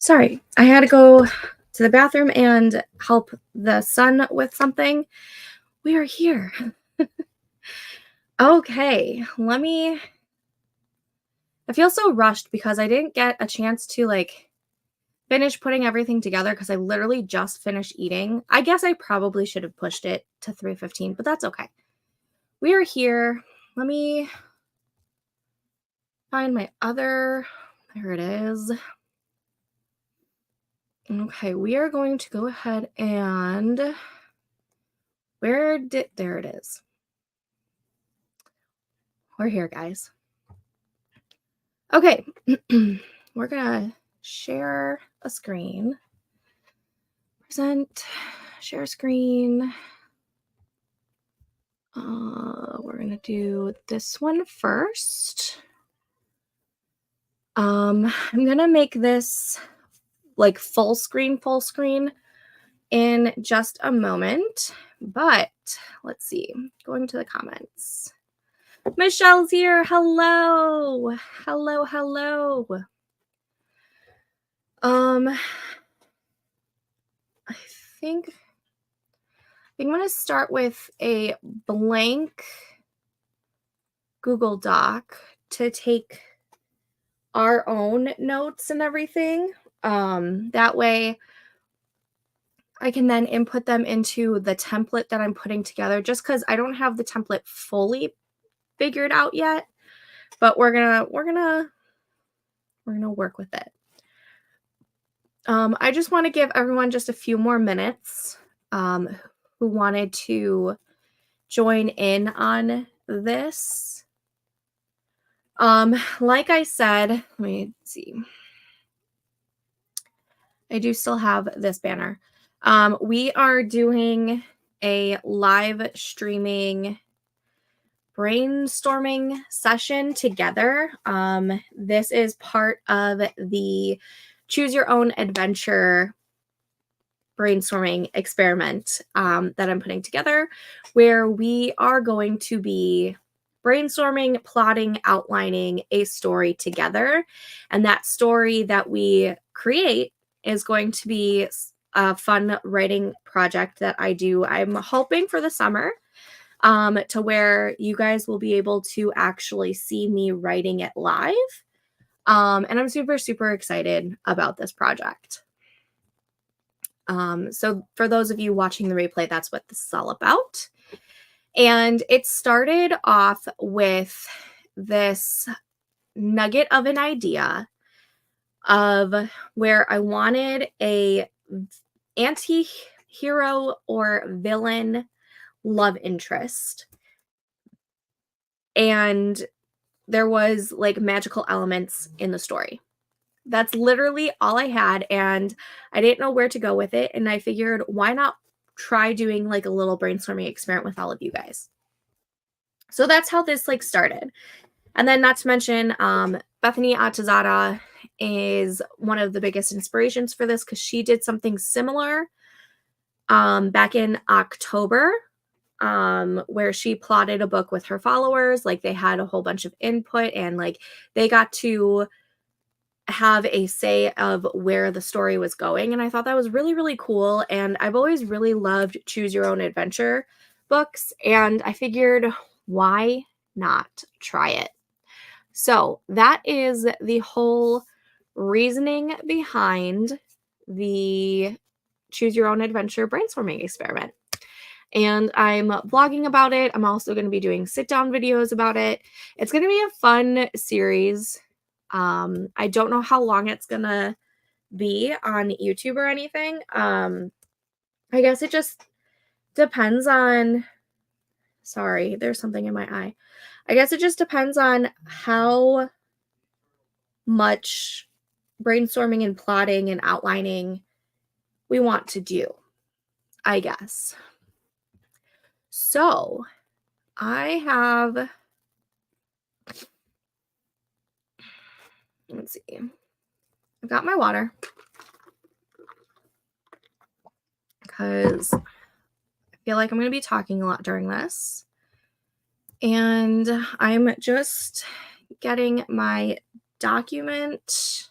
Sorry, I had to go to the bathroom and help the son with something. We are here. Okay, I feel so rushed because I didn't get a chance to finish putting everything together because I literally just finished eating. I guess I probably should have pushed it to 3:15, but that's okay. We are here. Let me find my other. There it is. Okay, we are going to go ahead and there it is. We're here, guys. Okay, we're gonna share a screen. Present, share screen. We're gonna do this one first. I'm gonna make this like full screen in just a moment, but let's see. Going to the comments. Michelle's here. Hello. Hello, hello. I think I'm going to start with a blank Google Doc to take our own notes and everything. That way I can then input them into the template that I'm putting together, just because I don't have the template fully figured out yet, but we're gonna work with it. I just want to give everyone just a few more minutes who wanted to join in on this. Like I said, let me see. I do still have this banner. We are doing a live streaming brainstorming session together. This is part of the Choose Your Own Adventure brainstorming experiment that I'm putting together, where we are going to be brainstorming, plotting, outlining a story together. And that story that we create is going to be a fun writing project that I do. I'm hoping for the summer to where you guys will be able to actually see me writing it live. And I'm super, super excited about this project. So for those of you watching the replay, that's what this is all about. And it started off with this nugget of an idea of where I wanted a anti-hero or villain love interest. And there was like magical elements in the story. That's literally all I had, and I didn't know where to go with it, and I figured why not try doing like a little brainstorming experiment with all of you guys. So that's how this like started. And then not to mention Bethany Atazada is one of the biggest inspirations for this because she did something similar back in October where she plotted a book with her followers. Like they had a whole bunch of input and like they got to have a say of where the story was going. And I thought that was really, really cool. And I've always really loved choose your own adventure books. And I figured, why not try it? So that is the whole reasoning behind the choose your own adventure brainstorming experiment. And I'm blogging about it. I'm also going to be doing sit down videos about it. It's going to be a fun series. I don't know how long it's going to be on YouTube or anything. I guess it just depends on, sorry, there's something in my eye. I guess it just depends on how much brainstorming and plotting and outlining we want to do, I guess. So I have, let's see, I've got my water because I feel like I'm going to be talking a lot during this. And I'm just getting my document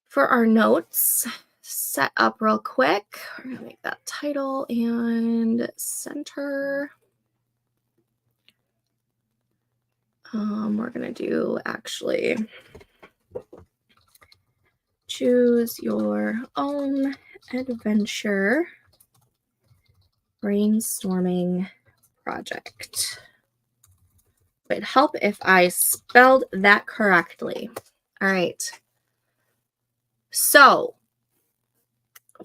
For our notes, set up real quick. We're gonna make that title and center. We're gonna do actually choose your own adventure brainstorming project. It'd help if I spelled that correctly. All right. So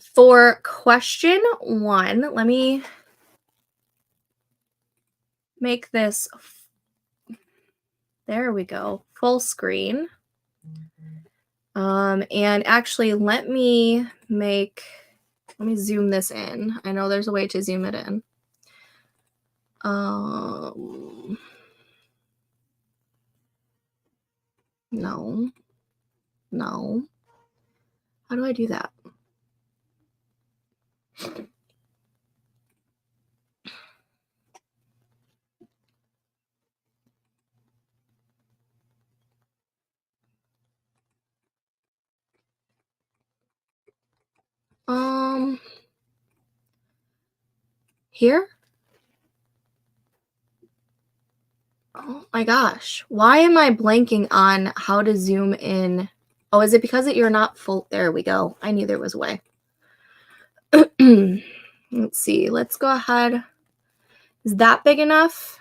for question 1, let me make this, there we go, full screen. And actually let me zoom this in. I know there's a way to zoom it in. No. How do I do that? Here? Oh my gosh. Why am I blanking on how to zoom in? Oh, is it because you're not full? There we go. I knew there was a way. Let's see. Let's go ahead. Is that big enough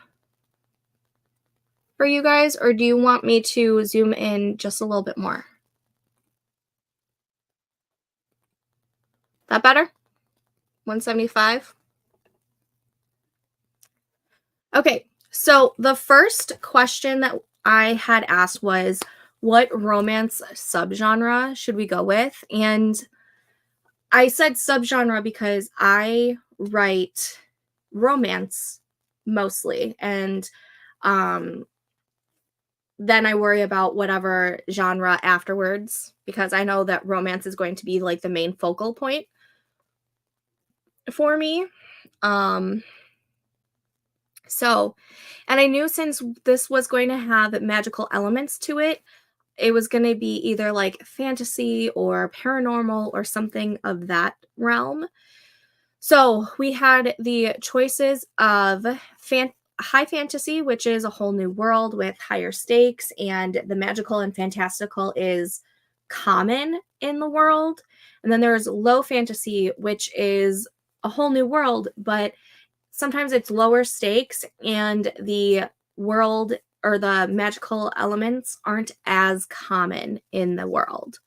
for you guys, or do you want me to zoom in just a little bit more? That better? 175? Okay, so the first question that I had asked was, what romance subgenre should we go with? And I said subgenre because I write romance mostly, and then I worry about whatever genre afterwards, because I know that romance is going to be like the main focal point for me. So, and I knew since this was going to have magical elements to it, it was going to be either like fantasy or paranormal or something of that realm. So we had the choices of high fantasy, which is a whole new world with higher stakes, and the magical and fantastical is common in the world. And then there's low fantasy, which is a whole new world, but sometimes it's lower stakes and the world or the magical elements aren't as common in the world.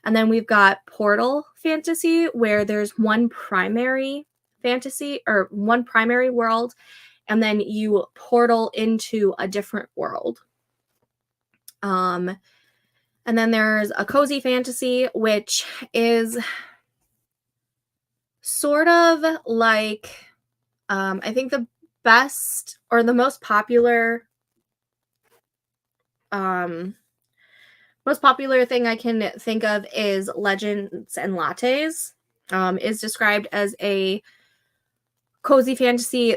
And then we've got portal fantasy, where there's one primary fantasy or one primary world, and then you portal into a different world. And then there's a cozy fantasy, which is sort of like, I think the best or the most popular thing I can think of is Legends and Lattes. Is described as a cozy fantasy.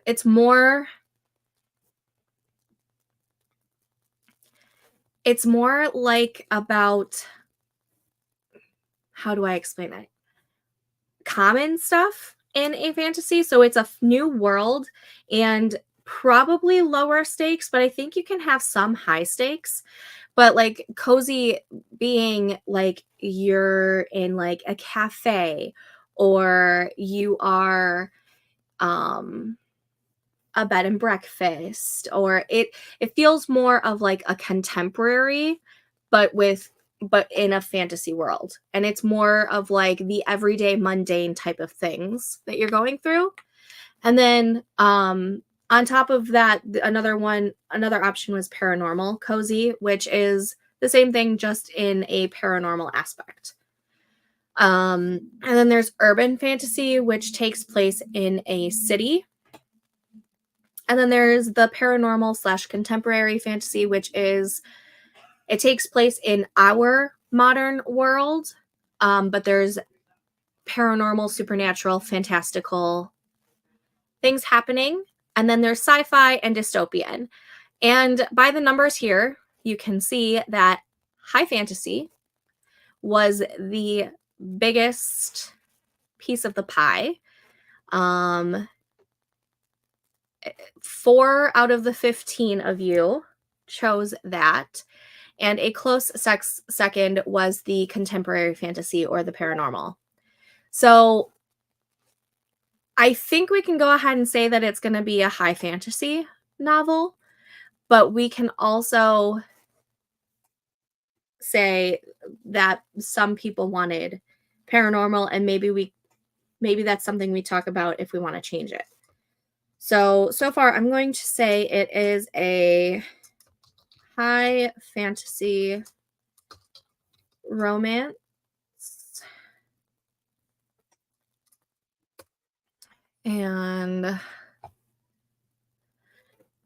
It's more like about, how do I explain it? Common stuff in a fantasy. So it's a new world and probably lower stakes, but I think you can have some high stakes. But like cozy being like you're in like a cafe, or you are a bed and breakfast, or it feels more of like a contemporary, but in a fantasy world. And it's more of like the everyday mundane type of things that you're going through. And then on top of that, another option was paranormal cozy, which is the same thing, just in a paranormal aspect. And then there's urban fantasy, which takes place in a city. And then there's the paranormal / contemporary fantasy, which is, it takes place in our modern world, but there's paranormal, supernatural, fantastical things happening. And then there's sci-fi and dystopian. And by the numbers here, you can see that high fantasy was the biggest piece of the pie. 4 out of the 15 of you chose that. And a close second was the contemporary fantasy or the paranormal. So I think we can go ahead and say that it's going to be a high fantasy novel, but we can also say that some people wanted paranormal, and maybe that's something we talk about if we want to change it. So far I'm going to say it is a high fantasy romance. And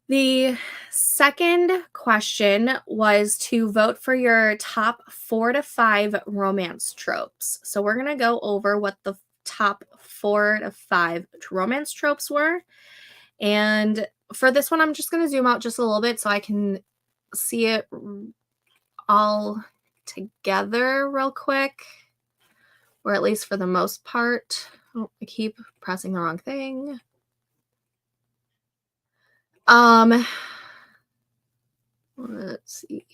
the second question was to vote for your top 4 to 5 romance tropes. So we're going to go over what the top 4 to 5 romance tropes were. And for this one, I'm just going to zoom out just a little bit so I can see it all together real quick, or at least for the most part. Oh, I keep pressing the wrong thing. Let's see.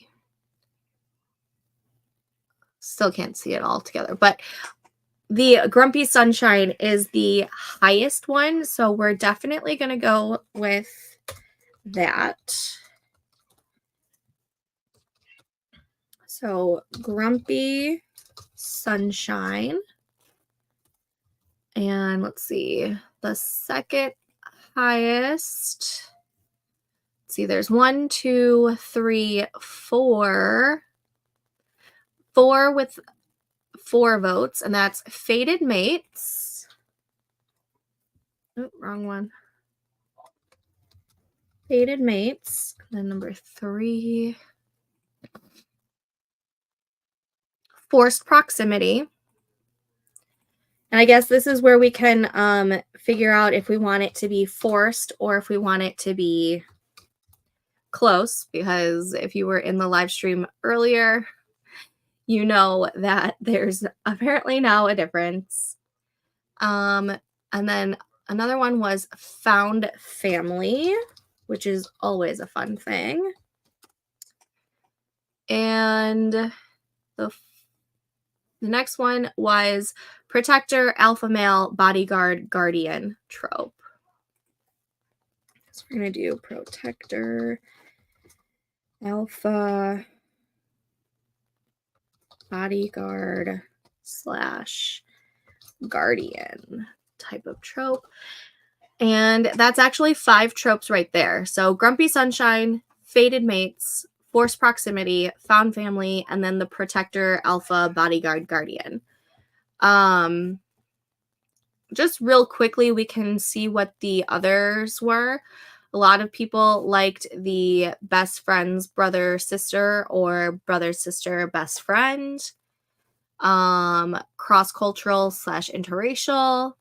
Still can't see it all together, but the Grumpy Sunshine is the highest one, so we're definitely going to go with that. So Grumpy Sunshine. And let's see, the second highest. Let's see, there's 1, 2, 3, 4. 4 with 4 votes, and that's Fated Mates. Oh, wrong one. Fated Mates. And then number 3, Forced Proximity. And I guess this is where we can figure out if we want it to be forced or if we want it to be close, because if you were in the live stream earlier, you know that there's apparently now a difference. And then another one was Found Family, which is always a fun thing. And the next one was Protector, Alpha Male, Bodyguard, Guardian trope. So we're going to do Protector, Alpha, Bodyguard / Guardian type of trope. And that's actually 5 tropes right there. So Grumpy Sunshine, Fated Mates, Forced Proximity, Found Family, and then the Protector, Alpha, Bodyguard, Guardian. Just real quickly, we can see what the others were. A lot of people liked the best friends, brother, sister, or brother, sister, best friend. Cross-cultural / interracial,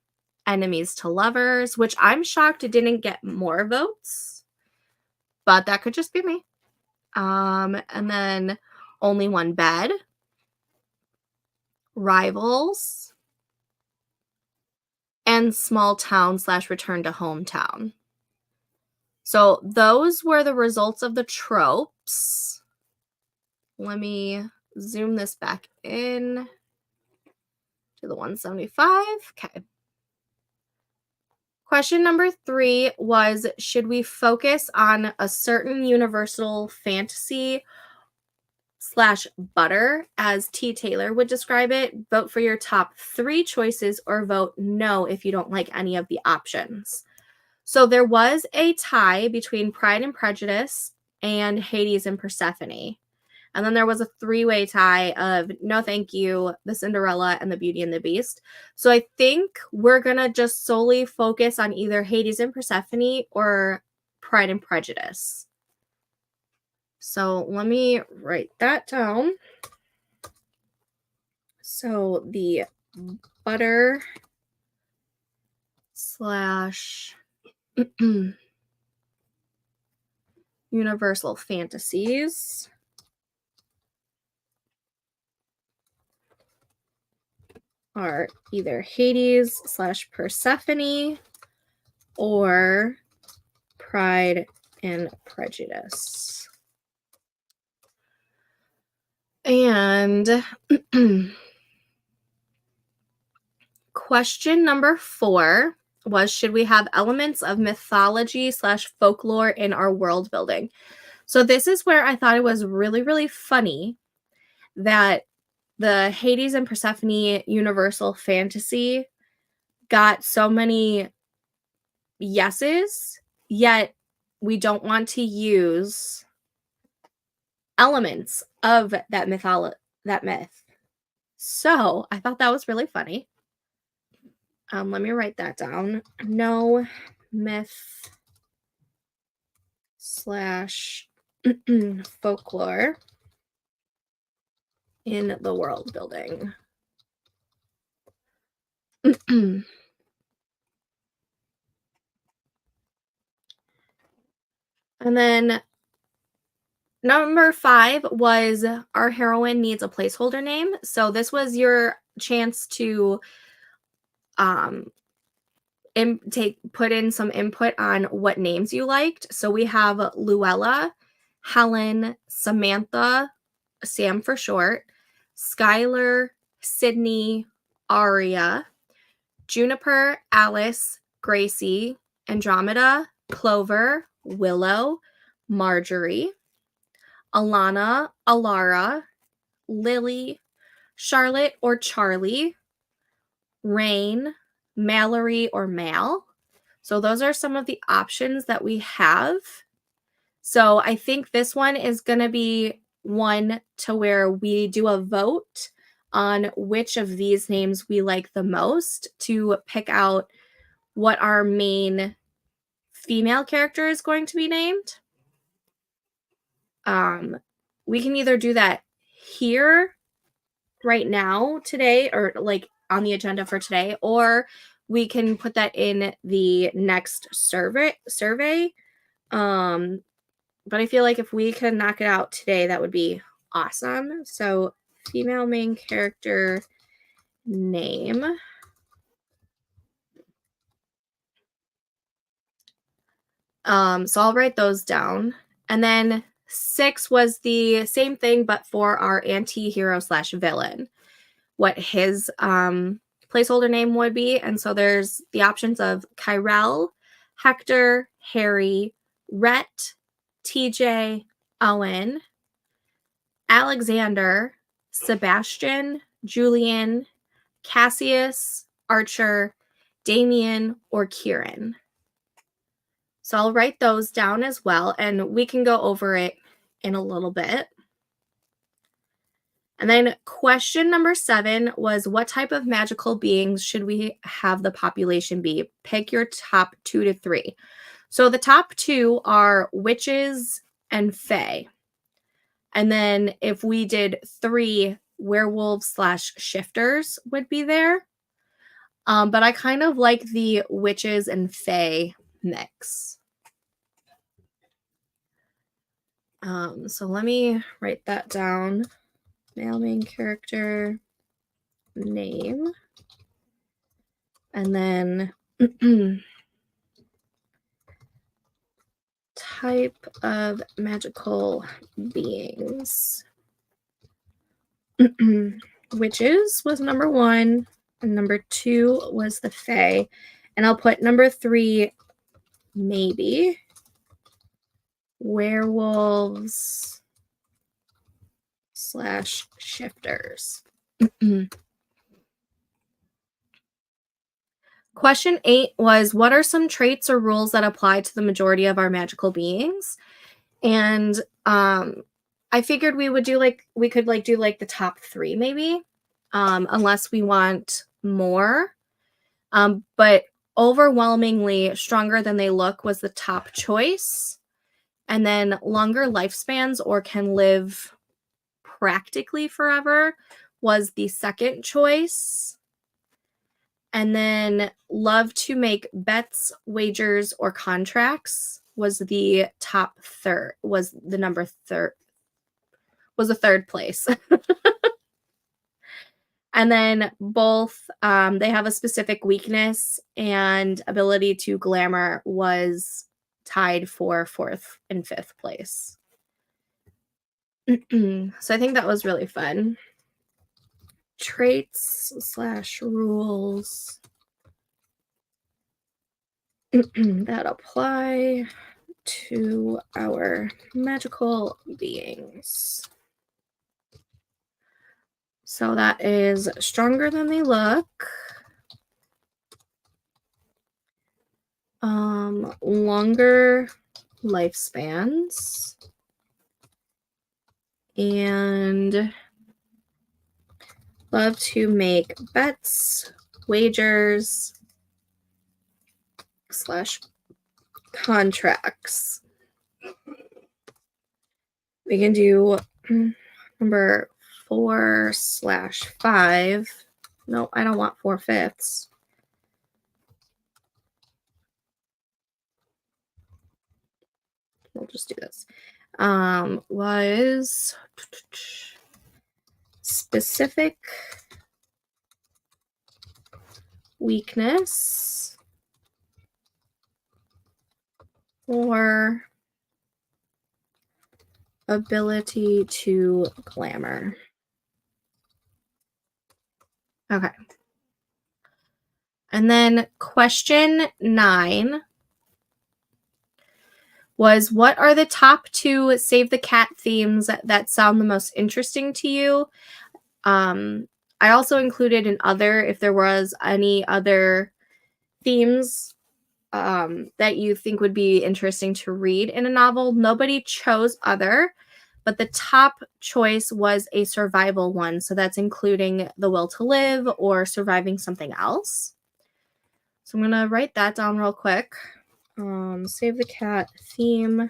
enemies to lovers, which I'm shocked it didn't get more votes, but that could just be me. And then only one bed, rivals, and small town / return to hometown. So those were the results of the tropes. Let me zoom this back in to the 175. Okay. Question number 3 was, should we focus on a certain universal fantasy / butter, as T. Taylor would describe it? Vote for your top 3 choices or vote no if you don't like any of the options. So there was a tie between Pride and Prejudice and Hades and Persephone. And then there was a 3-way tie of No Thank You, The Cinderella, and The Beauty and the Beast. So I think we're going to just solely focus on either Hades and Persephone or Pride and Prejudice. So let me write that down. So the butter / universal fantasies are either Hades / Persephone or Pride and Prejudice. And question number 4 was, should we have elements of mythology / folklore in our world building? So this is where I thought it was really, really funny that the Hades and Persephone universal fantasy got so many yeses, yet we don't want to use elements of that myth. So I thought that was really funny. Let me write that down. No myth / folklore in the world building. And then number 5 was, our heroine needs a placeholder name. So this was your chance to put in some input on what names you liked. So we have Luella, Helen, Samantha, Sam for short, Skylar, Sydney, Aria, Juniper, Alice, Gracie, Andromeda, Clover, Willow, Marjorie, Alana, Alara, Lily, Charlotte or Charlie, Rain, Mallory or Mal. So those are some of the options that we have. So I think this one is going to be one to where we do a vote on which of these names we like the most to pick out what our main female character is going to be named. We can either do that here right now today, or like on the agenda for today, or we can put that in the next survey. But I feel like if we can knock it out today, that would be awesome. So female main character name. So I'll write those down. And then 6 was the same thing, but for our anti-hero / villain, what his placeholder name would be. And so there's the options of Kyrell, Hector, Harry, Rhett, TJ, Owen, Alexander, Sebastian, Julian, Cassius, Archer, Damien, or Kieran. So I'll write those down as well, and we can go over it in a little bit. And then question number 7 was, what type of magical beings should we have the population be? Pick your top 2 to 3. So the top 2 are witches and fae. And then if we did 3, werewolves / shifters would be there. But I kind of like the witches and fae mix. So let me write that down. Male main character name. And then type of magical beings. Witches was number 1, and number 2 was the fae. And I'll put number 3, maybe, werewolves / shifters. Question 8 was, what are some traits or rules that apply to the majority of our magical beings? And I figured we could do the top 3 maybe, unless we want more. But overwhelmingly, stronger than they look was the top choice. And then longer lifespans or can live practically forever was the second choice. And then love to make bets, wagers, or contracts was the top third, was the number third, was the third place. And then both, they have a specific weakness, and ability to glamour was tied for 4th and 5th place. So I think that was really fun. Traits / rules that apply to our magical beings. So that is stronger than they look. Longer lifespans. And love to make bets, wagers, / contracts. We can do number 4 / 5. No, I don't want 4/5. We'll just do this. Was specific weakness or ability to glamour. Okay. And then question 9 was, what are the top 2 Save the Cat themes that sound the most interesting to you? I also included an other, if there was any other themes that you think would be interesting to read in a novel. Nobody chose other, but the top choice was a survival one. So that's including the will to live or surviving something else. So I'm going to write that down real quick. Save the Cat theme,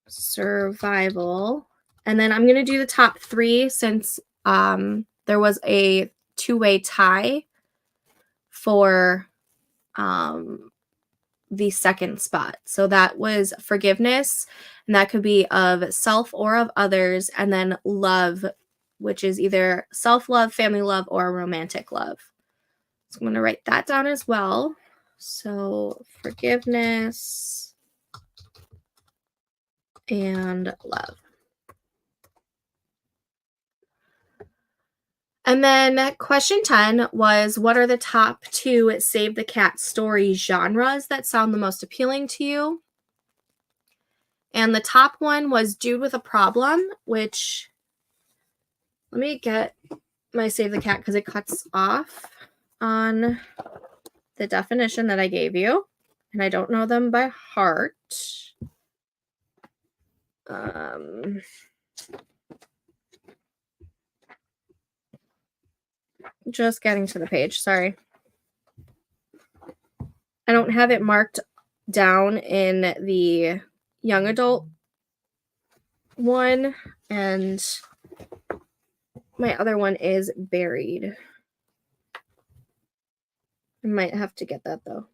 survival. And then I'm going to do the top 3 since there was a 2-way tie for the second spot. So that was forgiveness, and that could be of self or of others, and then love, which is either self-love, family love, or romantic love. So I'm going to write that down as well. So forgiveness and love. And then question 10 was, what are the top 2 Save the Cat story genres that sound the most appealing to you? And the top one was Dude with a Problem, which, let me get my Save the Cat because it cuts off on the definition that I gave you, and I don't know them by heart. Just getting to the page, sorry. I don't have it marked down in the young adult one, and my other one is buried. I might have to get that though.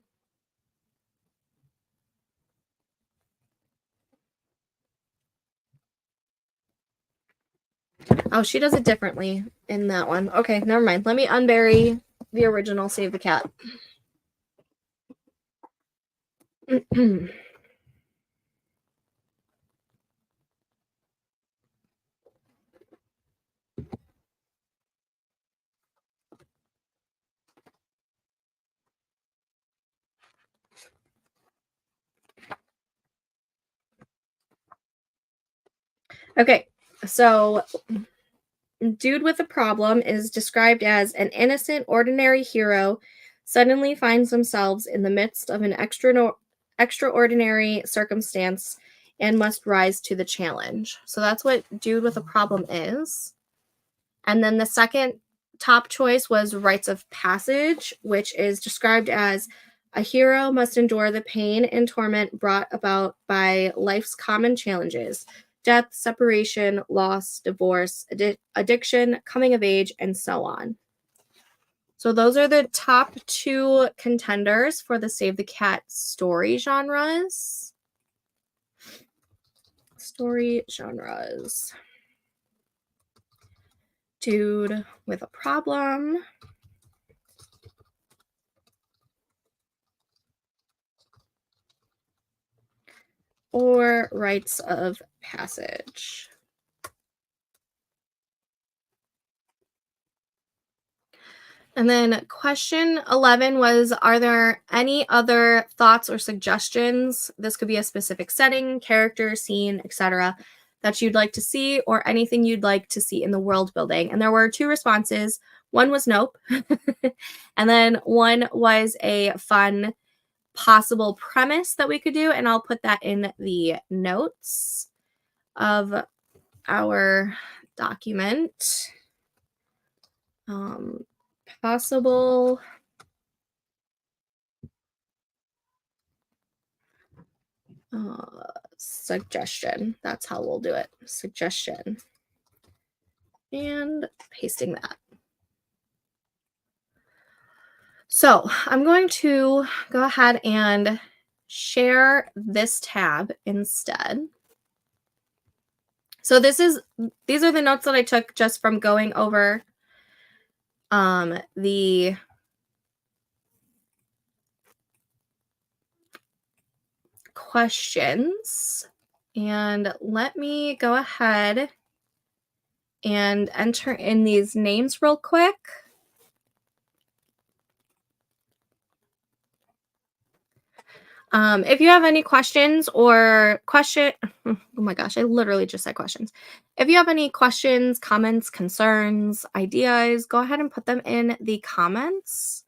Oh, she does it differently in that one. Okay, never mind. Let me unbury the original Save the Cat. Okay, so Dude with a Problem is described as an innocent, ordinary hero suddenly finds themselves in the midst of an extraordinary circumstance and must rise to the challenge. So that's what Dude with a Problem is. And then the second top choice was Rites of Passage, which is described as a hero must endure the pain and torment brought about by life's common challenges: death, separation, loss, divorce, addiction, coming of age, and so on. So those are the top 2 contenders for the Save the Cat story genres. Story genres. dude with a problem, or rites of passage. And then question 11 was, are there any other thoughts or suggestions? This could be a specific setting, character, scene, etc., that you'd like to see, or anything you'd like to see in the world building. And there were 2 responses. One was nope. And then one was a fun possible premise that we could do. And I'll put that in the notes of our document. Possible suggestion. That's how we'll do it. Suggestion. And pasting that. So I'm going to go ahead and share this tab instead. So these are the notes that I took just from going over the questions. And let me go ahead and enter in these names real quick. If you have any questions oh my gosh, I literally just said questions. If you have any questions, comments, concerns, ideas, go ahead and put them in the comments.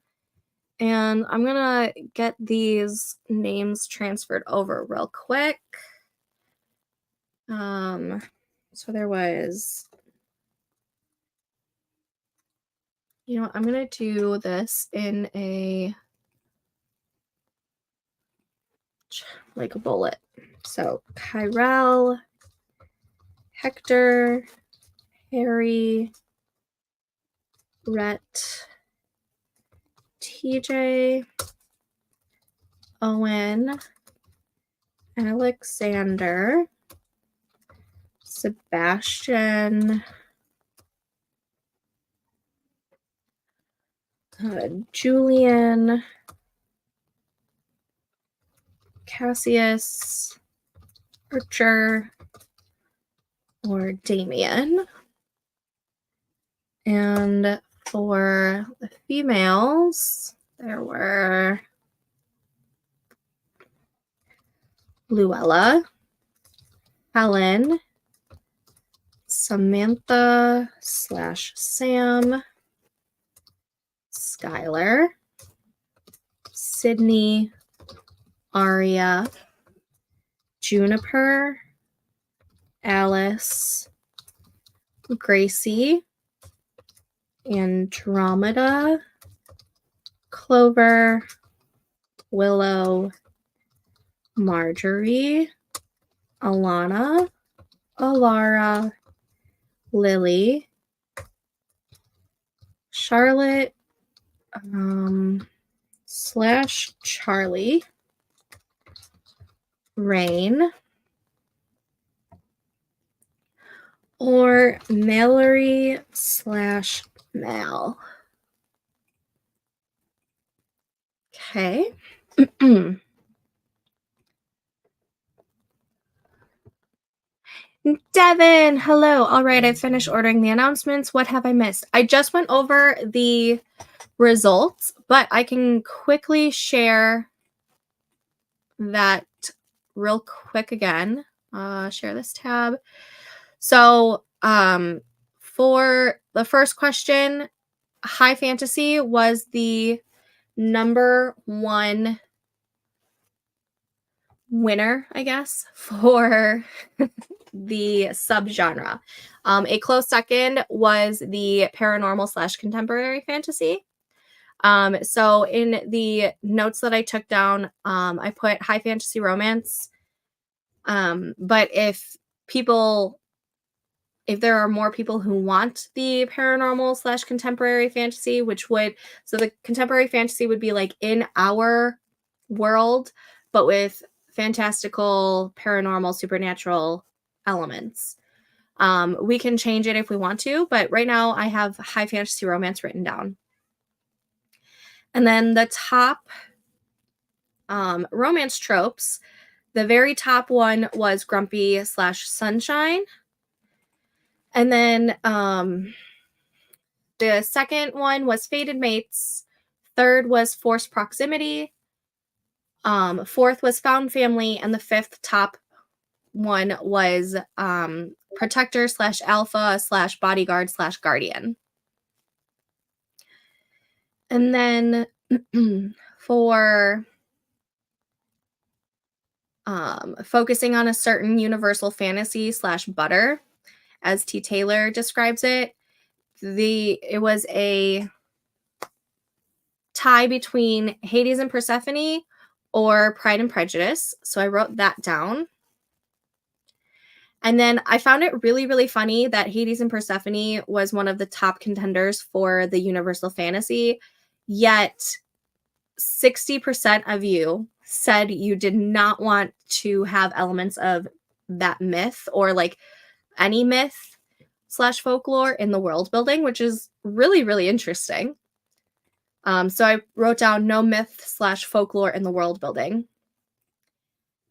And I'm gonna get these names transferred over real quick. So there was, I'm gonna do this in a like a bullet. So Kyrell, Hector, Harry, Rhett, TJ, Owen, Alexander, Sebastian, Julian, Cassius, Archer, or Damien. And for the females, there were Luella, Helen, Samantha/Sam, Skylar, Sydney, Aria, Juniper, Alice, Gracie, Andromeda, Clover, Willow, Marjorie, Alana, Alara, Lily, Charlotte, /Charlie, Rain, or Mallory/Mal. Okay. Devin, hello. All right, I finished ordering the announcements. What have I missed? I just went over the results, but I can quickly share that real quick again. Share this tab. So for the first question, high fantasy was the number 1 winner, I guess, for the subgenre. A close second was the paranormal/contemporary fantasy. So in the notes that I took down, I put high fantasy romance. But if there are more people who want the paranormal/contemporary fantasy, so the contemporary fantasy would be like in our world, but with fantastical, paranormal, supernatural elements. We can change it if we want to, but right now I have high fantasy romance written down. And then the top romance tropes, the very top one was grumpy / sunshine. And then the second one was fated mates. Third was forced proximity. Fourth was found family. And the fifth top one was protector / alpha / bodyguard / guardian. And then for focusing on a certain universal fantasy / butter, as T. Taylor describes it, it was a tie between Hades and Persephone or Pride and Prejudice. So I wrote that down. And then I found it really, really funny that Hades and Persephone was one of the top contenders for the universal fantasy, yet 60% of you said you did not want to have elements of that myth or like any myth / folklore in the world building, which is really, really interesting. So I wrote down no myth / folklore in the world building.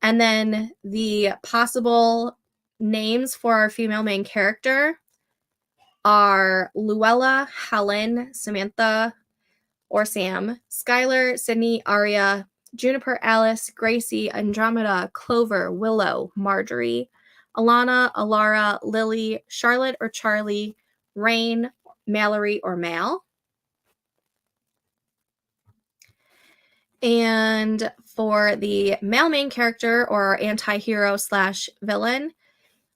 And then the possible names for our female main character are Luella, Helen, Samantha, or Sam, Skylar, Sydney, Aria, Juniper, Alice, Gracie, Andromeda, Clover, Willow, Marjorie, Alana, Alara, Lily, Charlotte or Charlie, Rain, Mallory, or Mal. And for the male main character or anti-hero / villain,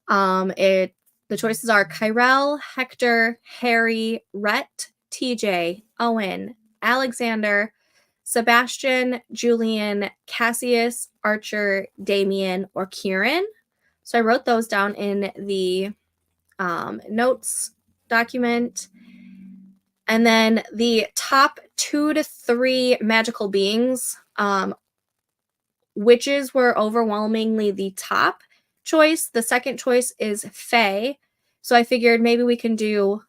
the choices are Kyrell, Hector, Harry, Rhett, TJ, Owen, Alexander, Sebastian, Julian, Cassius, Archer, Damien, or Kieran. So I wrote those down in the notes document. And then the top 2 to 3 magical beings, witches were overwhelmingly the top choice. The second choice is fae. So I figured maybe we can do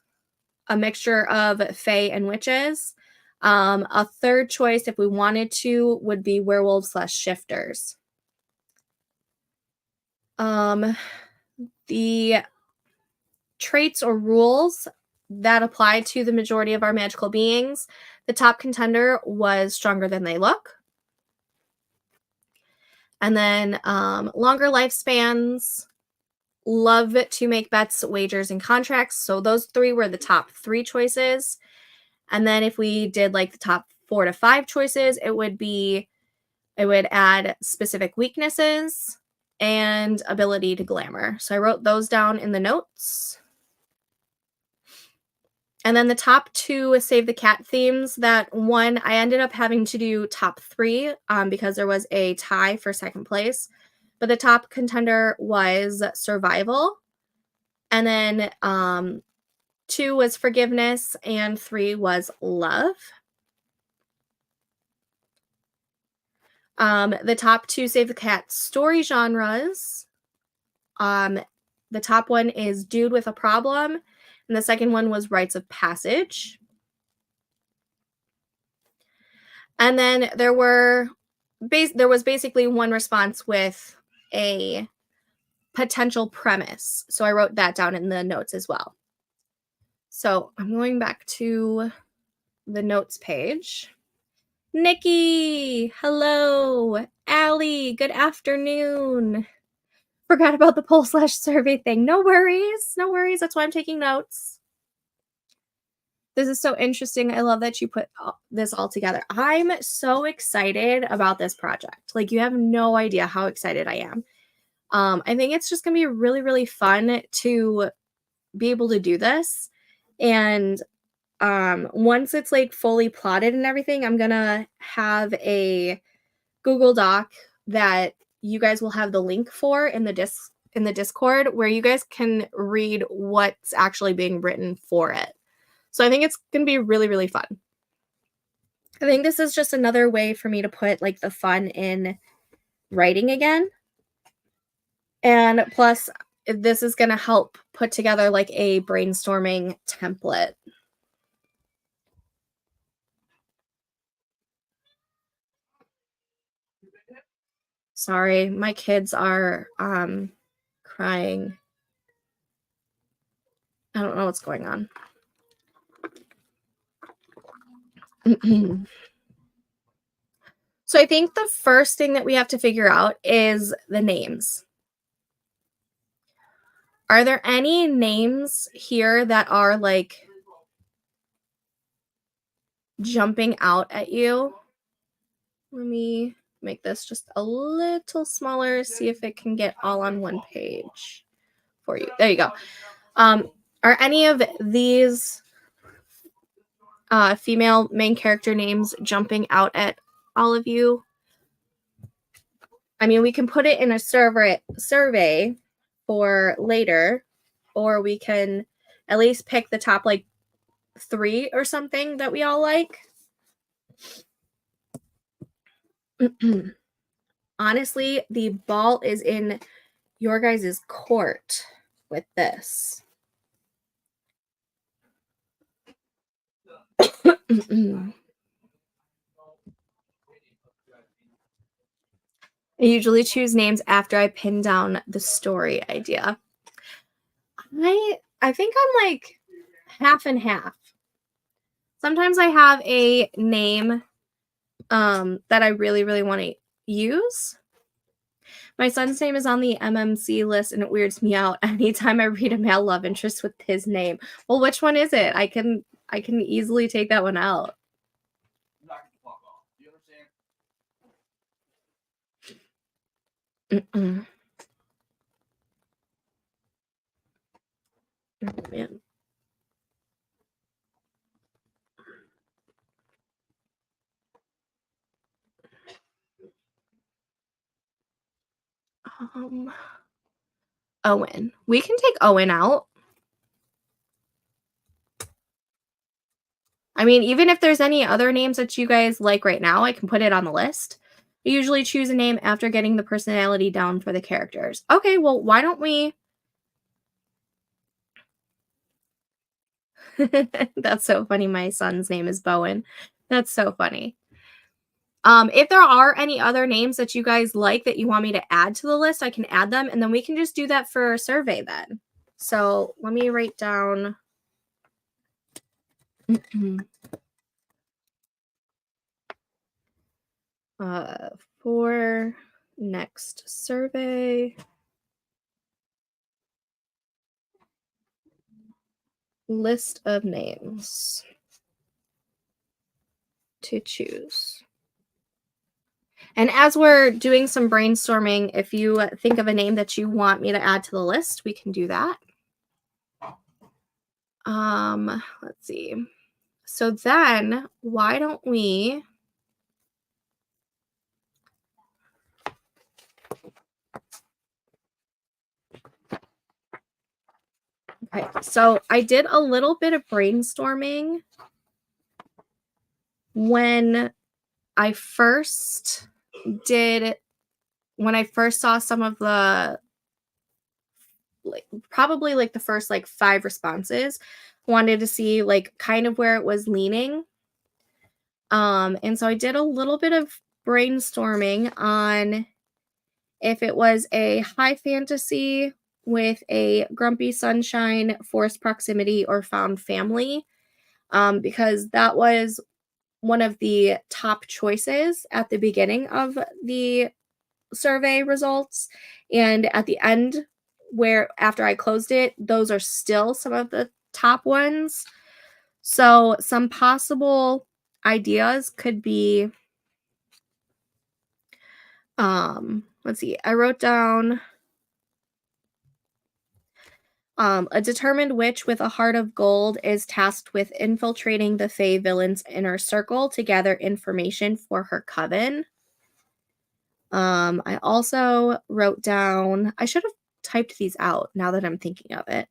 a mixture of fae and witches. A third choice, if we wanted to, would be werewolves / shifters. The traits or rules that apply to the majority of our magical beings, the top contender was stronger than they look. And then longer lifespans, love to make bets, wagers, and contracts. So those 3 were the top 3 choices. And then if we did like the top 4 to 5 choices, it would add specific weaknesses and ability to glamour. So I wrote those down in the notes. And then the top 2 Save the Cat themes, that one, I ended up having to do top 3 because there was a tie for second place. But the top contender was survival. And then 2 was forgiveness and 3 was love. The top 2 Save the Cat story genres. The top one is Dude with a Problem, and the second one was Rites of Passage. And then there was basically one response with a potential premise. So I wrote that down in the notes as well. So I'm going back to the notes page. Nikki, hello. Allie, good afternoon. Forgot about the poll / survey thing. No worries. No worries. That's why I'm taking notes. This is so interesting. I love that you put this all together. I'm so excited about this project. Like, you have no idea how excited I am. I think it's just going to be really, really fun to be able to do this. And once it's like fully plotted and everything, I'm going to have a Google Doc that you guys will have the link for in the Discord, where you guys can read what's actually being written for it. So I think it's going to be really, really fun. I think this is just another way for me to put like the fun in writing again. And plus, this is going to help put together like a brainstorming template. Sorry, my kids are crying. I don't know what's going on. So I think the first thing that we have to figure out is the names. Are there any names here that are like jumping out at you? Let me make this just a little smaller, see if it can get all on one page for you. There you go. Are any of these female main character names jumping out at all of you? I mean, we can put it in a survey for later, or we can at least pick the top like 3 or something that we all like. Honestly, the ball is in your guys' court with this. I usually choose names after I pin down the story idea. I think I'm like half and half. Sometimes I have a name that I really, really want to use. My son's name is on the MMC list, and it weirds me out anytime I read a male love interest with his name. Well, which one is it? I can easily take that one out. Mm-mm. Oh, man. Owen. We can take Owen out. I mean, even if there's any other names that you guys like right now, I can put it on the list. I usually choose a name after getting the personality down for the characters. Okay, well, why don't we... That's so funny. My son's name is Bowen. That's so funny. If there are any other names that you guys like that you want me to add to the list, I can add them, and then we can just do that for a survey then. So let me write down... for next survey, list of names to choose. And as we're doing some brainstorming, if you think of a name that you want me to add to the list, we can do that. Let's see. So then why don't we... Okay, so I did a little bit of brainstorming when I first saw some of the, probably like the first like 5 responses, wanted to see like kind of where it was leaning. And so I did a little bit of brainstorming on if it was a high fantasy with a grumpy sunshine, forced proximity, or found family, because that was one of the top choices at the beginning of the survey results. And at the end, where after I closed it, those are still some of the top ones. So some possible ideas could be, let's see, I wrote down a determined witch with a heart of gold is tasked with infiltrating the Fae villain's inner circle to gather information for her coven. I also wrote down, I should have typed these out now that I'm thinking of it.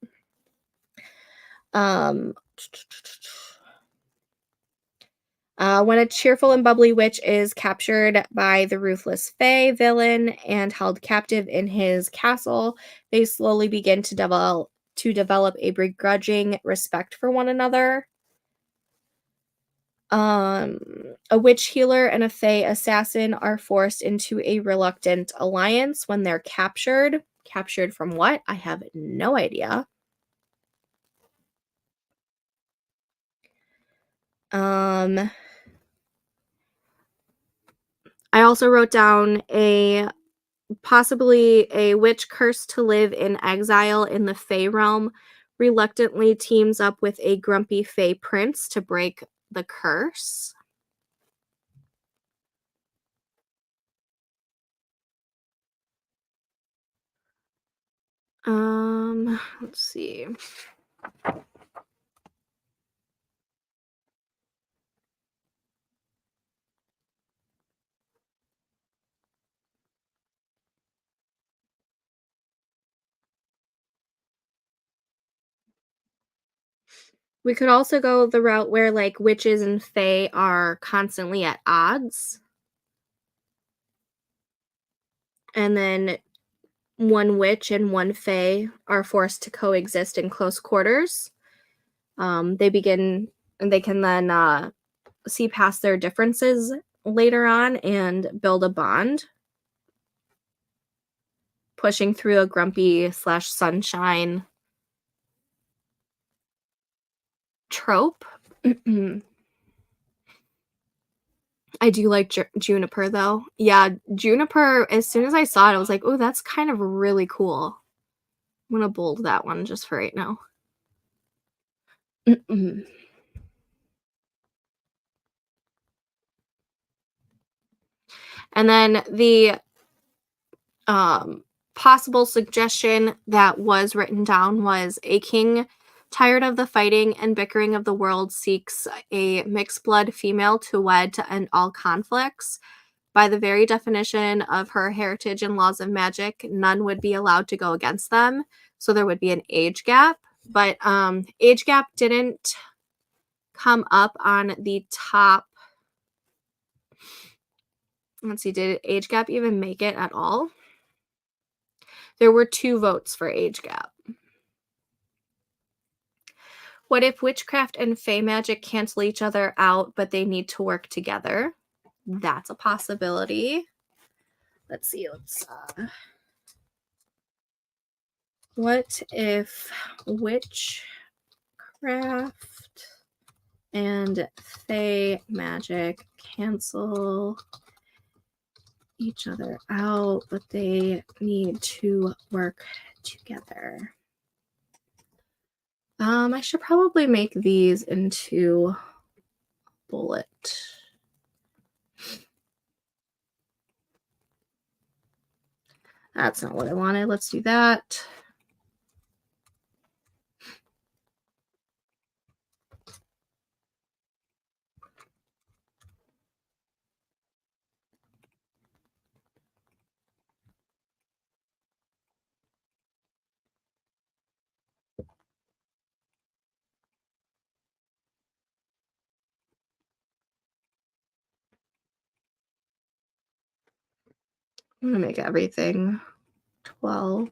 When a cheerful and bubbly witch is captured by the ruthless Fae villain and held captive in his castle, they slowly begin to develop a begrudging respect for one another. Um, a witch healer and a Fae assassin are forced into a reluctant alliance when they're captured. Captured from what? I have no idea. I also wrote down possibly a witch cursed to live in exile in the Fae realm reluctantly teams up with a grumpy Fae prince to break the curse. Let's see. We could also go the route where like witches and fae are constantly at odds, and then one witch and one fae are forced to coexist in close quarters. They begin, and they can then see past their differences later on and build a bond, pushing through a grumpy slash sunshine trope. I do like Juniper though. Yeah, Juniper, as soon as I saw it, I was like, oh, that's kind of really cool. I'm gonna bold that one just for right now. And then the possible suggestion that was written down was a king tired of the fighting and bickering of the world seeks a mixed blood female to wed to end all conflicts. By the very definition of her heritage and laws of magic, none would be allowed to go against them. So there would be an age gap. But age gap didn't come up on the top. Let's see, did age gap even make it at all? There were 2 votes for age gap. What if witchcraft and fey magic cancel each other out, but they need to work together? That's a possibility. Let's see. What if witchcraft and fey magic cancel each other out, but they need to work together? I should probably make these into bullet. That's not what I wanted. Let's do that. I'm gonna make everything 12.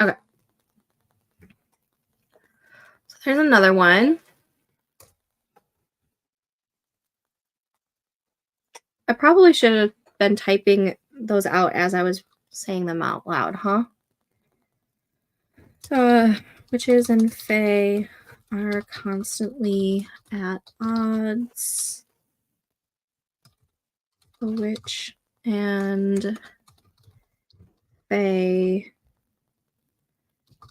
Okay. So there's another one. I probably should have been typing those out as I was saying them out loud, huh? Witches and fae are constantly at odds. A witch and fae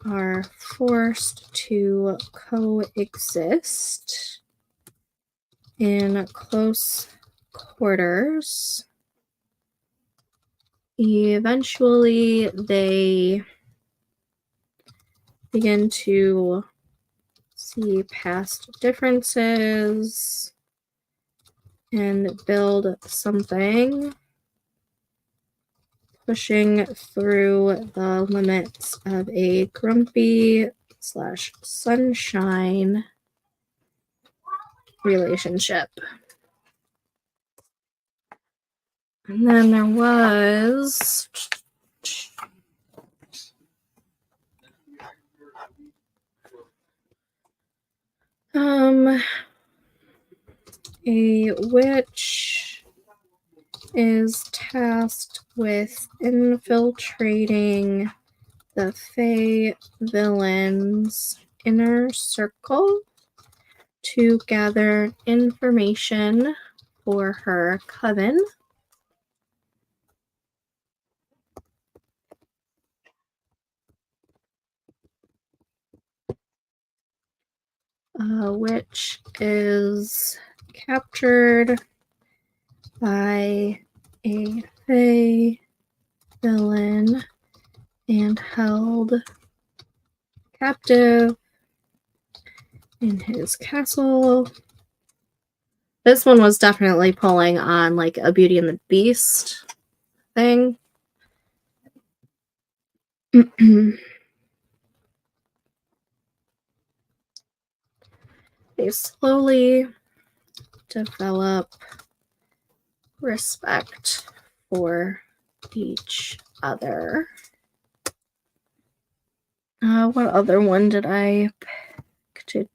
are forced to coexist in close quarters. Eventually, they begin to see past differences and build something pushing through the limits of a grumpy/sunshine relationship. And then there was a witch is tasked with infiltrating the Fae villain's inner circle to gather information for her coven. Which is captured by a Fae villain and held captive in his castle. This one was definitely pulling on like a Beauty and the Beast thing. They slowly develop respect for each other. What other one did I pick?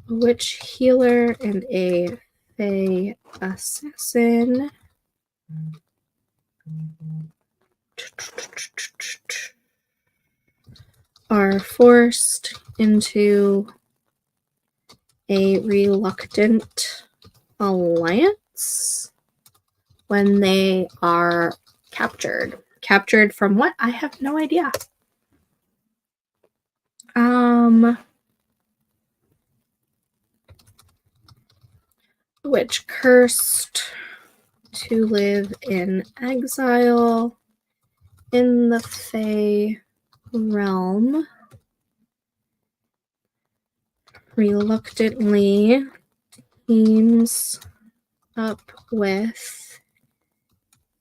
A witch healer and a Fae assassin. Are forced into a reluctant alliance when they are captured. Captured from what? I have no idea. Which cursed to live in exile in the Fae realm reluctantly teams up with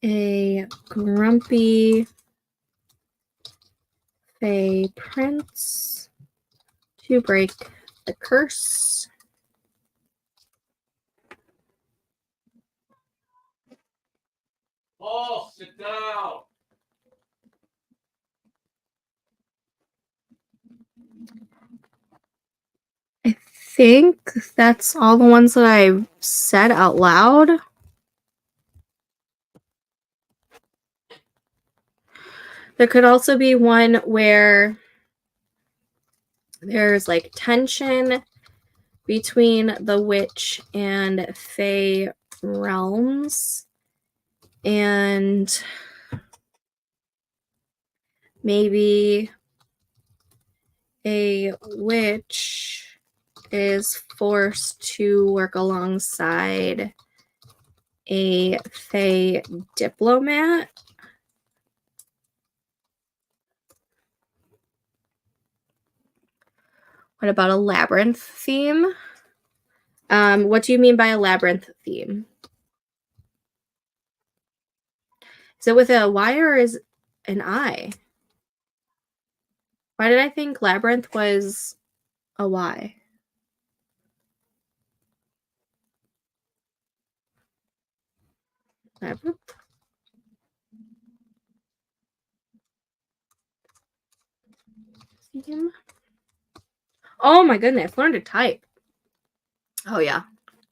a grumpy Fae prince to break the curse. Paul, sit down. I think that's all the ones that I said out loud. There could also be one where there's like tension between the witch and Fae realms, and maybe a witch is forced to work alongside a Fae diplomat. What about a labyrinth theme? What do you mean by a labyrinth theme? Is it with a Y or is an I? Why did I think labyrinth was a Y? Labyrinth? Theme? Oh my goodness, learn to type. Oh yeah,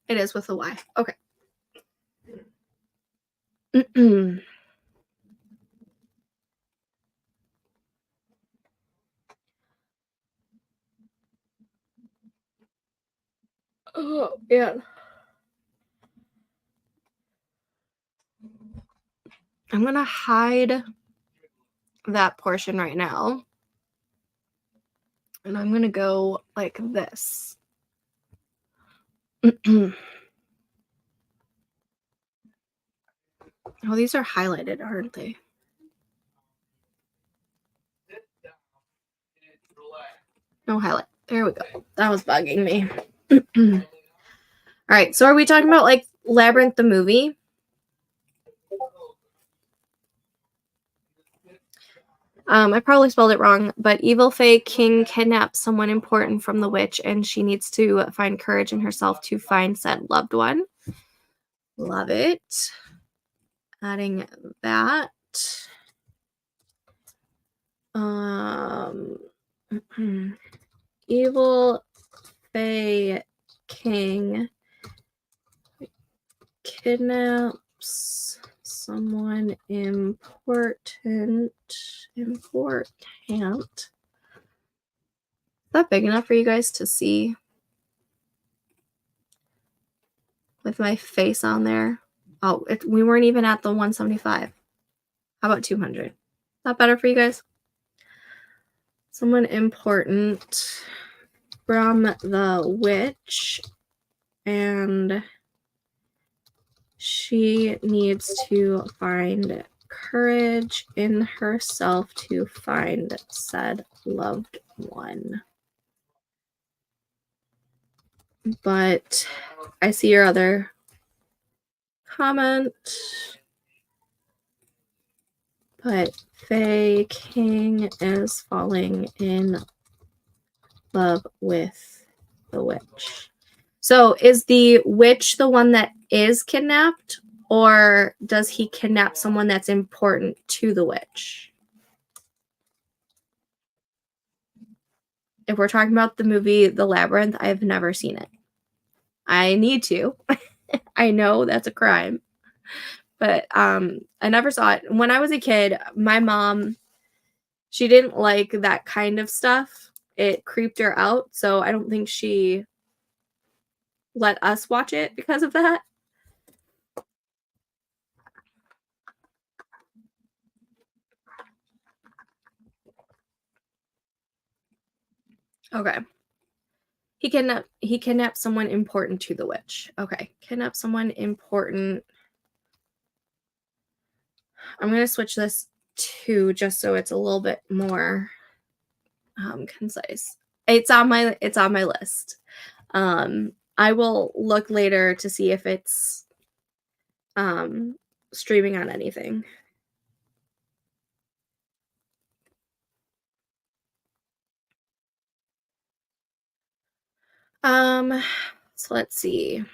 it is with a Y. Okay. Oh yeah. I'm gonna hide that portion right now. And I'm gonna go like this. Oh, these are highlighted, aren't they? No highlight. There we go. That was bugging me. All right, so are we talking about like Labyrinth the movie? I probably spelled it wrong, but Evil Fae King kidnaps someone important from the witch, and she needs to find courage in herself to find said loved one. Love it. Adding that. Evil Fae King kidnaps someone important. Is that big enough for you guys to see with my face on there? Oh, we weren't even at the 175. How about 200? Is that better for you guys? Someone important from the witch, and she needs to find courage in herself to find said loved one. But I see your other comment. But Fae King is falling in love with the witch. So is the witch the one that is kidnapped, or does he kidnap someone that's important to the witch? If we're talking about the movie The Labyrinth, I've never seen it. I need to. I know that's a crime. But I never saw it. When I was a kid, my mom, she didn't like that kind of stuff. It creeped her out, so I don't think she let us watch it because of that. Okay. He kidnapped someone important to the witch. Okay. Kidnap someone important. I'm going to switch this to just so it's a little bit more concise. It's on my list. I will look later to see if it's streaming on anything. So let's see.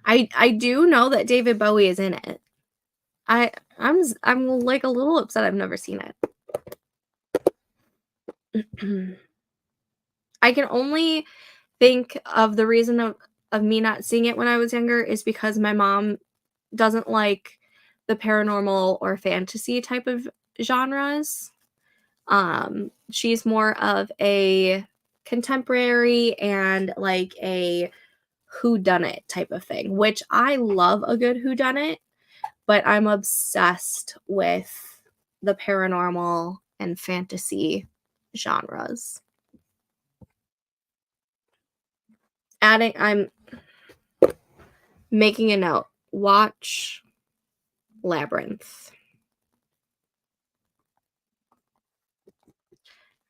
I do know that David Bowie is in it. I'm like a little upset I've never seen it. I can only think of the reason of me not seeing it when I was younger is because my mom doesn't like the paranormal or fantasy type of genres. She's more of a contemporary and like a whodunit type of thing, which I love a good whodunit, but I'm obsessed with the paranormal and fantasy genres. I'm making a note. Watch Labyrinth.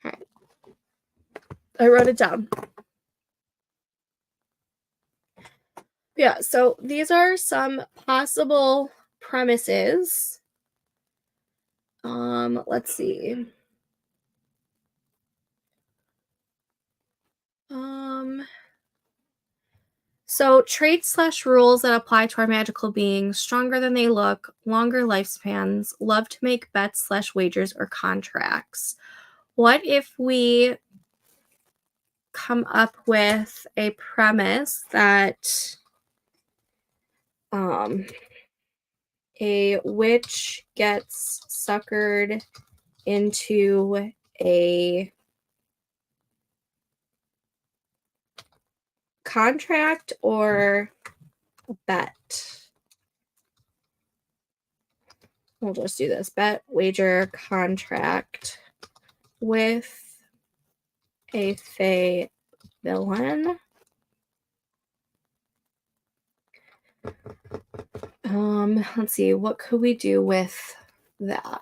All right. I wrote it down. Yeah, so these are some possible premises. Let's see. So traits/rules that apply to our magical beings: stronger than they look, longer lifespans, love to make bets/wagers or contracts. What if we come up with a premise that a witch gets suckered into a contract or bet? We'll just do this. Bet, wager, contract with a fae villain. Let's see, what could we do with that?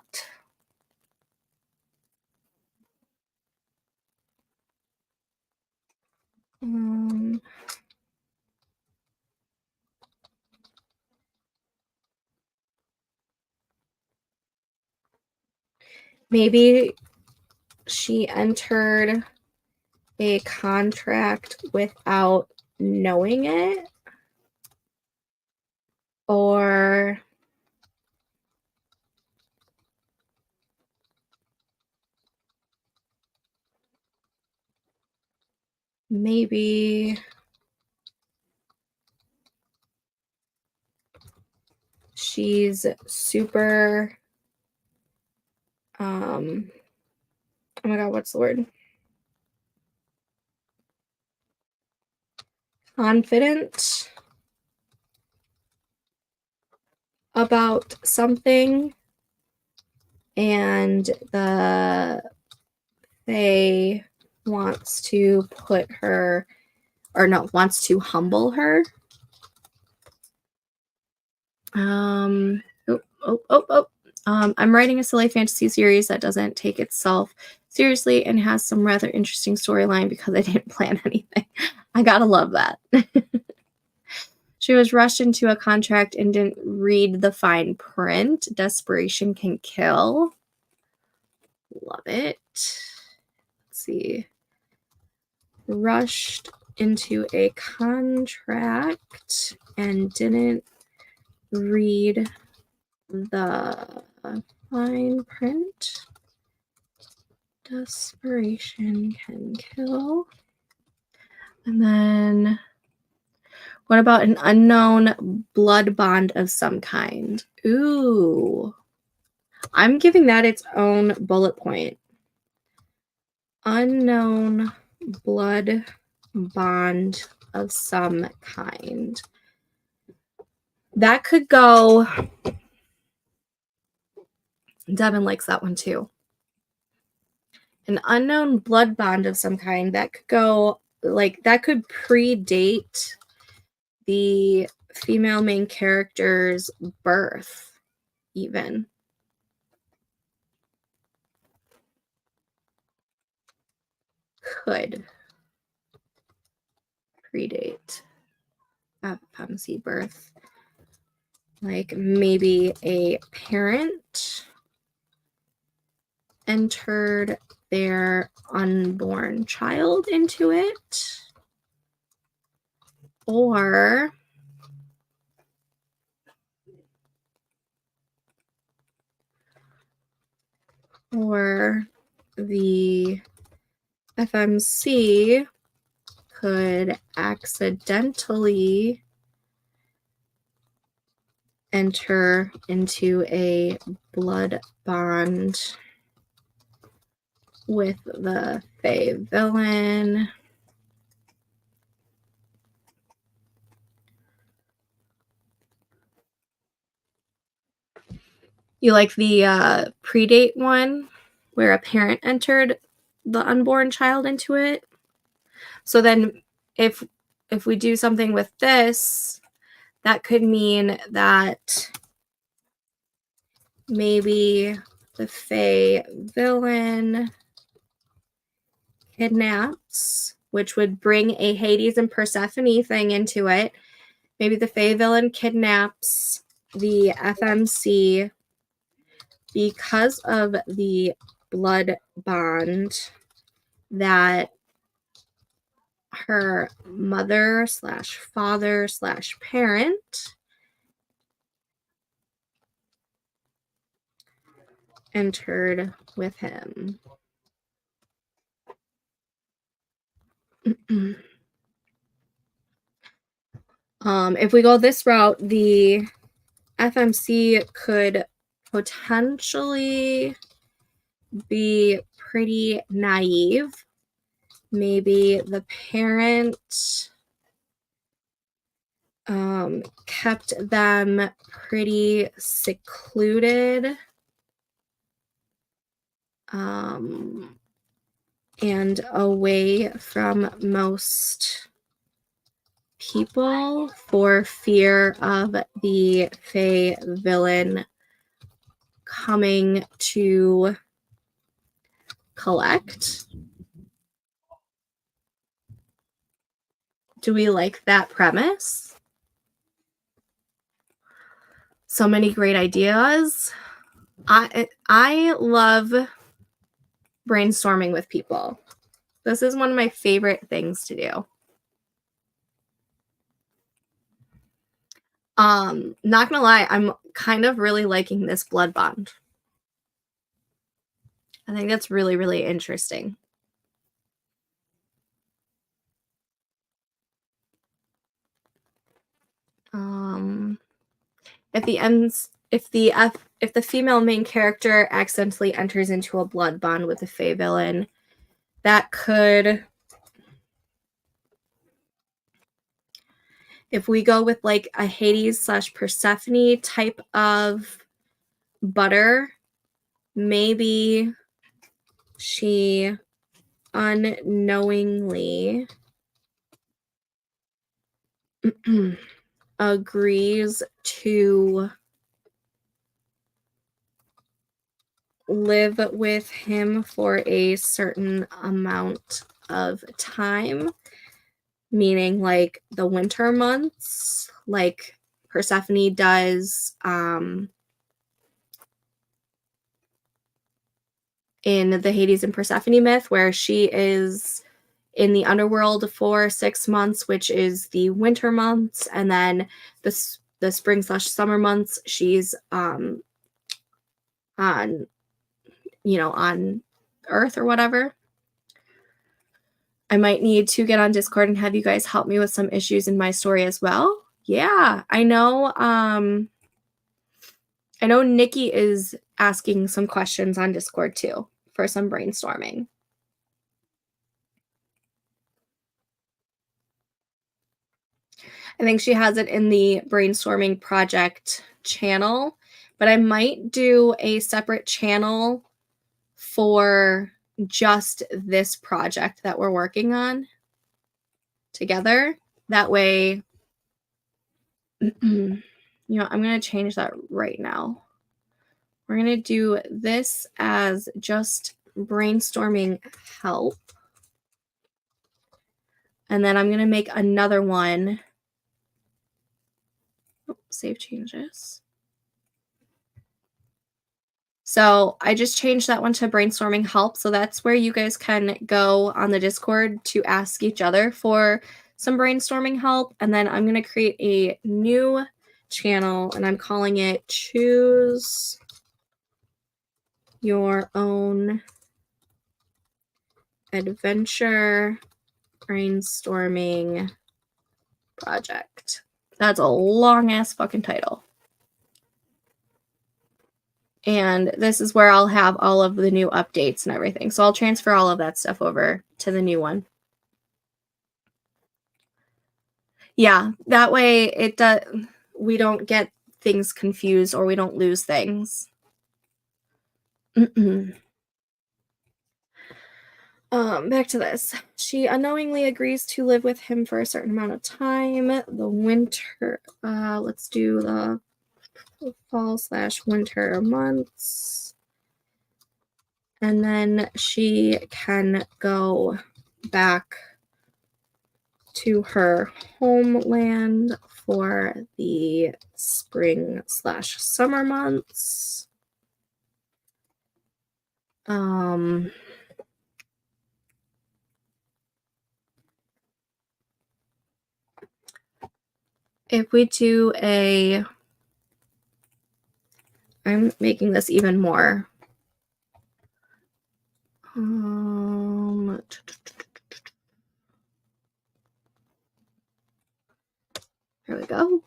Maybe she entered a contract without knowing it, or maybe she's super, oh my God, what's the word? Confident about something, and the Fae wants to put her, or no, wants to humble her. I'm writing a silly fantasy series that doesn't take itself seriously and has some rather interesting storyline because I didn't plan anything. I gotta love that. She was rushed into a contract and didn't read the fine print. Desperation can kill. Love it. Let's see. Rushed into a contract and didn't read the fine print. Desperation can kill. And then what about an unknown blood bond of some kind? Ooh. I'm giving that its own bullet point. Unknown blood bond of some kind. That could go. Devin likes that one too. An unknown blood bond of some kind. That could go, like, that could predate the female main character's birth, even. Could predate FMC birth. Like maybe a parent entered their unborn child into it, or the FMC could accidentally enter into a blood bond with the Fae villain. You like the predate one where a parent entered the unborn child into it? So then if we do something with this, that could mean that maybe the Fae villain kidnaps, which would bring a Hades and Persephone thing into it. Maybe the Fae villain kidnaps the FMC because of the blood bond that her mother slash father slash parent entered with him. If we go this route, the FMC could potentially be pretty naive. Maybe the parent kept them pretty secluded and away from most people for fear of the Fae villain coming to collect. Do we like that premise? So many great ideas. I love brainstorming with people. This is one of my favorite things to do. Not gonna lie, I'm kind of really liking this blood bond. I think that's really, really interesting. If the female main character accidentally enters into a blood bond with a Fae villain, that could, if we go with like a Hades / Persephone type of butter, maybe she unknowingly agrees to live with him for a certain amount of time, meaning like the winter months, like Persephone does in the Hades and Persephone myth, where she is in the underworld for 6 months, which is the winter months, and then the spring / summer months she's on on Earth or whatever. I might need to get on Discord and have you guys help me with some issues in my story as well. Yeah, I know. I know Nikki is asking some questions on Discord too for some brainstorming. I think she has it in the brainstorming project channel, but I might do a separate channel for just this project that we're working on together. That way, I'm going to change that right now. We're going to do this as just brainstorming help. And then I'm going to make another one. Oh, save changes. So I just changed that one to brainstorming help. So that's where you guys can go on the Discord to ask each other for some brainstorming help. And then I'm going to create a new channel and I'm calling it Choose Your Own Adventure Brainstorming Project. That's a long ass fucking title. And this is where I'll have all of the new updates and everything. So I'll transfer all of that stuff over to the new one. Yeah, that way we don't get things confused or we don't lose things. Back to this. She unknowingly agrees to live with him for a certain amount of time. The winter, let's do the fall / winter months. And then she can go back to her homeland for the spring / summer months. If we do I'm making this even more. There we go.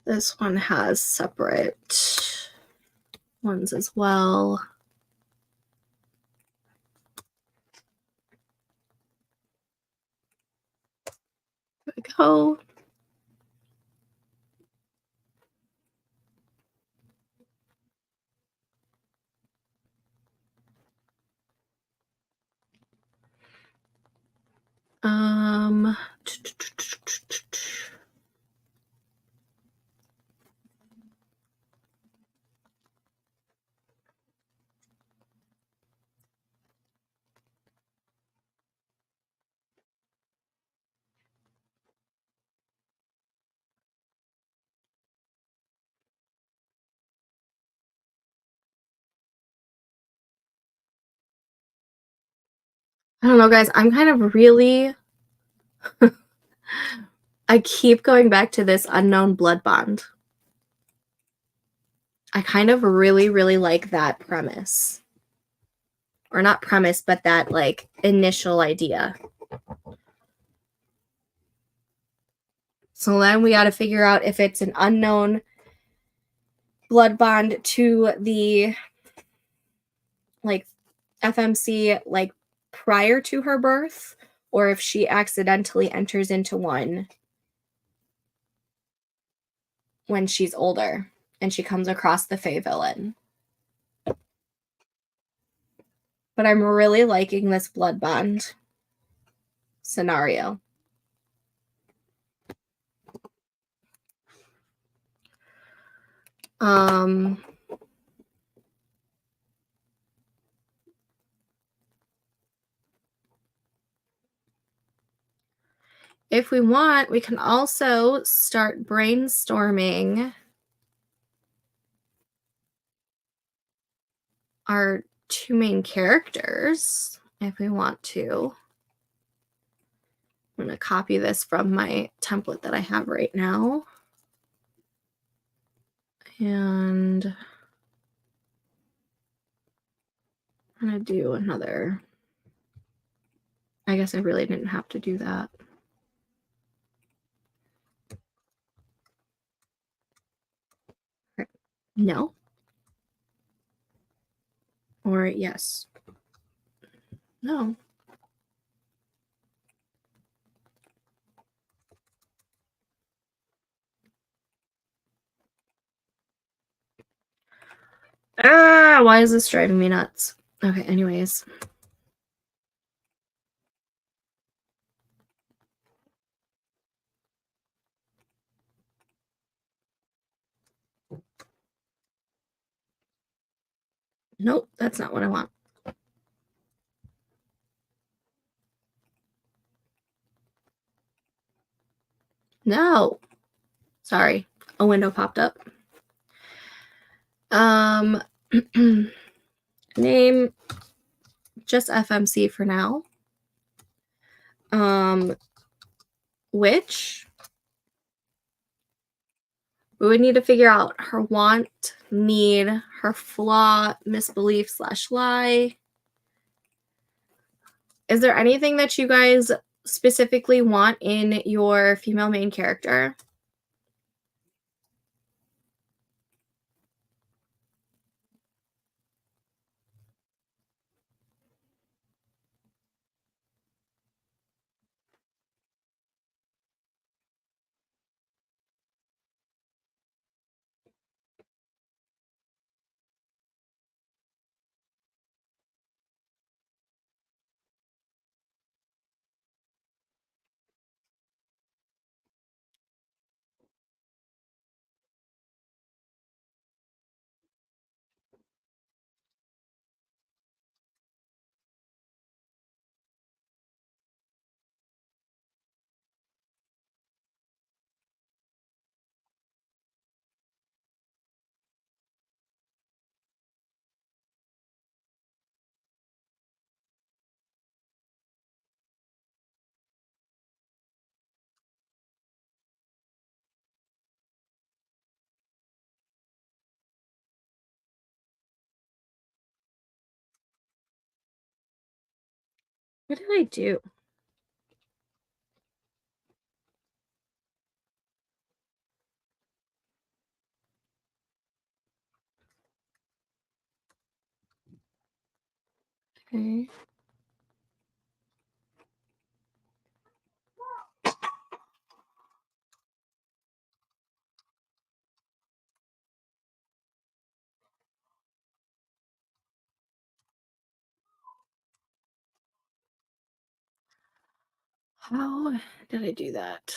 This one has separate ones as well. go. Um, I don't know, guys. I'm kind of really I keep going back to this unknown blood bond. I kind of really, really like that premise. Or not premise, but that like initial idea. So then we got to figure out if it's an unknown blood bond to the like FMC like prior to her birth, or if she accidentally enters into one when she's older and she comes across the Fae villain. But I'm really liking this blood bond scenario. If we want, we can also start brainstorming our two main characters if we want to. I'm going to copy this from my template that I have right now. And I'm going to do another. I guess I really didn't have to do that. No. Or yes. No. Ah, why is this driving me nuts? Okay, anyways. Nope, that's not what I want. No. Sorry, a window popped up. Name just FMC for now. Which we would need to figure out her want, need, her flaw, misbelief / lie. Is there anything that you guys specifically want in your female main character? What did I do? Okay. How did I do that?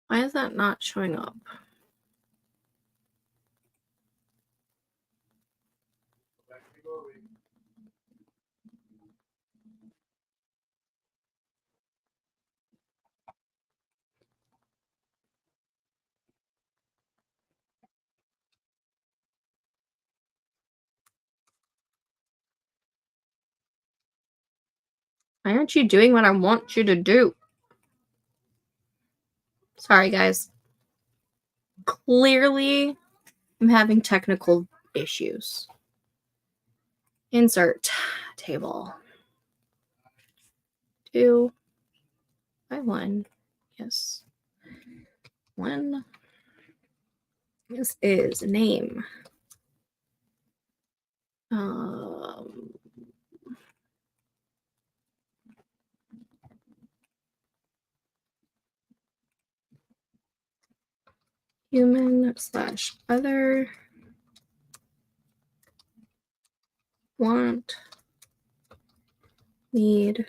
Why is that not showing up? Why aren't you doing what I want you to do? Sorry, guys. Clearly, I'm having technical issues. Insert table. 2 by 1. Yes. 1. This is name. Human/other. Want. Need.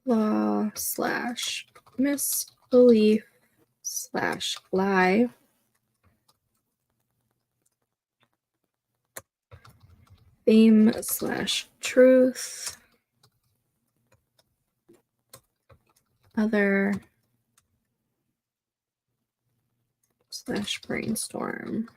Law/misbelief/lie. Theme/truth. Other/brainstorm.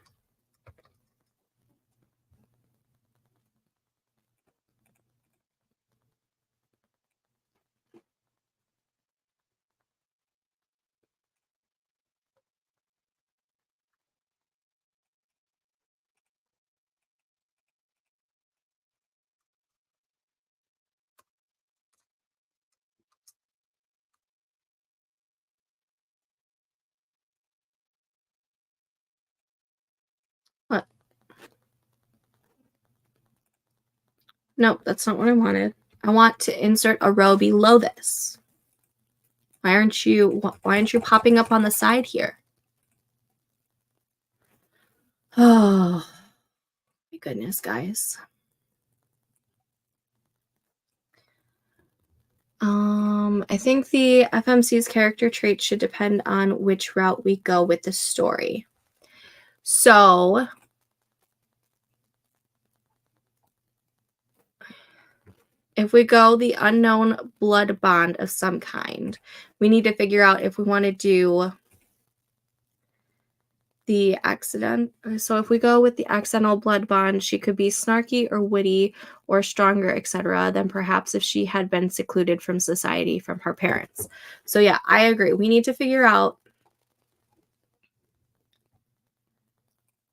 What? No, that's not what I wanted. I want to insert a row below this. Why aren't you popping up on the side here? Oh, my goodness, guys. I think the FMC's character traits should depend on which route we go with the story. So, if we go the unknown blood bond of some kind, we need to figure out if we want to do the accident. So if we go with the accidental blood bond, she could be snarky or witty or stronger, etc., than perhaps if she had been secluded from society from her parents. So yeah, I agree. We need to figure out.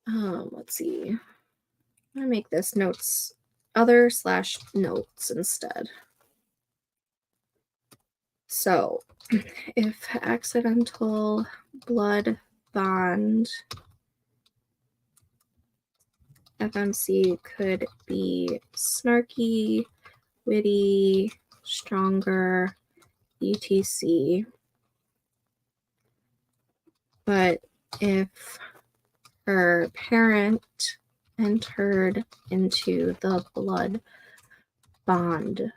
Let's see. I'm gonna make this notes other/notes instead. So if accidental blood bond FMC could be snarky, witty, stronger, etc. But if her parent entered into the blood bond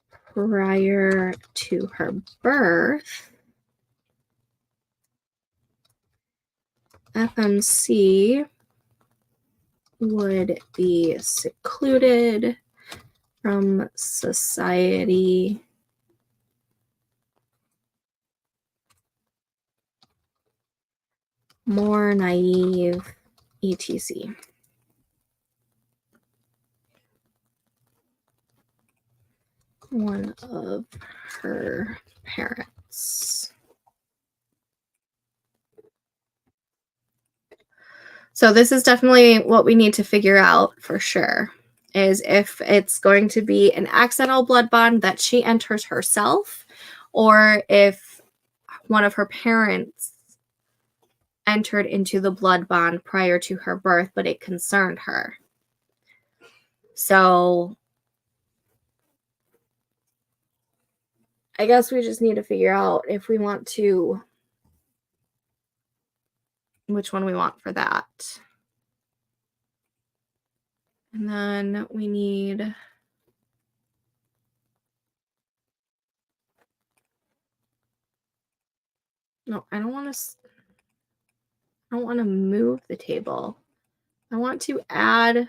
prior to her birth, FMC would be secluded from society more naive, etc. One of her parents. So this is definitely what we need to figure out for sure, is if it's going to be an accidental blood bond that she enters herself, or if one of her parents entered into the blood bond prior to her birth, but it concerned her. So I guess we just need to figure out if we want to, which one we want for that. And then we need, no, I don't want to move the table. I want to add WTF.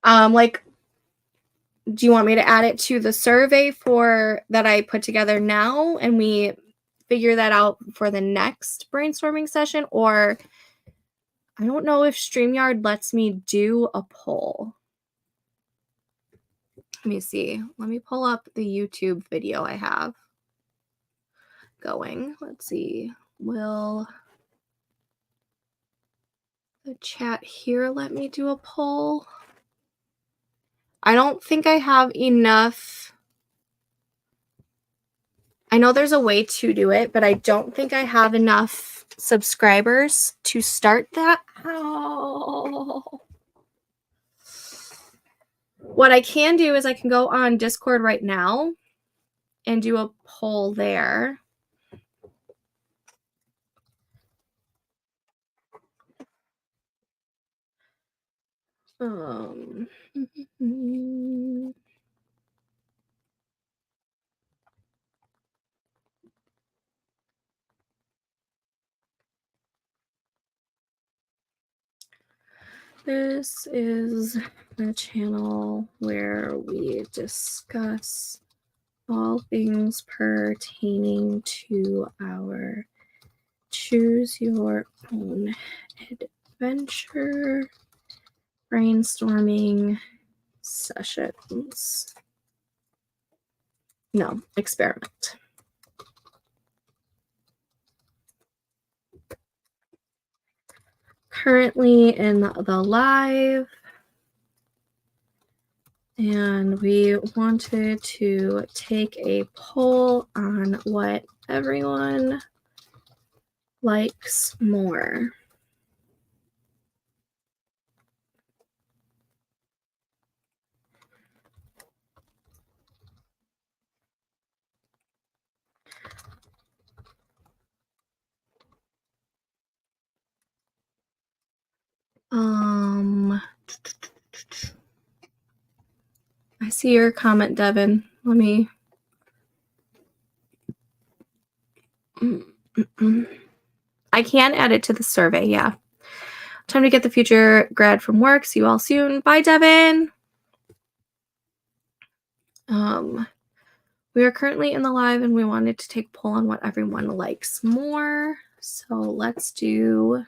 Like, do you want me to add it to the survey for that I put together now and we figure that out for the next brainstorming session? Or I don't know if StreamYard lets me do a poll. Let me see. Let me pull up the YouTube video I have going. Let's see. Will the chat here let me do a poll? I don't think I have enough. I know there's a way to do it, but I don't think I have enough subscribers to start that. Oh. What I can do is I can go on Discord right now and do a poll there. This is a channel where we discuss all things pertaining to our choose your own adventure brainstorming sessions. No, experiment. Currently in the live, and we wanted to take a poll on what everyone likes more. I see your comment, Devin. Let me. I can add it to the survey, yeah. Time to get the future grad from work. See you all soon. Bye, Devin. We are currently in the live and we wanted to take a poll on what everyone likes more. So let's do.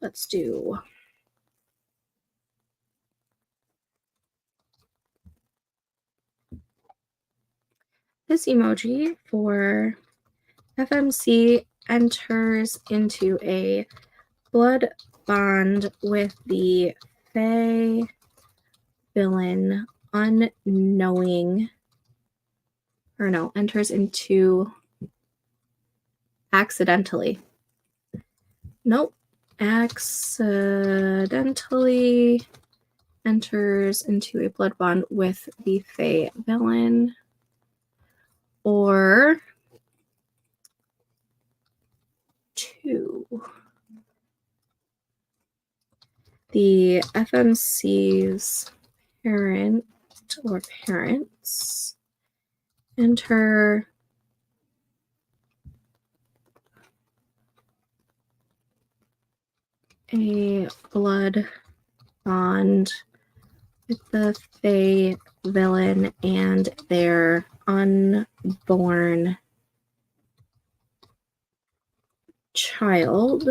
Let's do. This emoji for FMC enters into a blood bond with the Fae villain unknowing, or no, enters into accidentally. Nope. Accidentally enters into a blood bond with the Fae villain. Or 2. The FMC's parent or parents enter a blood bond with the Fae villain and their unborn child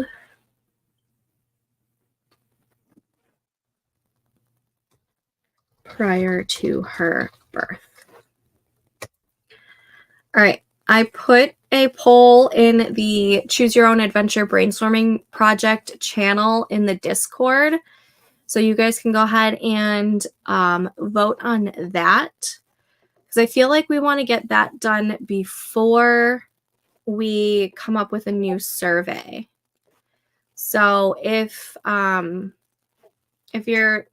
prior to her birth. All right, I put a poll in the Choose Your Own Adventure Brainstorming Project channel in the Discord. So you guys can go ahead and vote on that. Because I feel like we want to get that done before we come up with a new survey. So if you're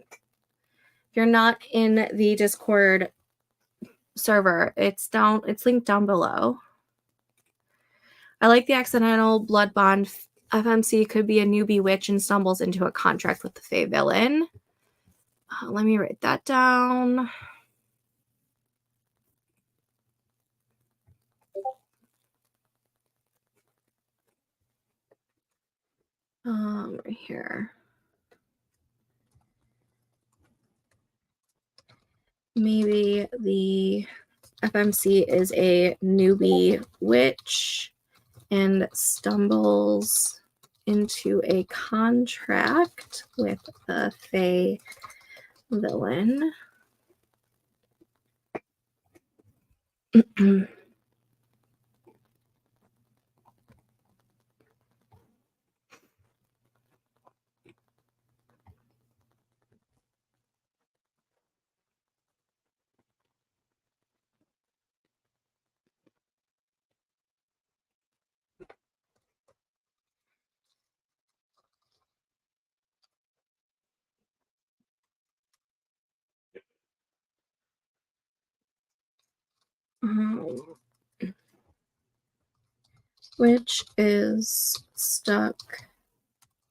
not in the Discord server, it's linked down below. I like the accidental blood bond. FMC could be a newbie witch and stumbles into a contract with the Fae villain. Let me write that down. Right here. Maybe the FMC is a newbie witch and stumbles into a contract with the Fae villain. Which is stuck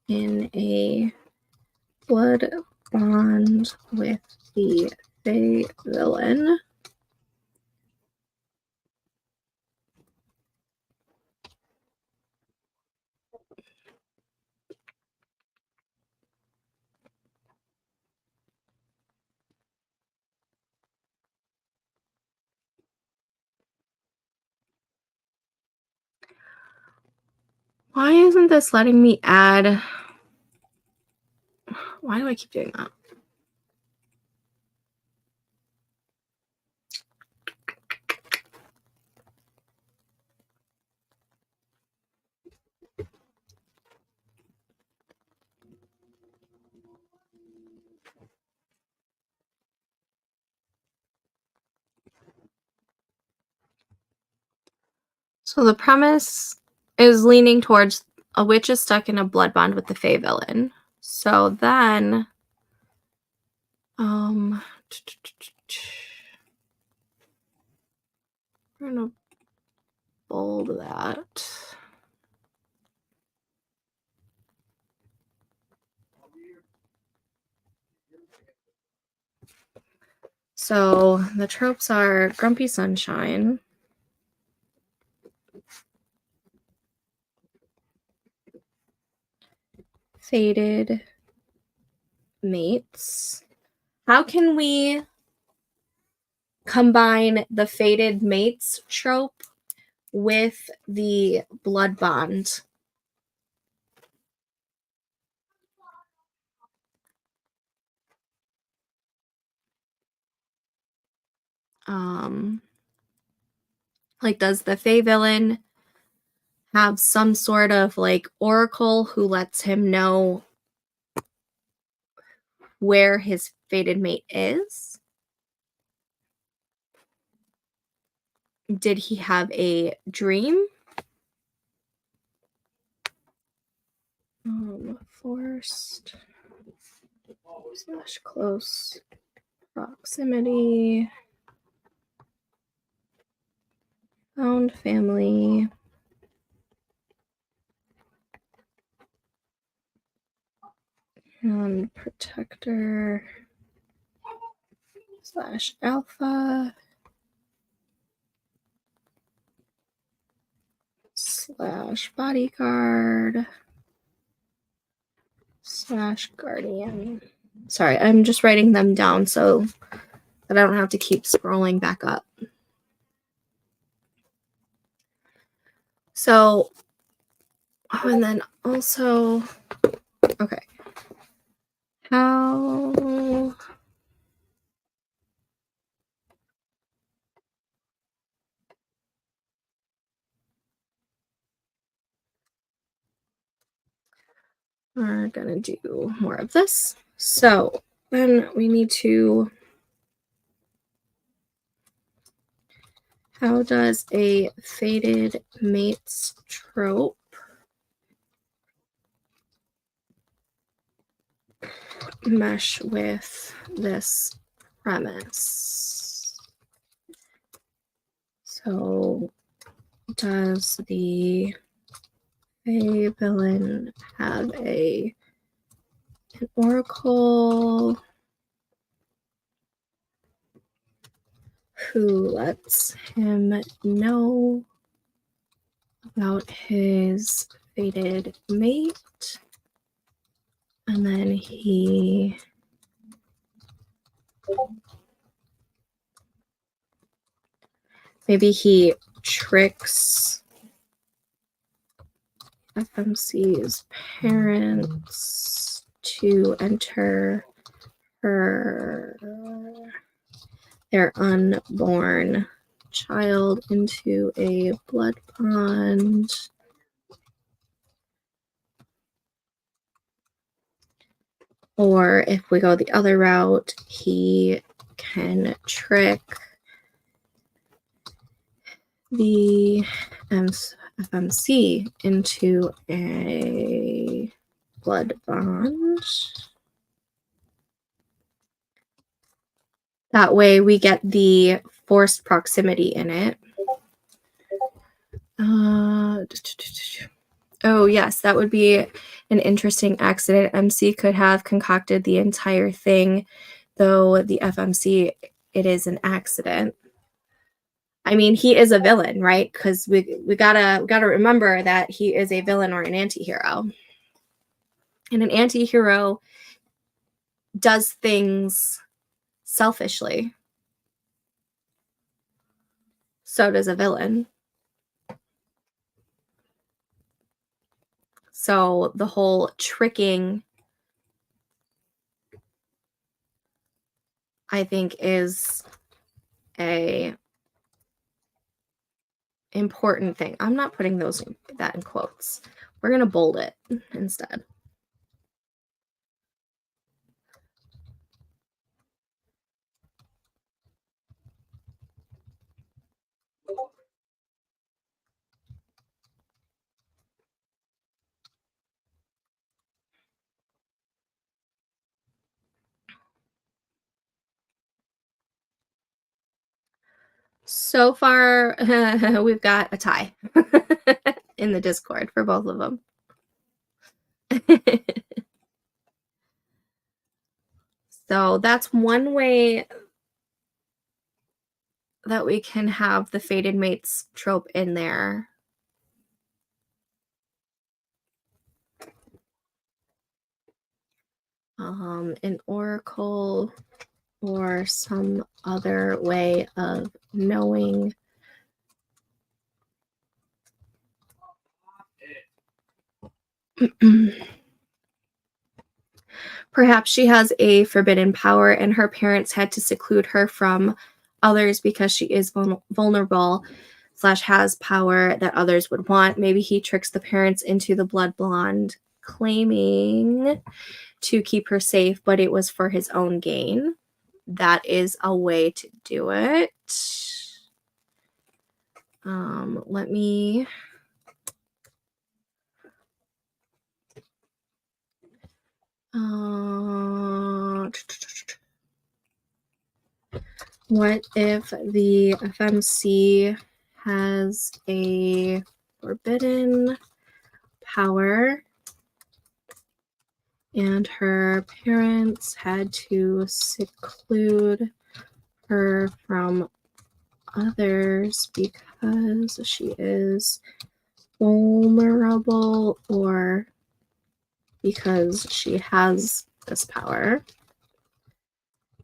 in a blood bond with the Fae villain. Why isn't this letting me add? Why do I keep doing that? So the premise is leaning towards a witch is stuck in a blood bond with the Fae villain. So then, we're gonna bold that. So the tropes are grumpy sunshine, fated mates. How can we combine the fated mates trope with the blood bond? Like, does the Fae villain have some sort of like oracle who lets him know where his fated mate is? Did he have a dream? Forced / close proximity, found family, and protector / alpha / bodyguard / guardian. Sorry, I'm just writing them down so that I don't have to keep scrolling back up. So, oh, and then also, okay. How we're gonna do more of this. So then we need to, how does a fated mates trope mesh with this premise? So does the villain have an oracle who lets him know about his fated mate, and then he maybe he tricks FMC's parents to enter their unborn child into a blood bond. Or if we go the other route, he can trick the FMC into a blood bond. That way we get the forced proximity in it. Oh, yes, that would be an interesting accident. MC could have concocted the entire thing, though the FMC, it is an accident. I mean, he is a villain, right? Because we gotta remember that he is a villain or an anti-hero. And an anti-hero does things selfishly. So does a villain. So the whole tricking, I think, is a important thing. I'm not putting that in quotes. We're going to bold it instead. So far, we've got a tie in the Discord for both of them. So that's one way that we can have the fated mates trope in there. An oracle or some other way of knowing perhaps she has a forbidden power and her parents had to seclude her from others because she is vulnerable / has power that others would want. Maybe he tricks the parents into the blood blonde, claiming to keep her safe, but it was for his own gain. That is a way to do it. Let me what if the FMC has a forbidden power and her parents had to seclude her from others because she is vulnerable or because she has this power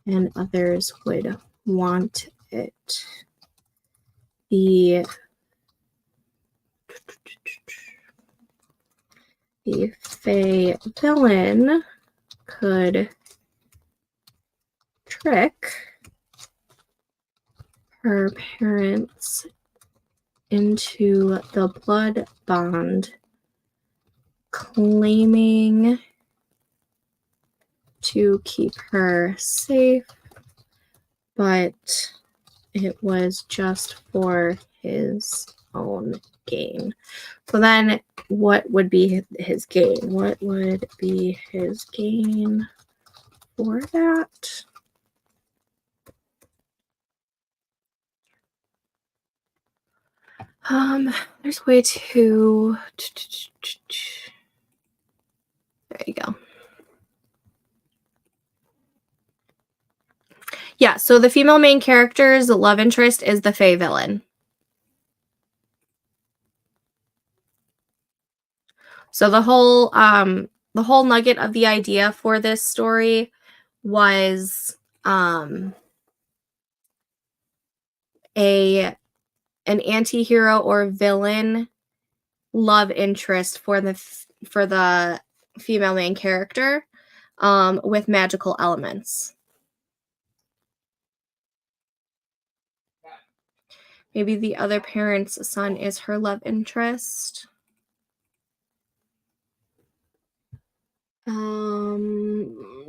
and others would want it. The Fae villain could trick her parents into the blood bond, claiming to keep her safe, but it was just for his own gain. So then what would be his gain? What would be his gain for that? There's a way to, there you go. Yeah, so the female main character's love interest is the Fae villain. So the whole nugget of the idea for this story was an anti-hero or villain love interest for the female main character with magical elements. Maybe the other parent's son is her love interest.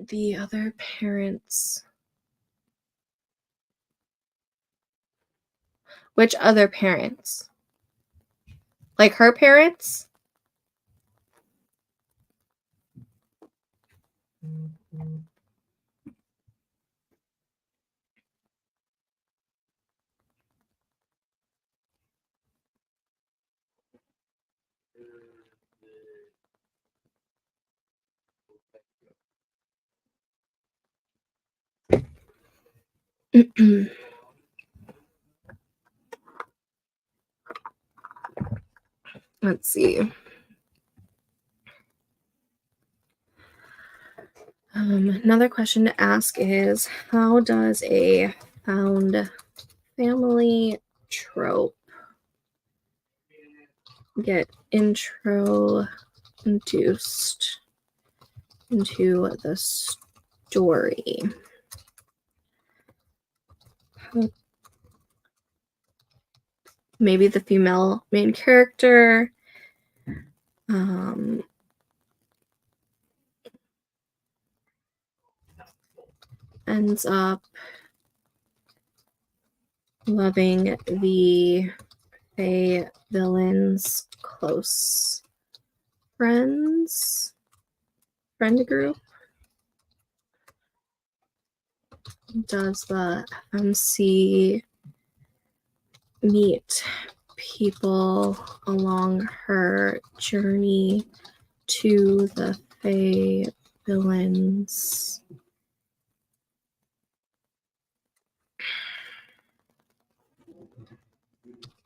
The other parents. Which other parents? Like her parents? Let's see. Another question to ask is, how does a found family trope get introduced into the story? Maybe the female main character ends up loving the Fae villain's close friend group. Does the MC meet people along her journey to the Fae villain's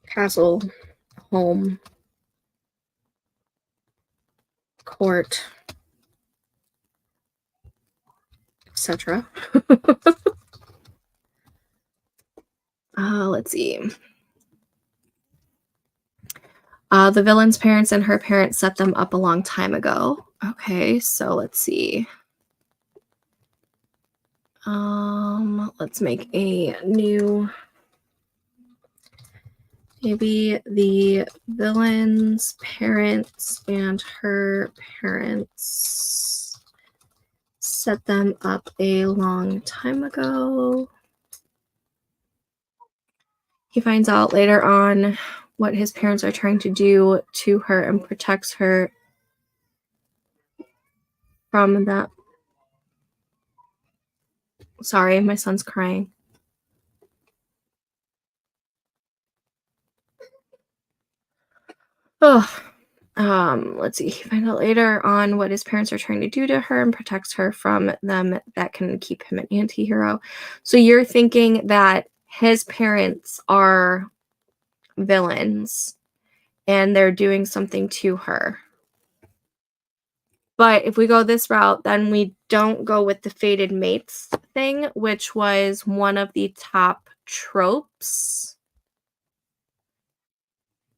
castle, home, court, etc. Let's see. The villain's parents and her parents set them up a long time ago. Okay, so let's see. Let's make a new. Maybe the villain's parents and her parents set them up a long time ago. He finds out later on what his parents are trying to do to her and protects her from that. Sorry, my son's crying. Oh, let's see. He finds out later on what his parents are trying to do to her and protects her from them. That can keep him an anti-hero. So you're thinking that his parents are villains and they're doing something to her. But if we go this route, then we don't go with the fated mates thing, which was one of the top tropes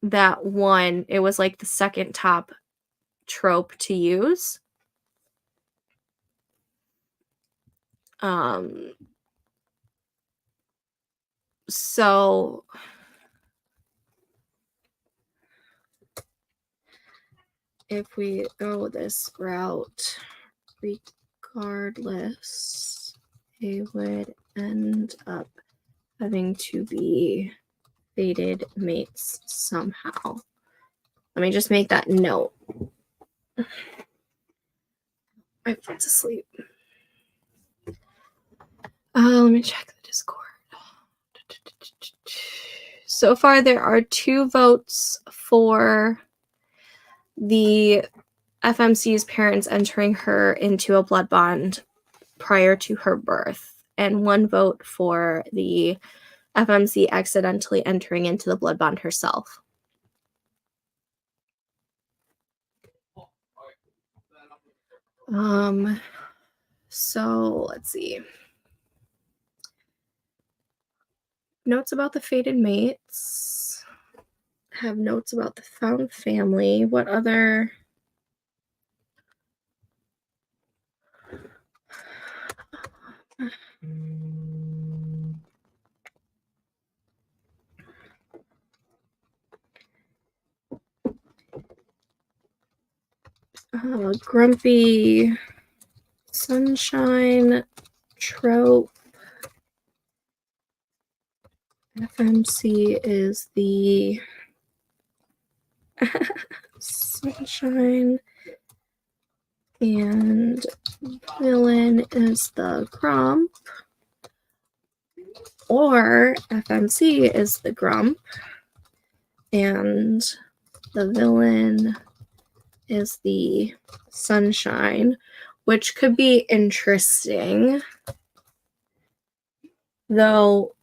that won. It was like the second top trope to use. So if we go this route, regardless, they would end up having to be fated mates somehow. Let me just make that note. I went to sleep. Let me check the Discord. So far, there are 2 votes for the FMC's parents entering her into a blood bond prior to her birth, and 1 vote for the FMC accidentally entering into the blood bond herself. So let's see. Notes about the fated mates. Have notes about the found family. What other? Grumpy sunshine trope. FMC is the sunshine, and villain is the grump, or FMC is the grump, and the villain is the sunshine, which could be interesting, though.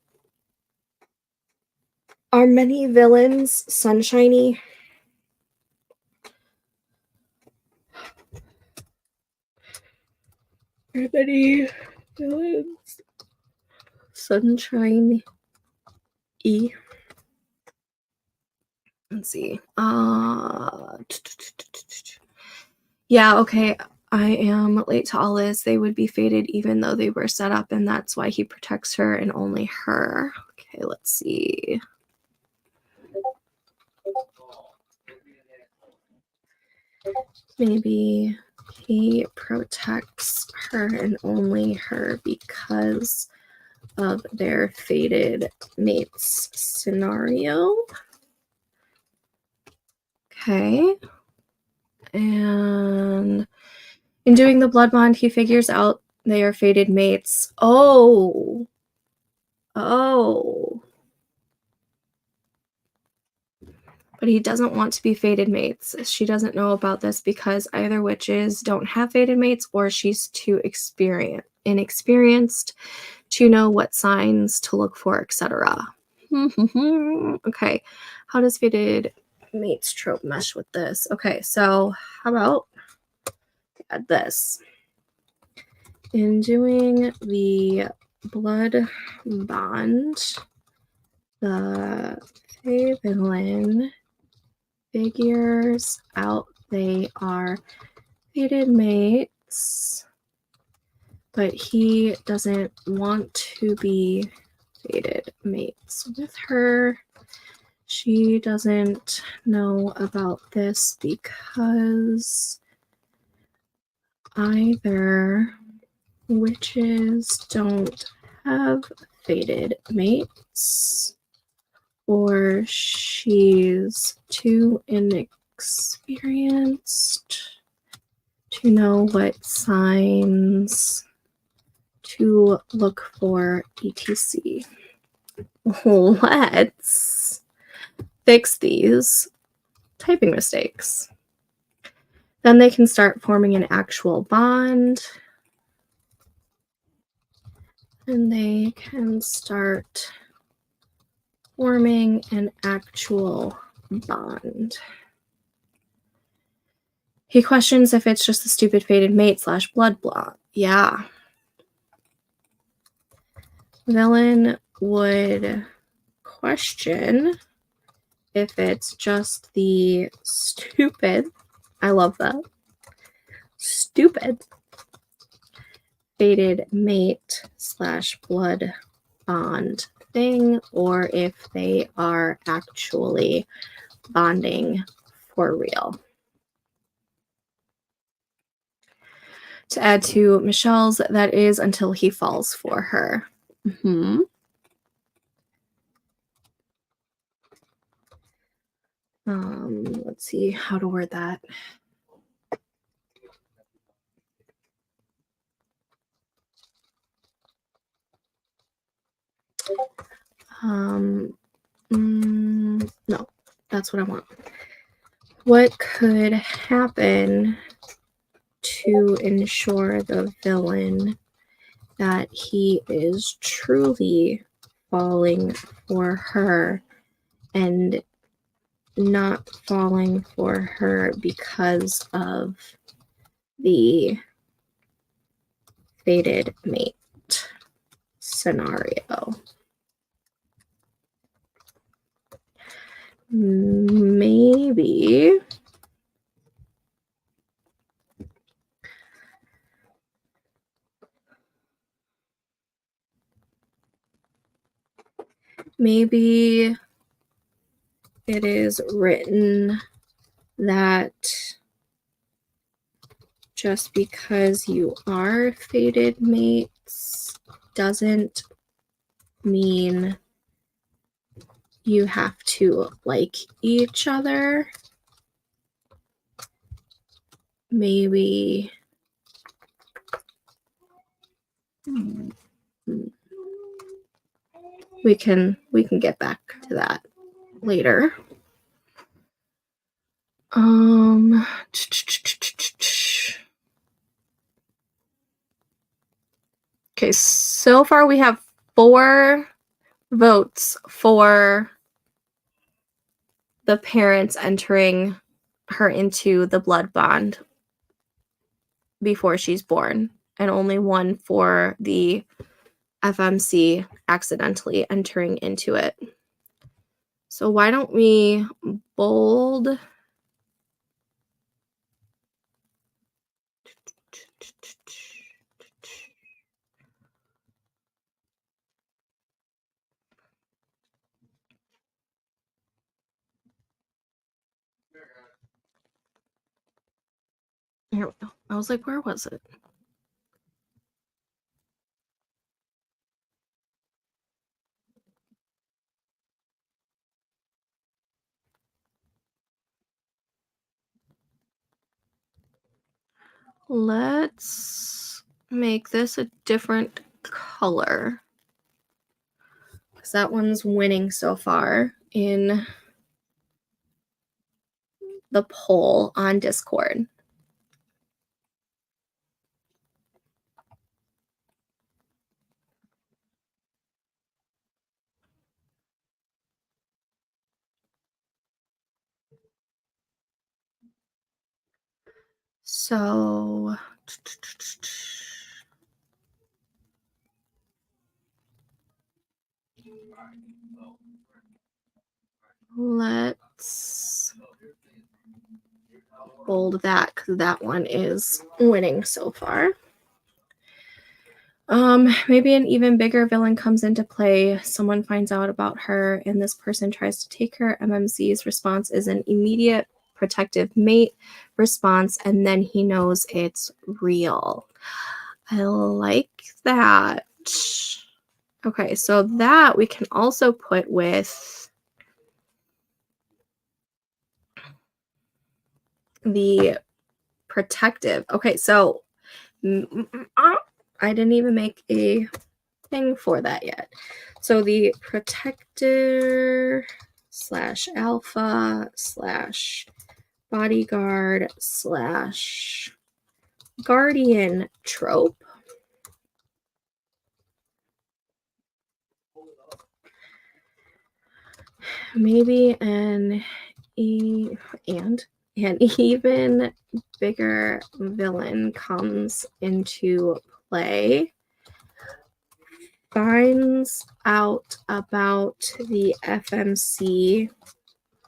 Are many villains sunshiny? Are many villains sunshiny? Let's see. Yeah, okay. I am late to all this. They would be fated even though they were set up, and that's why he protects her and only her. Okay, let's see. Maybe he protects her and only her because of their fated mates scenario. Okay. And in doing the blood bond, he figures out they are fated mates. Oh. But he doesn't want to be fated mates. She doesn't know about this because either witches don't have fated mates or she's too inexperienced to know what signs to look for, etc. Okay, how does fated mates trope mesh with this? Okay, so how about add this? In doing the blood bond, the fae villain figures out they are fated mates, but he doesn't want to be fated mates with her. She doesn't know about this because either witches don't have fated mates or she's too inexperienced to know what signs to look for, etc. Let's fix these typing mistakes. Then they can start forming an actual bond. And they can start forming an actual bond. He questions if it's just the stupid fated mate / blood blah. Yeah. Villain would question if it's just the stupid, I love that, stupid fated mate / blood bond thing, or if they are actually bonding for real. To add to Michelle's, that is until he falls for her. Let's see how to word that. No, that's what I want. What could happen to ensure the villain that he is truly falling for her and not falling for her because of the fated mate scenario? Maybe it is written that just because you are fated mates doesn't mean you have to like each other. Maybe we can get back to that later. Okay, so far we have 4 votes for the parents entering her into the blood bond before she's born, and only 1 for the FMC accidentally entering into it. So why don't we bold here we go. I was like, where was it? Let's make this a different color, because that one's winning so far in the poll on Discord. So let's bold that, because that one is winning so far. Maybe an even bigger villain comes into play. Someone finds out about her and this person tries to take her. MMC's response is an immediate protective mate response, and then he knows it's real. I like that. Okay, so that we can also put with the protective. Okay, so I didn't even make a thing for that yet. So the protector / alpha / bodyguard / guardian trope maybe an an even bigger villain comes into play, finds out about the FMC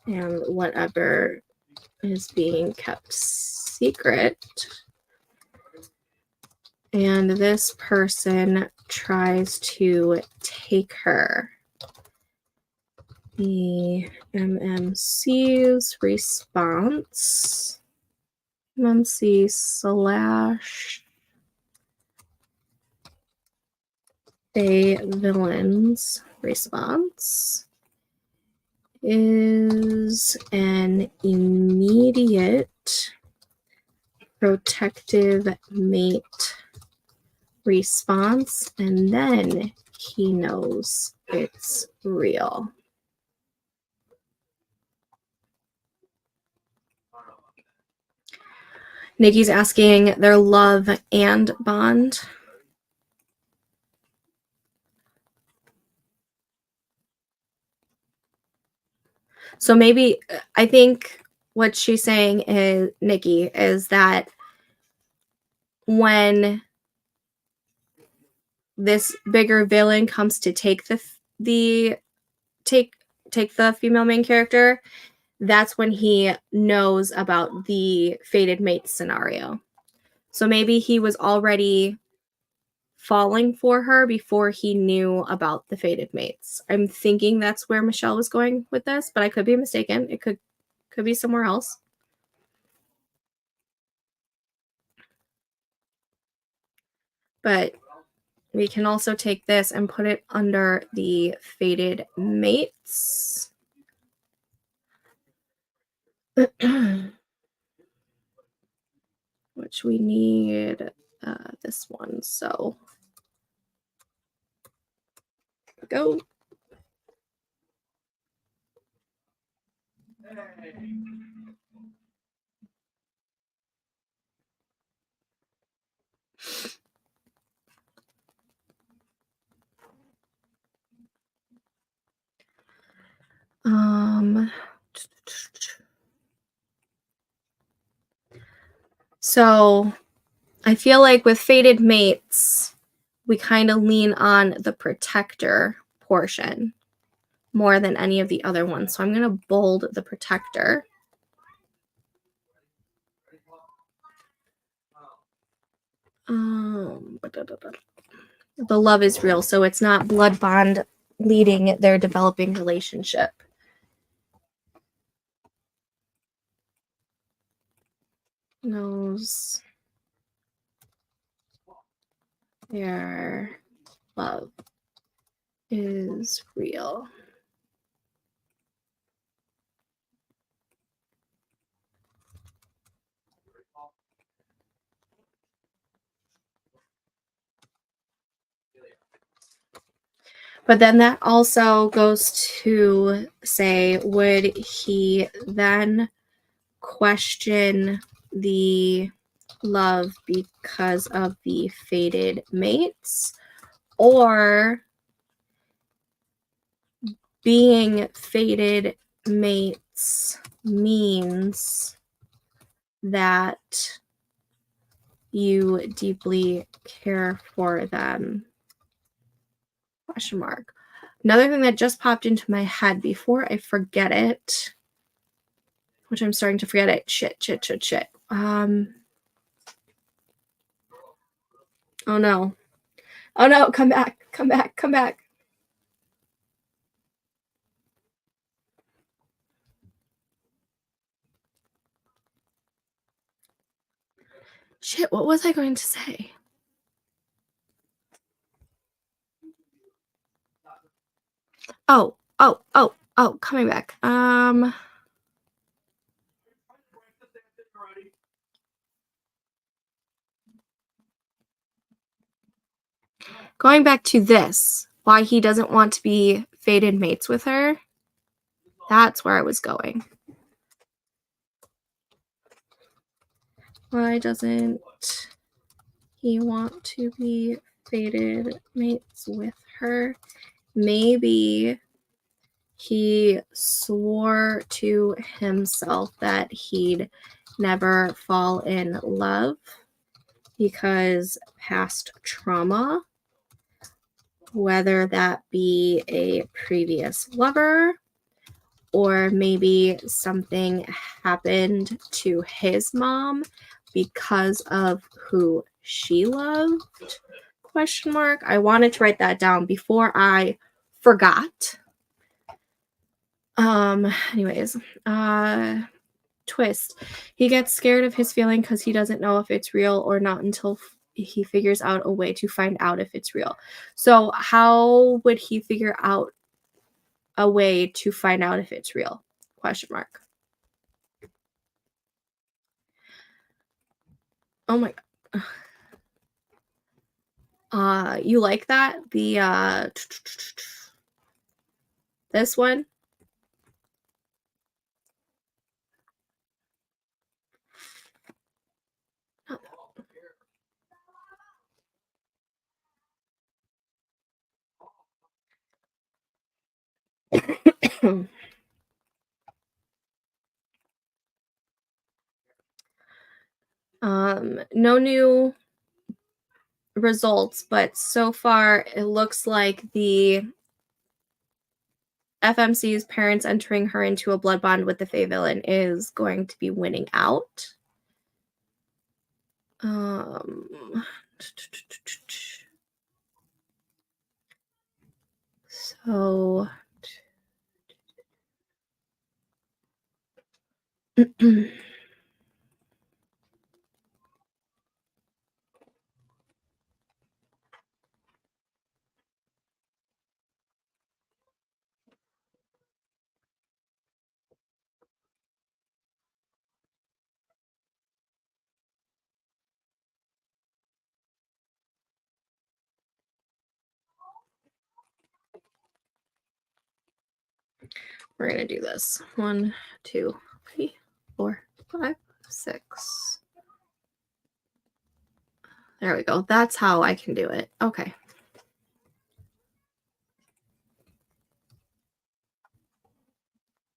and whatever is being kept secret, and this person tries to take her. The MMC's response, MMC slash a villain's response is an immediate protective mate response, and then he knows it's real. Nikki's asking their love and bond. So maybe, I think what she's saying is, Nikki, is that when this bigger villain comes to take the female main character, that's when he knows about the fated mate scenario. So maybe he was already falling for her before he knew about the fated mates. I'm thinking that's where Michelle was going with this, but I could be mistaken. It could be somewhere else. But we can also take this and put it under the fated mates. Which we need this one. So go. So I feel like with fated mates, we kind of lean on the protector portion more than any of the other ones. So I'm going to bold the protector. The love is real, so it's not blood bond leading their developing relationship. Knows their love is real. But then that also goes to say, would he then question the love because of the fated mates, or being fated mates means that you deeply care for them? Question mark. Another thing that just popped into my head before I forget it, which I'm starting to forget it. Shit. Oh no. Come back. Shit, what was I going to say? Oh, coming back. Going back to this, why he doesn't want to be fated mates with her. That's where I was going. Why doesn't he want to be fated mates with her? Maybe He swore to himself that he'd never fall in love because past trauma, whether that be a previous lover or maybe something happened to his mom because of who she loved, question mark. I wanted to write that down before I forgot. Anyways, twist. He gets scared of his feeling because he doesn't know if it's real or not until he figures out a way to find out if it's real. So how would he figure out a way to find out if it's real? Question mark. Oh my god. You like that? The this one? No new results, but so far it looks like the FMC's parents entering her into a blood bond with the Fae villain is going to be winning out. So we're gonna do this. 1, 2, 3, 4, 5, 6. There we go. That's how I can do it. Okay.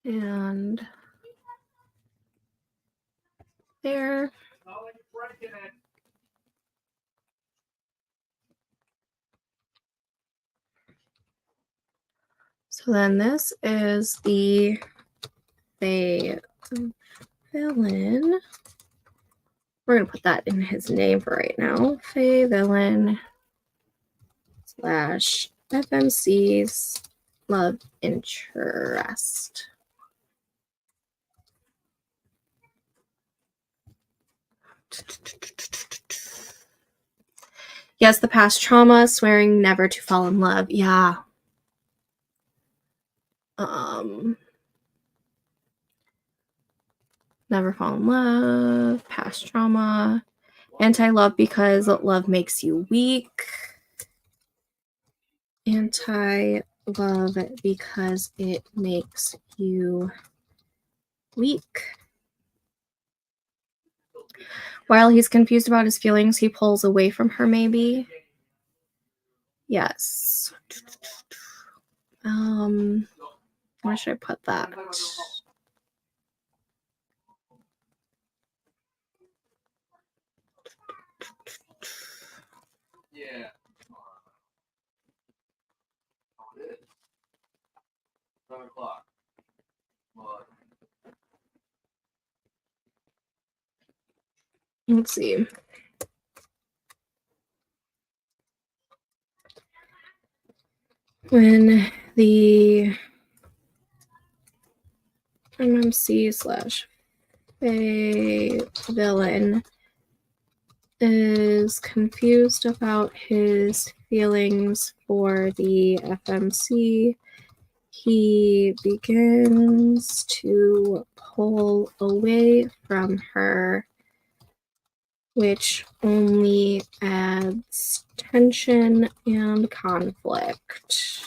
And there. So then this is the Fae villain. We're going to put that in his name for right now. Fae villain / FMC's love interest. Yes, the past trauma, swearing never to fall in love. Yeah. Never fall in love, past trauma, anti-love because love makes you weak, anti-love because it makes you weak. While he's confused about his feelings, he pulls away from her, maybe. Yes. Where should I put that? Yeah. Let's see. When the MMC / Fae villain is confused about his feelings for the FMC, he begins to pull away from her, which only adds tension and conflict.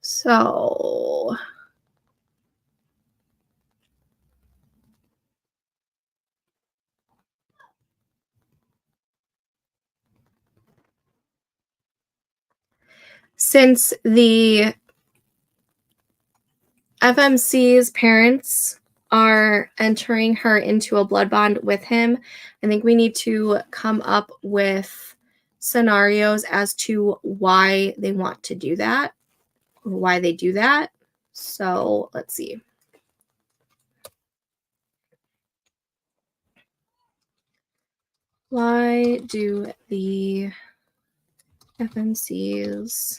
So since the FMC's parents are entering her into a blood bond with him, I think we need to come up with scenarios as to why they want to do that, or why they do that. So let's see. Why do the FMC's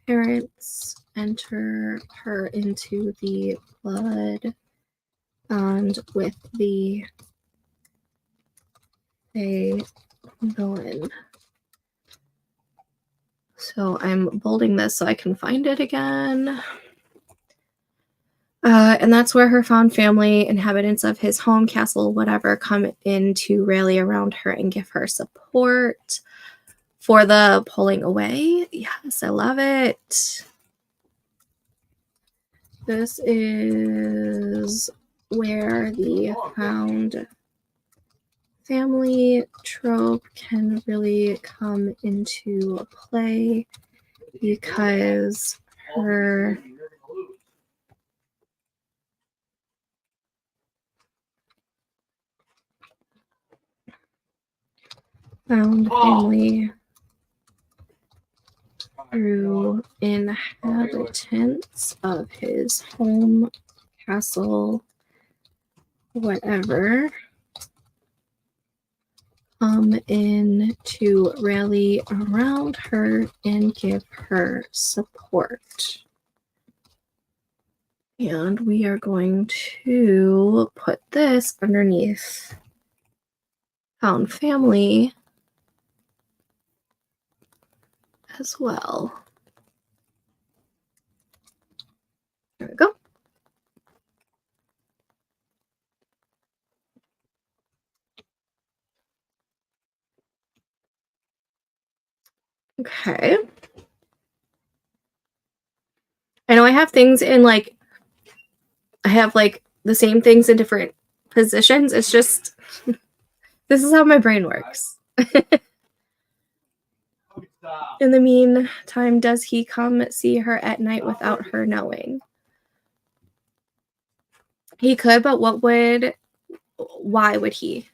parents enter her into the blood bond with the villain? So I'm bolding this so I can find it again. And that's where her found family, inhabitants of his home, castle, whatever, come in to rally around her and give her support for the pulling away. Yes, I love it. This is where the found family trope can really come into play, because her found family through inhabitants of his home, castle, whatever, come in to rally around her and give her support. And we are going to put this underneath found family as well. There we go. Okay. I know I have things in like, I have like the same things in different positions. It's just, this is how my brain works. In the meantime, does he come see her at night without her knowing? He could, but why would he?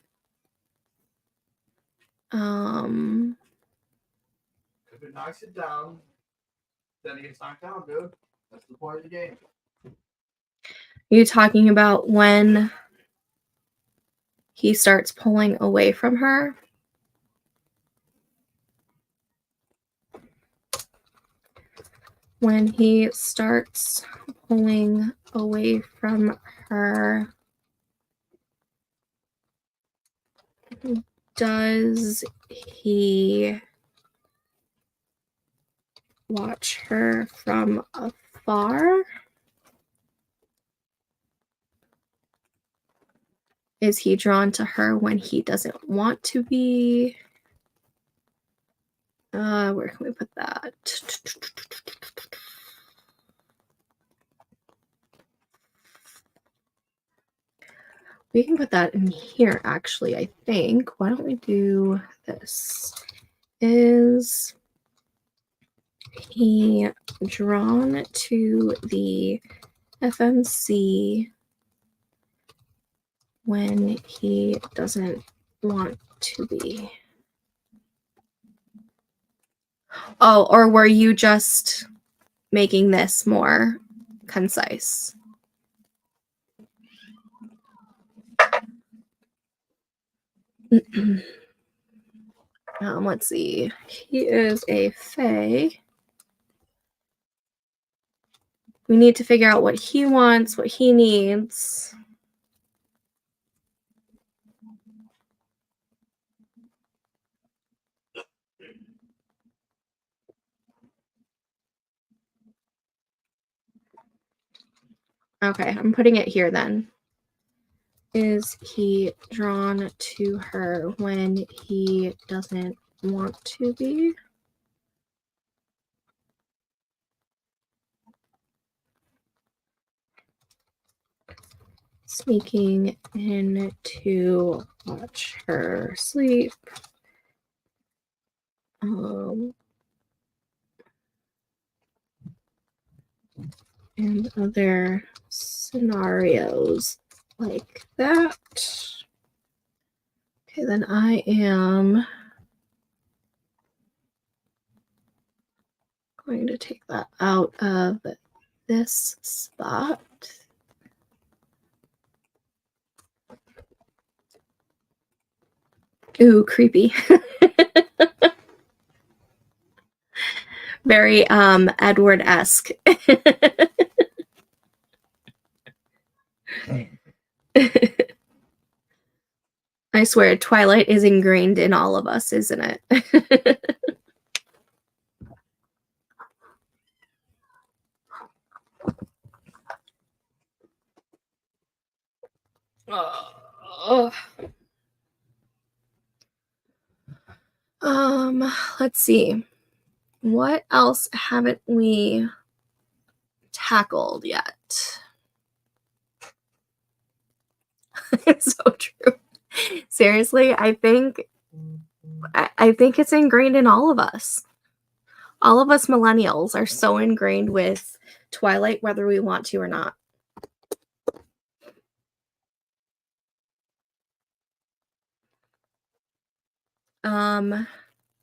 If it knocks it down, then it gets knocked down, dude. That's the point of the game. You talking about when he starts pulling away from her? When he starts pulling away from her, does he watch her from afar? Is he drawn to her when he doesn't want to be? Where can we put that? We can put that in here, actually, I think. Why don't we do this? Is he drawn to the FMC when he doesn't want to be? Oh, or were you just making this more concise? Let's see. He is a fae. We need to figure out what he wants, what he needs. Okay, I'm putting it here then. Is he drawn to her when he doesn't want to be? Sneaking in to watch her sleep. and other scenarios like that. Okay, then I am going to take that out of this spot. Ooh, creepy. Very Edward-esque. I swear, Twilight is ingrained in all of us, isn't it? Oh. Let's see. What else haven't we tackled yet? It's so true. Seriously, I think it's ingrained in all of us. All of us millennials are so ingrained with Twilight, whether we want to or not.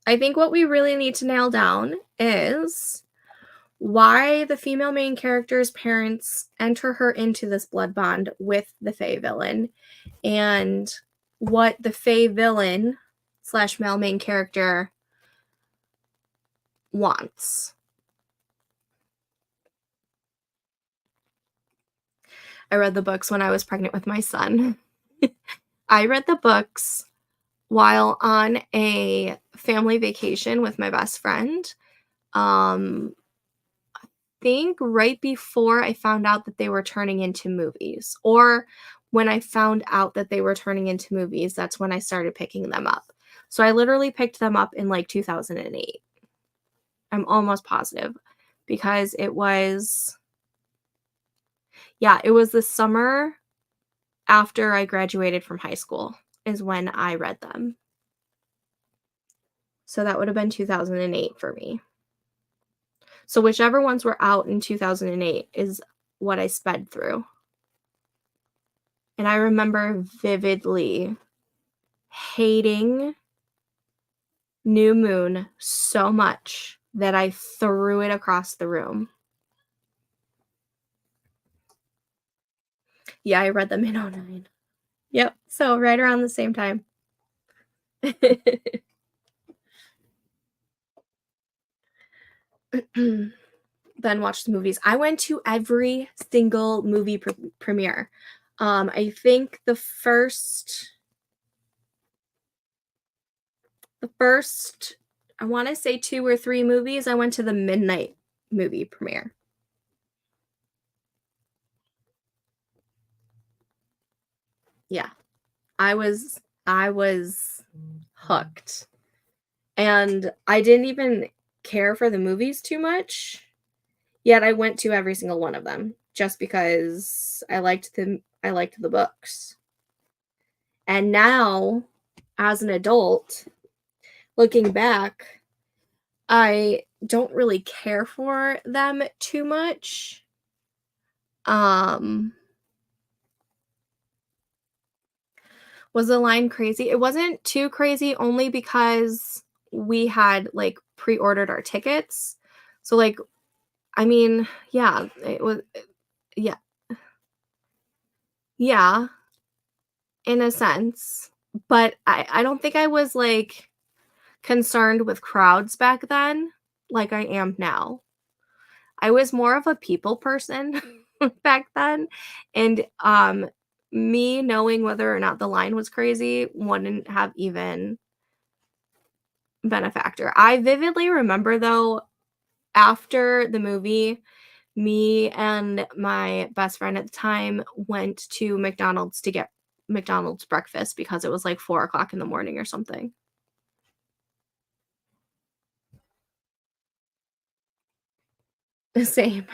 I think what we really need to nail down is why the female main character's parents enter her into this blood bond with the Fae villain, and what the Fae villain / male main character wants. I read the books when I was pregnant with my son. I read the books while on a family vacation with my best friend. I think right before I found out that they were turning into movies, or when I found out that they were turning into movies, that's when I started picking them up. So I literally picked them up in like 2008. I'm almost positive, because it was the summer after I graduated from high school is when I read them. So that would have been 2008 for me. So whichever ones were out in 2008 is what I sped through. And I remember vividly hating New Moon so much that I threw it across the room. Yeah, I read them in 2009. Yep, so right around the same time. Then watched the movies. I went to every single movie premiere. I think the first, I want to say 2 or 3 movies, I went to the midnight movie premiere. Yeah, I was hooked. And I didn't even care for the movies too much, yet I went to every single one of them just because I liked the books. And now, as an adult, looking back, I don't really care for them too much. Was the line crazy? It wasn't too crazy, only because we had like pre-ordered our tickets. So like, I mean, yeah, it was, yeah. Yeah, in a sense. But I don't think I was like concerned with crowds back then like I am now. I was more of a people person back then, and me knowing whether or not the line was crazy wouldn't have even been a factor. I vividly remember though, after the movie, me and my best friend at the time went to McDonald's to get McDonald's breakfast because it was like 4 o'clock in the morning or something. Same.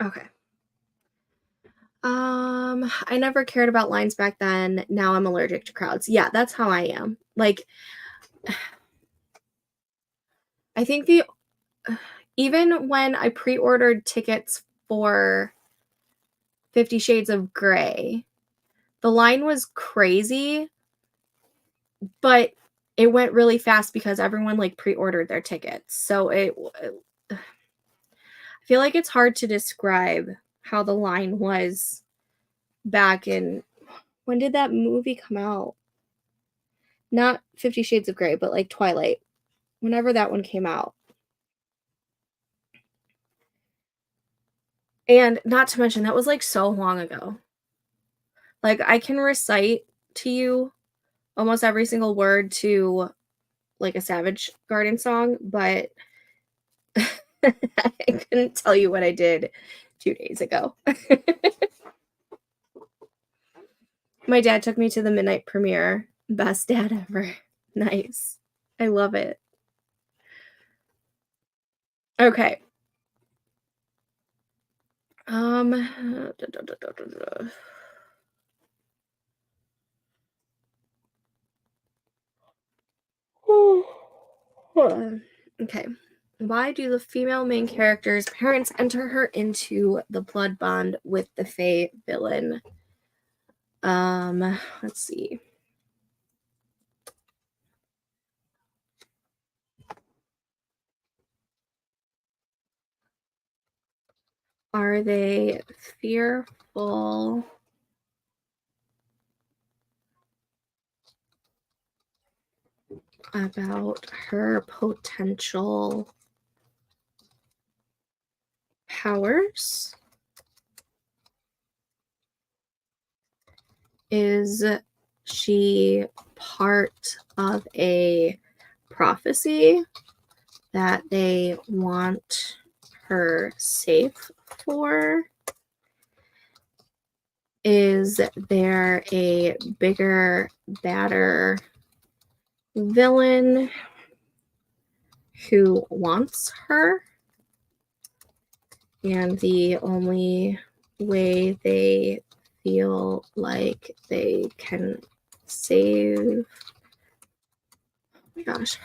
Okay. I never cared about lines back then. Now I'm allergic to crowds. Yeah, that's how I am. Like, I think even when I pre-ordered tickets for 50 Shades of Grey, the line was crazy, but it went really fast because everyone like pre-ordered their tickets. So I feel like it's hard to describe how the line was back in, when did that movie come out? Not 50 Shades of Grey, but like Twilight. Whenever that one came out. And not to mention that was like so long ago. Like I can recite to you almost every single word to like a Savage Garden song, but I couldn't tell you what I did 2 days ago. My dad took me to the midnight premiere. Best dad ever. Nice. I love it. Okay. Okay. Why do the female main character's parents enter her into the blood bond with the Fae villain? Let's see. Are they fearful about her potential powers? Is she part of a prophecy that they want her safe for? Is there a bigger, badder villain who wants her? And the only way they feel like they can save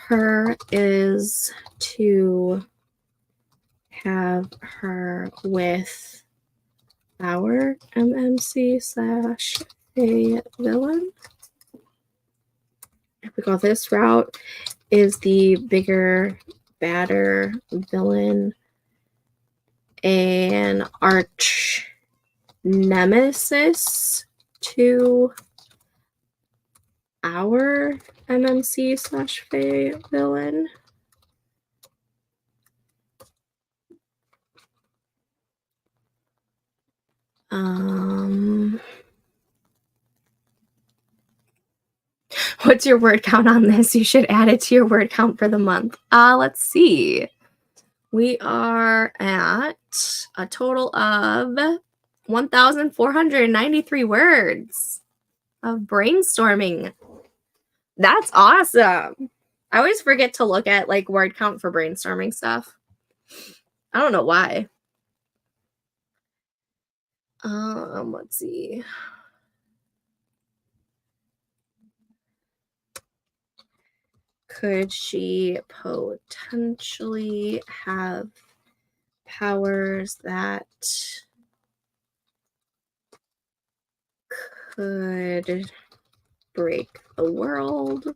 her is to have her with our MMC slash a villain. If we go this route, is the bigger, badder villain an arch nemesis to our MMC slash Fae villain? What's your word count on this? You should add it to your word count for the month. Let's see. We are at a total of 1,493 words of brainstorming. That's awesome. I always forget to look at like word count for brainstorming stuff. I don't know why. Let's see. Could she potentially have powers that could break the world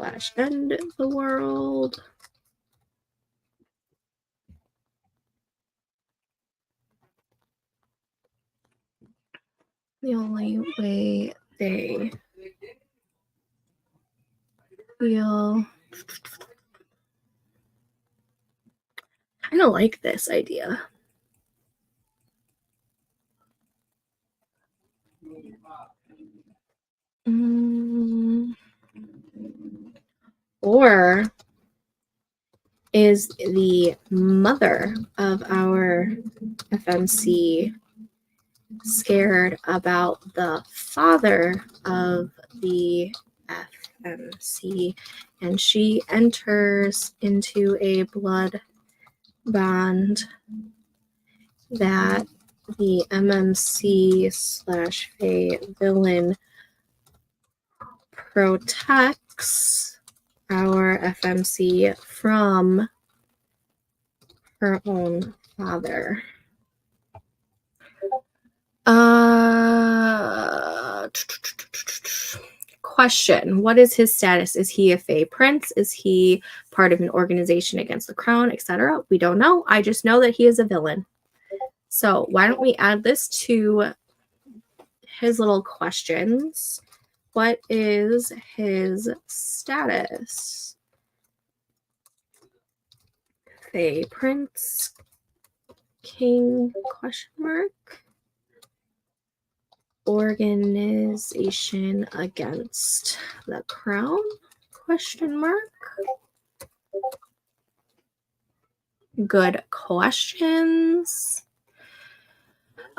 / end the world? The only way they feel. I kind of like this idea. Or is the mother of our FMC scared about the father of the FMC, and she enters into a blood bond that the MMC / Fae villain protects our FMC from her own father. Question: what is his status? Is he a Fae prince? Is he part of an organization against the crown, etc.? We don't know. I just know that he is a villain. So why don't we add this to his little questions? What is his status? Fae prince, king, question mark, organization against the crown, question mark. Good questions.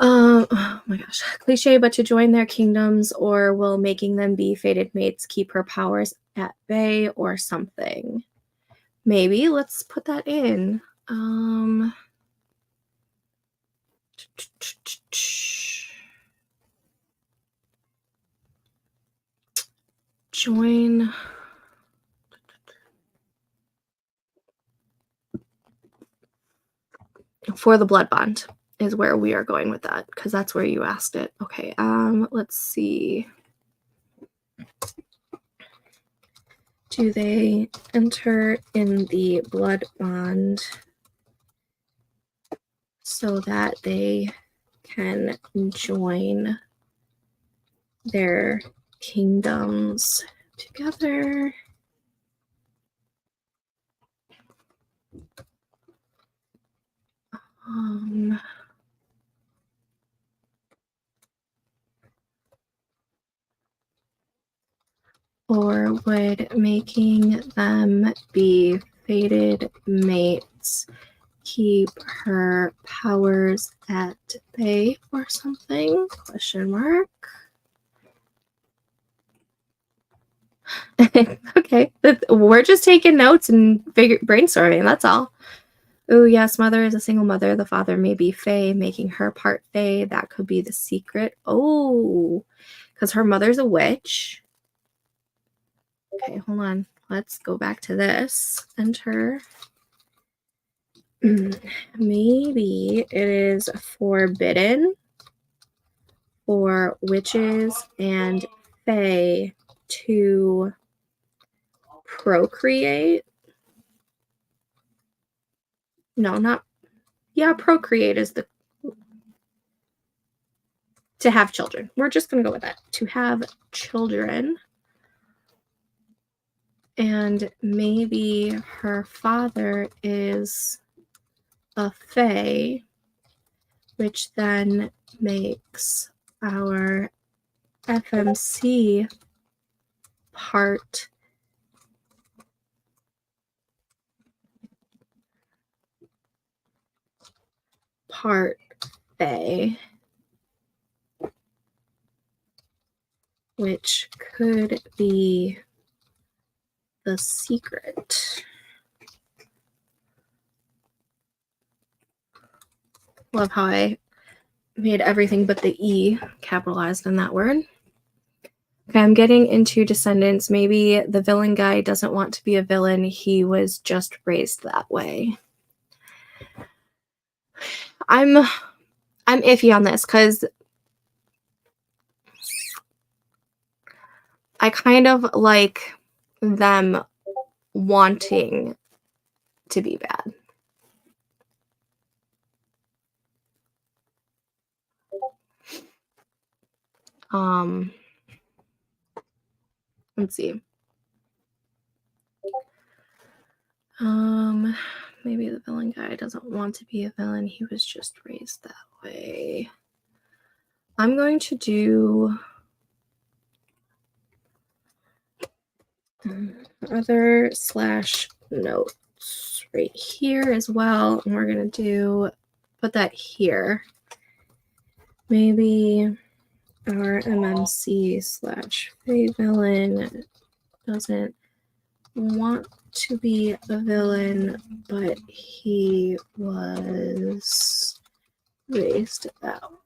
Oh my gosh, cliche, but to join their kingdoms, or will making them be fated mates keep her powers at bay or something? Maybe let's put that in. Join for the blood bond is where we are going with that, because that's where you asked it. Okay, let's see. Do they enter in the blood bond so that they can join their kingdoms together? Or would making them be fated mates keep her powers at bay or something? Question mark. Okay, we're just taking notes and brainstorming, that's all. Oh yes, mother is a single mother. The father may be Fae, making her part Fae. That could be the secret. Oh, because her mother's a witch. Okay, hold on. Let's go back to this. Enter. Maybe it is forbidden for witches and Fae to procreate. No, not. Yeah, procreate is the. To have children. We're just going to go with that. To have children. And maybe her father is a Fae, which then makes our FMC part Fae, which could be the secret. Love how I made everything but the E capitalized in that word. Okay, I'm getting into descendants. Maybe the villain guy doesn't want to be a villain. He was just raised that way. I'm iffy on this because I kind of like them wanting to be bad. Let's see. Maybe the villain guy doesn't want to be a villain. He was just raised that way. I'm going to do other / notes right here as well. And we're going to put that here. Maybe our MMC / Fae villain doesn't want to be a villain, but he was raised that way.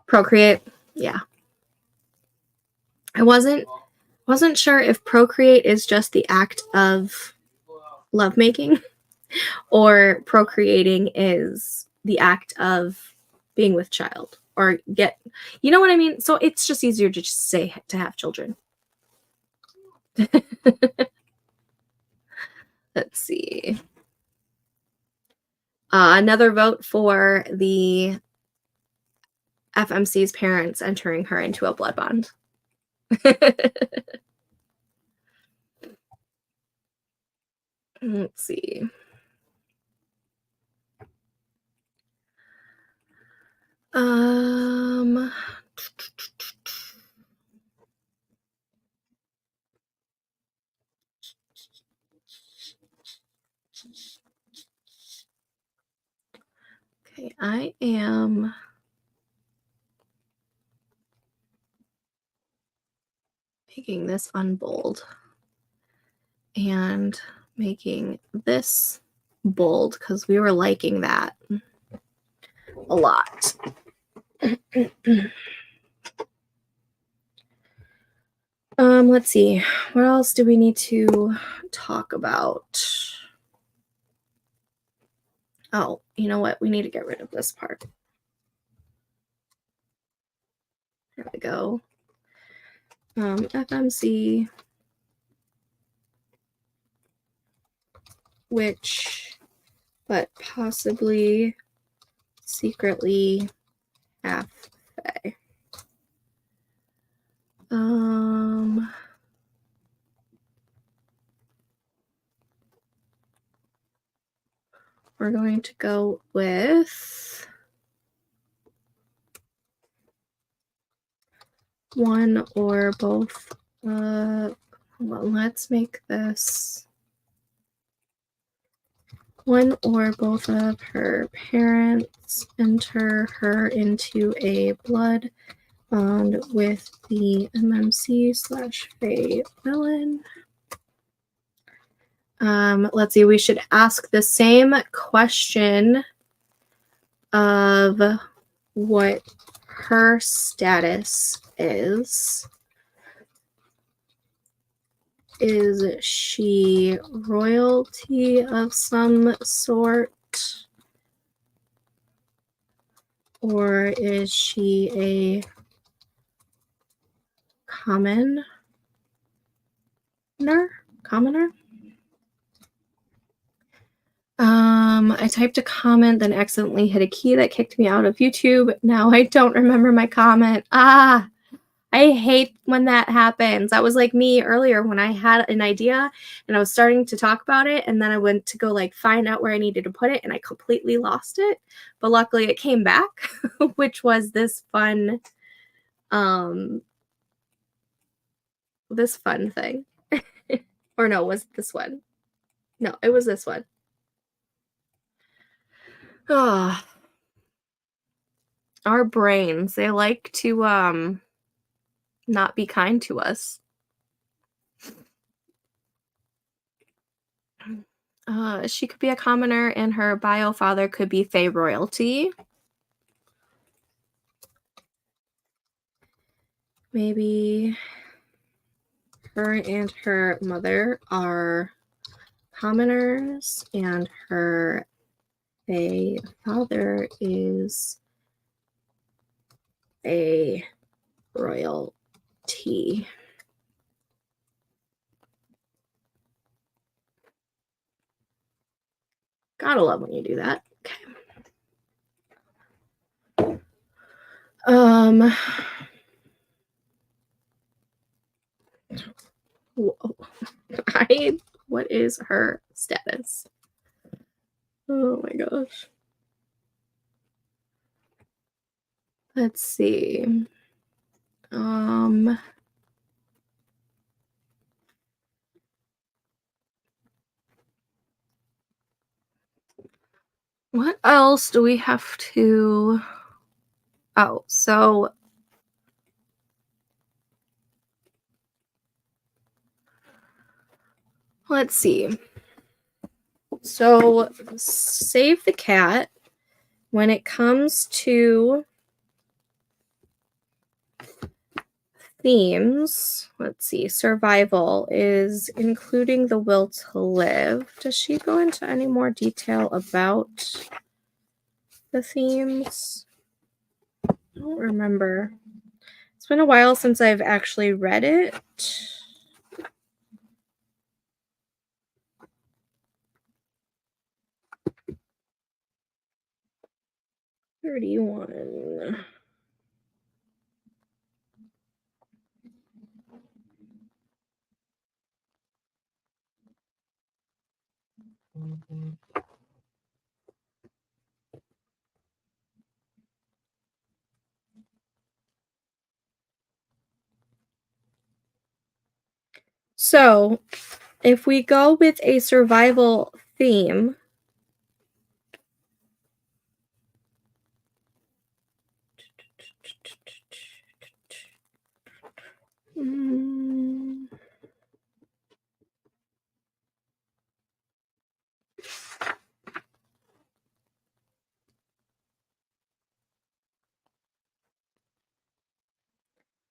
Procreate, yeah. I wasn't sure if procreate is just the act of lovemaking or procreating is the act of being with child or you know what I mean? So it's just easier to just say to have children. Let's see. Another vote for the FMC's parents entering her into a blood bond. Let's see. Okay, I am making this unbold and making this bold because we were liking that a lot. Let's see. What else do we need to talk about? Oh, you know what? We need to get rid of this part. There we go. FMC, which, but possibly secretly half Fae. We're going to go with one or both. Well, let's make this one or both of her parents enter her into a blood bond with the MMC / Fae villain. Let's see, we should ask the same question of what her status is. Is she royalty of some sort? Or is she a commoner? I typed a comment, then accidentally hit a key that kicked me out of YouTube. Now I don't remember my comment. I hate when that happens. That was like me earlier when I had an idea and I was starting to talk about it, and then I went to go like find out where I needed to put it and I completely lost it. But luckily it came back, which was this fun thing. Or no, was it this one? No, it was this one. Oh, our brains, they like to not be kind to us. She could be a commoner and her bio father could be Fae royalty. Maybe her and her mother are commoners and her Fae father is a royalty. Gotta love when you do that. Okay. Whoa. What is her status? Oh my gosh. Let's see. What else do we have to... Oh, so let's see. So Save the Cat, when it comes to themes, let's see, survival is including the will to live. Does she go into any more detail about the themes? I don't remember. It's been a while since I've actually read it. 31. So, if we go with a survival theme,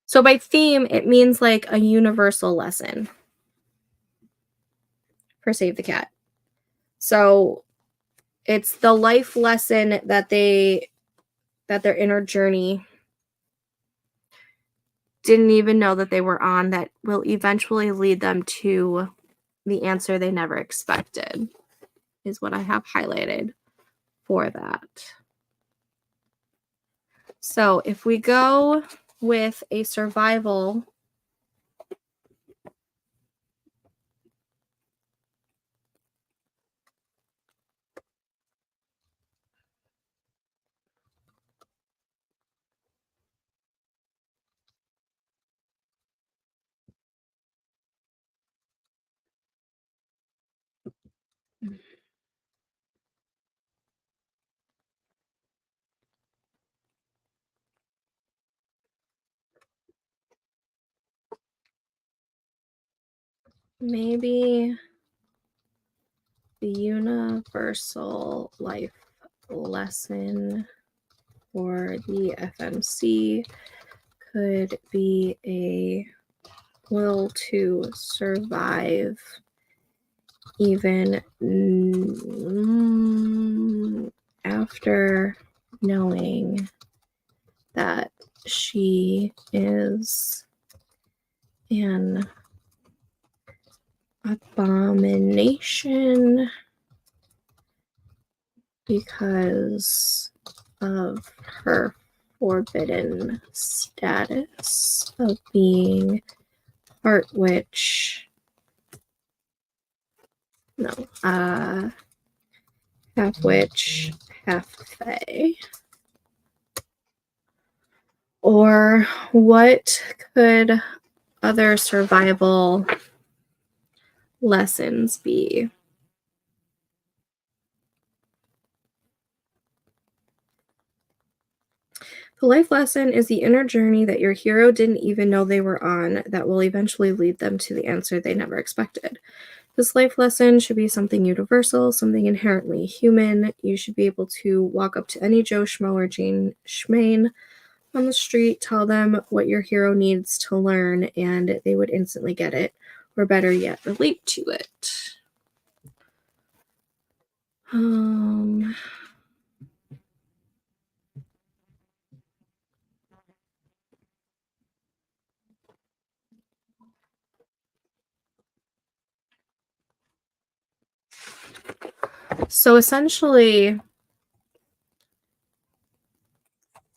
so by theme, it means like a universal lesson for Save the Cat. So it's the life lesson that their inner journey didn't even know that they were on, that will eventually lead them to the answer they never expected, is what I have highlighted for that. So if we go with a survival, maybe the universal life lesson for the FMC could be a will to survive even after knowing that she is an abomination because of her forbidden status of being part witch. No, half witch, half fae. Or what could other survival lessons be? The life lesson is the inner journey that your hero didn't even know they were on that will eventually lead them to the answer they never expected. This life lesson should be something universal, something inherently human. You should be able to walk up to any Joe Schmo or Jane Schmaine on the street, tell them what your hero needs to learn, and they would instantly get it, or better yet, relate to it. So essentially,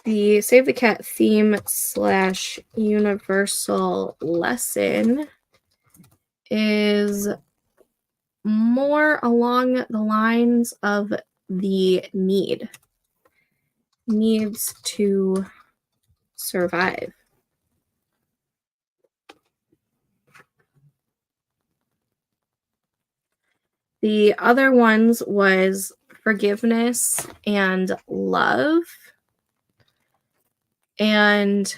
the Save the Cat theme / universal lesson is more along the lines of the need. Needs to survive. The other ones was forgiveness and love. And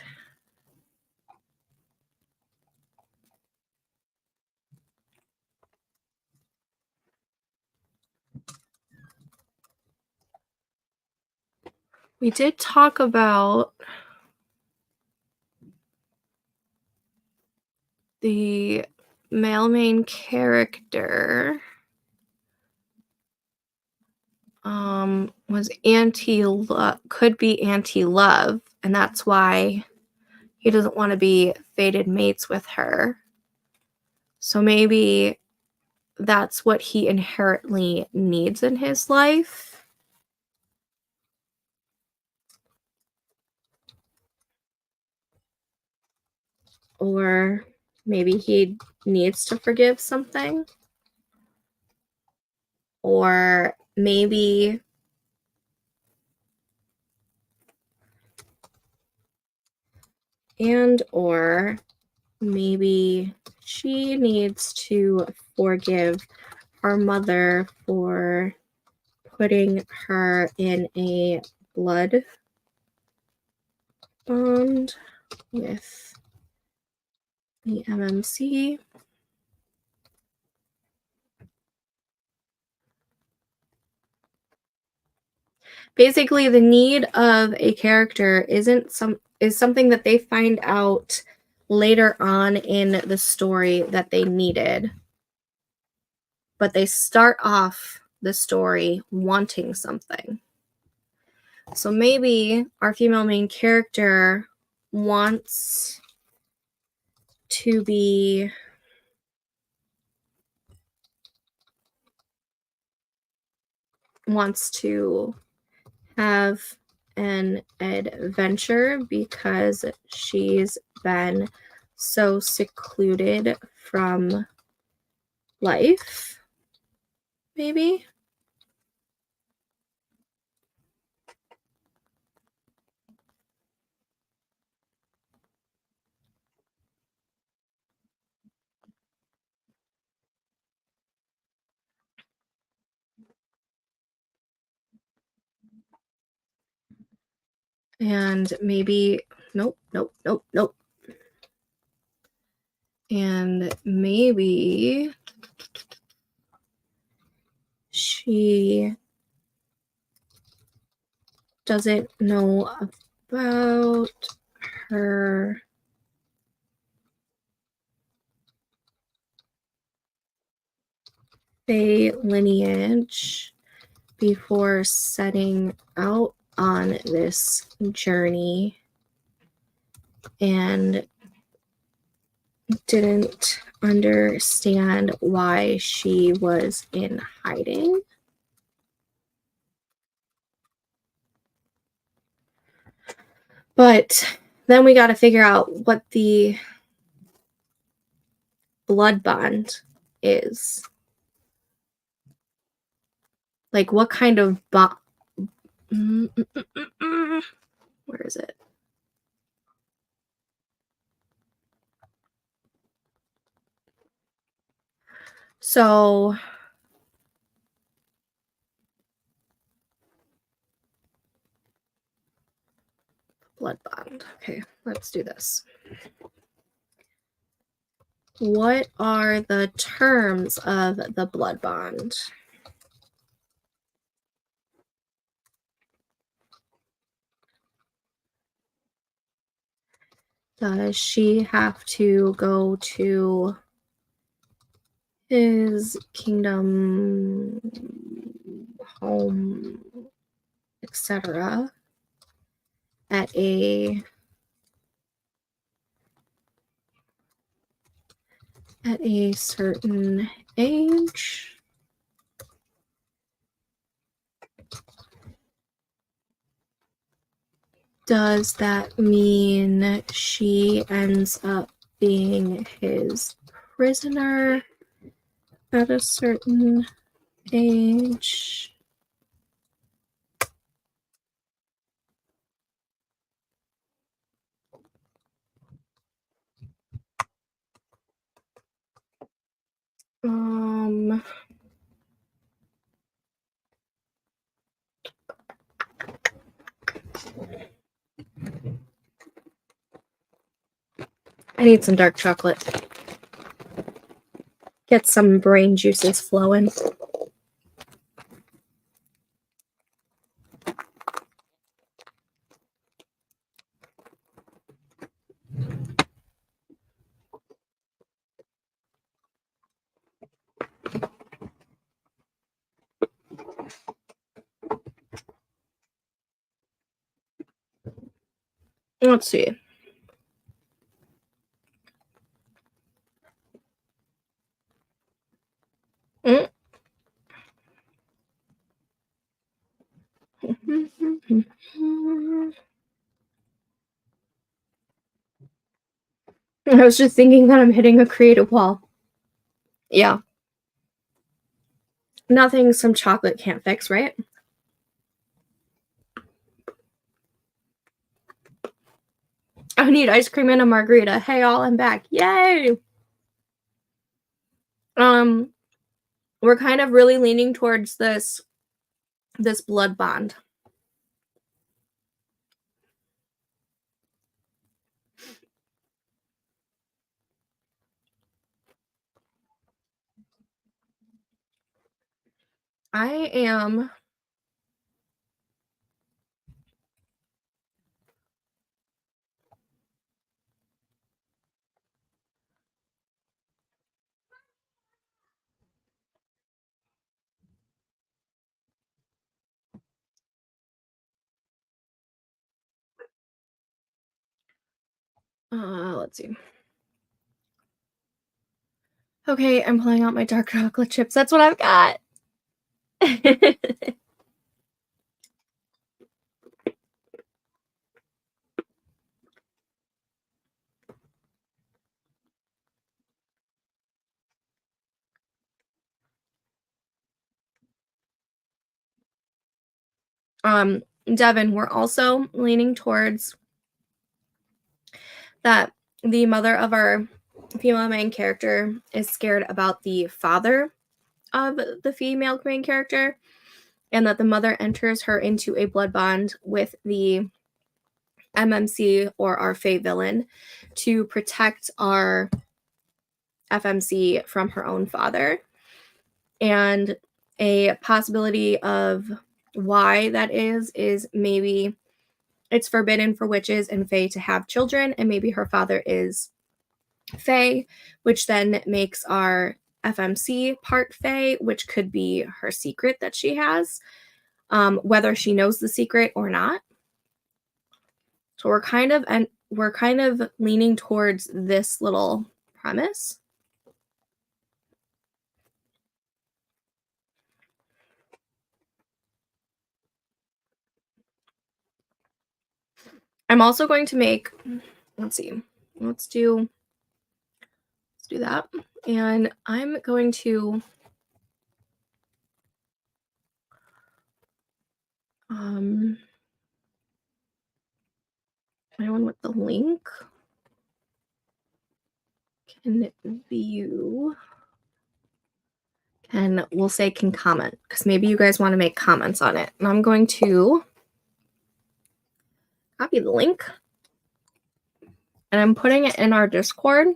we did talk about the male main character was could be anti-love, and that's why he doesn't want to be fated mates with her. So maybe that's what he inherently needs in his life. Or maybe he needs to forgive something. Or maybe or maybe she needs to forgive her mother for putting her in a blood bond with the MMC. Basically, the need of a character is something that they find out later on in the story that they needed. But they start off the story wanting something. So maybe our female main character wants to be have an adventure because she's been so secluded from life, maybe. And maybe, nope. And maybe she doesn't know about her Fae lineage before setting out on this journey and didn't understand why she was in hiding. But then we got to figure out what the blood bond is. Like, what kind of bond? Where is it? So blood bond. Okay, let's do this. What are the terms of the blood bond? Does she have to go to his kingdom, home, etc. at a certain age? Does that mean she ends up being his prisoner at a certain age? I need some dark chocolate. Get some brain juices flowing. Let's see. Mm. I was just thinking that I'm hitting a creative wall. Yeah. Nothing some chocolate can't fix, right? I need ice cream and a margarita. Hey all, I'm back. Yay! We're kind of really leaning towards this blood bond. I am let's see. Okay, I'm pulling out my dark chocolate chips. That's what I've got. Devin, we're also leaning towards that the mother of our female main character is scared about the father of the female main character, and that the mother enters her into a blood bond with the MMC or our Fae villain to protect our FMC from her own father. And a possibility of why that is maybe it's forbidden for witches and Fae to have children, and maybe her father is Fae, which then makes our FMC part Fae, which could be her secret that she has, whether she knows the secret or not. So we're kind of leaning towards this little premise. I'm also going to make, let's see, let's do that. And I'm going to anyone with the link can view, and we'll say can comment, because maybe you guys want to make comments on it. And I'm going to copy the link and I'm putting it in our Discord.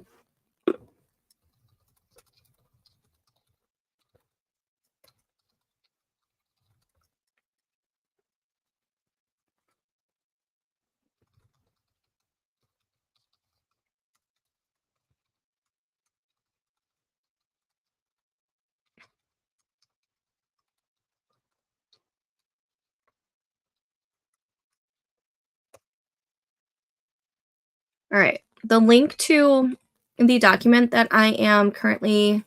All right. The link to the document that I am currently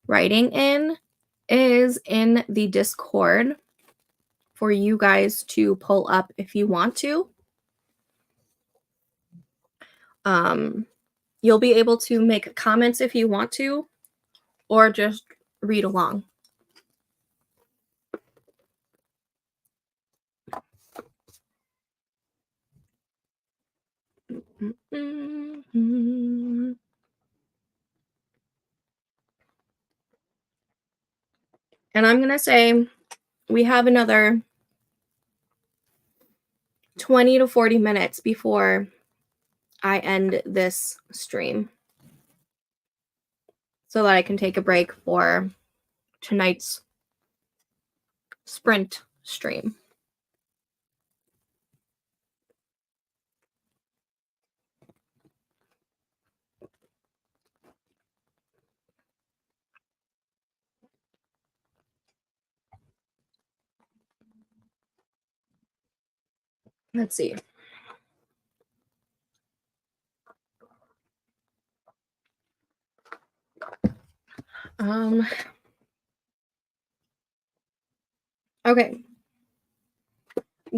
writing in is in the Discord for you guys to pull up if you want to. You'll be able to make comments if you want to, or just read along. Mm-hmm. And I'm going to say we have another 20 to 40 minutes before I end this stream so that I can take a break for tonight's sprint stream. Let's see. Okay.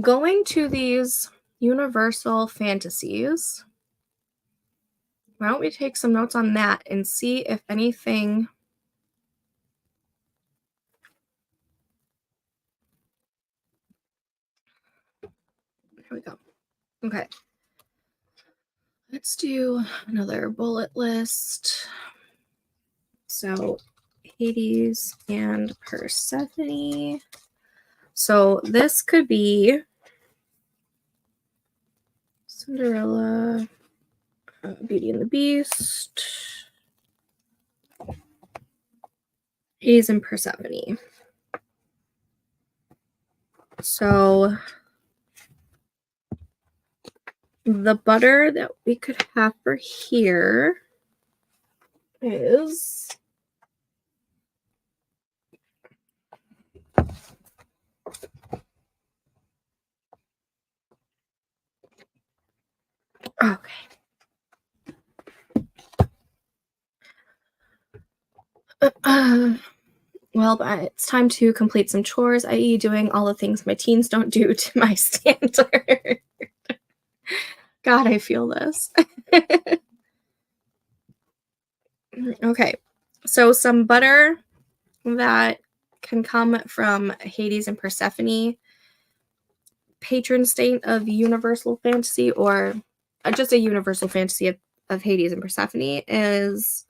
Going to these universal fantasies, why don't we take some notes on that and see if anything here we go. Okay. Let's do another bullet list. So Hades and Persephone. So this could be Cinderella, Beauty and the Beast, Hades and Persephone. So the butter that we could have for here is okay. Well, it's time to complete some chores, i.e. doing all the things my teens don't do to my standard. God, I feel this. Okay, so some butter that can come from Hades and Persephone, patron saint of universal fantasy, or just a universal fantasy of Hades and Persephone, is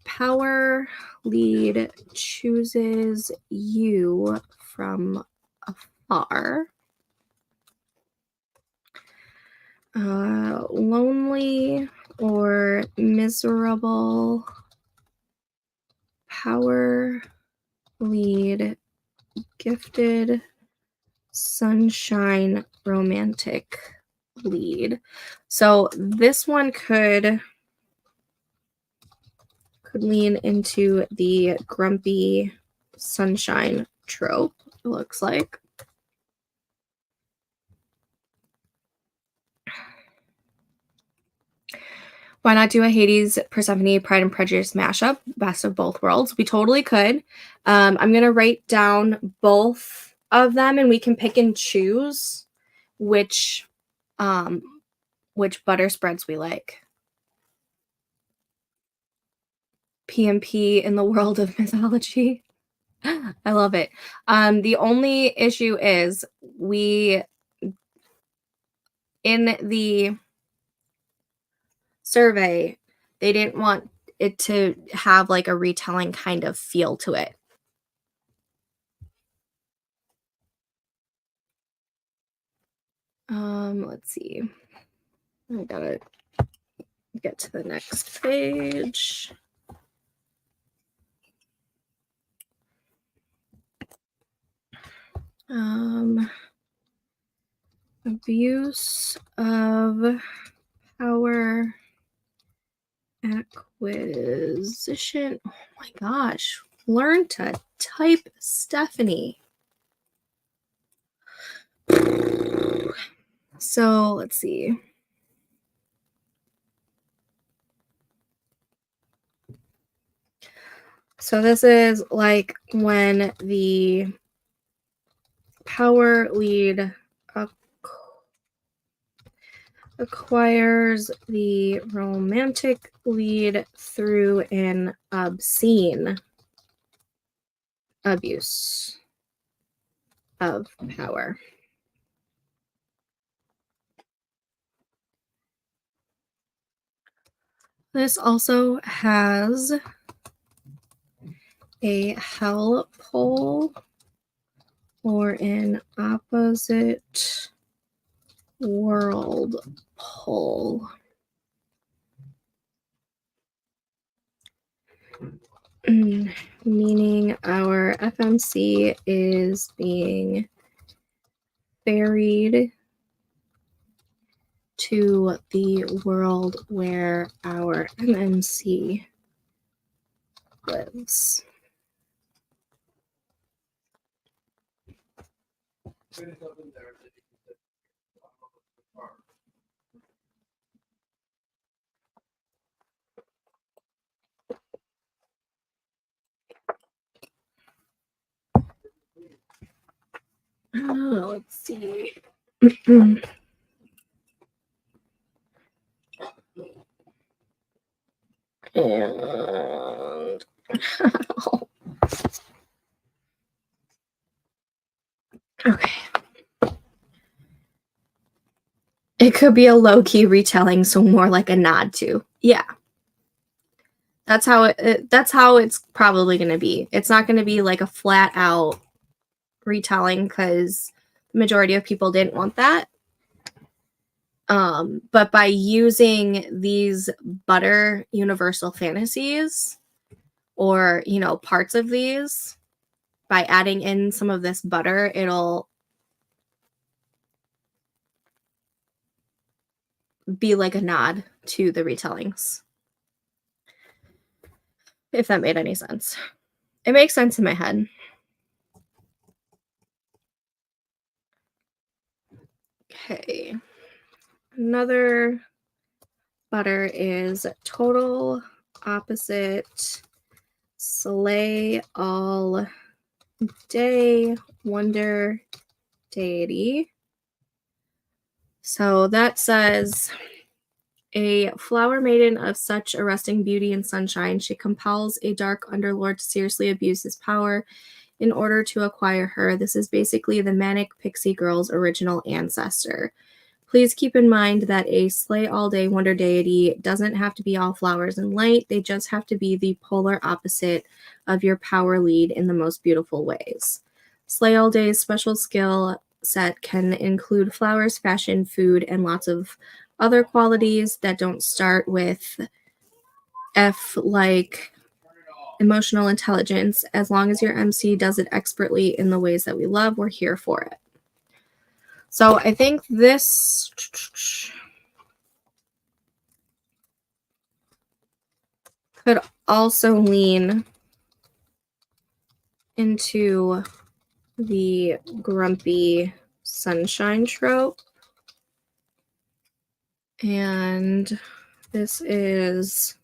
power lead chooses you from afar. Lonely or miserable, power lead gifted, sunshine romantic lead. So this one could lean into the grumpy sunshine trope, it looks like. Why not do a Hades, Persephone, Pride and Prejudice mashup? Best of both worlds. We totally could. I'm going to write down both of them and we can pick and choose which butter spreads we like. PMP in the world of mythology. I love it. The only issue is in the survey, they didn't want it to have like a retelling kind of feel to it. Let's see. I gotta get to the next page. Abuse of power acquisition. Oh my gosh. Learn to type, Stephanie. So let's see. So this is like when the power lead acquires the romantic lead through an obscene abuse of power. This also has a hell pole or an opposite whirlpool. Meaning our FMC is being ferried to the world where our MMC lives. Let's see. And okay. It could be a low-key retelling, so more like a nod to. Yeah. That's how it's probably going to be. It's not going to be like a flat out retelling because the majority of people didn't want that. But by using these butter universal fantasies, or, you know, parts of these, by adding in some of this butter, it'll be like a nod to the retellings. If that made any sense. It makes sense in my head. Okay. Another butter is total opposite slay all day wonder deity. So that says, a flower maiden of such arresting beauty and sunshine, she compels a dark underlord to seriously abuse his power in order to acquire her. This is basically the manic pixie girl's original ancestor. Please keep in mind that a slay all day wonder deity doesn't have to be all flowers and light. They just have to be the polar opposite of your power lead in the most beautiful ways. Slay all day's special skill set can include flowers, fashion, food, and lots of other qualities that don't start with F, like emotional intelligence. As long as your MC does it expertly in the ways that we love, we're here for it. So I think this could also lean into the grumpy sunshine trope. And this is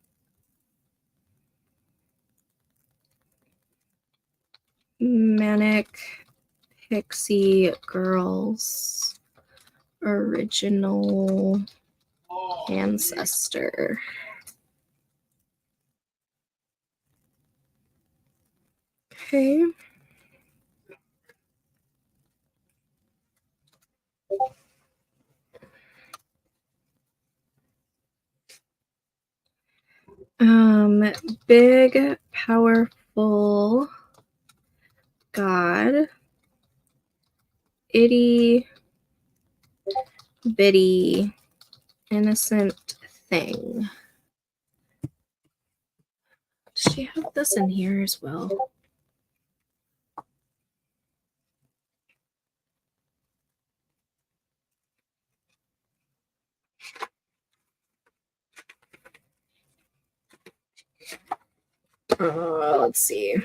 manic pixie girl's original ancestor. Okay. Big, powerful God, itty bitty innocent thing. Does she have this in here as well? Let's see.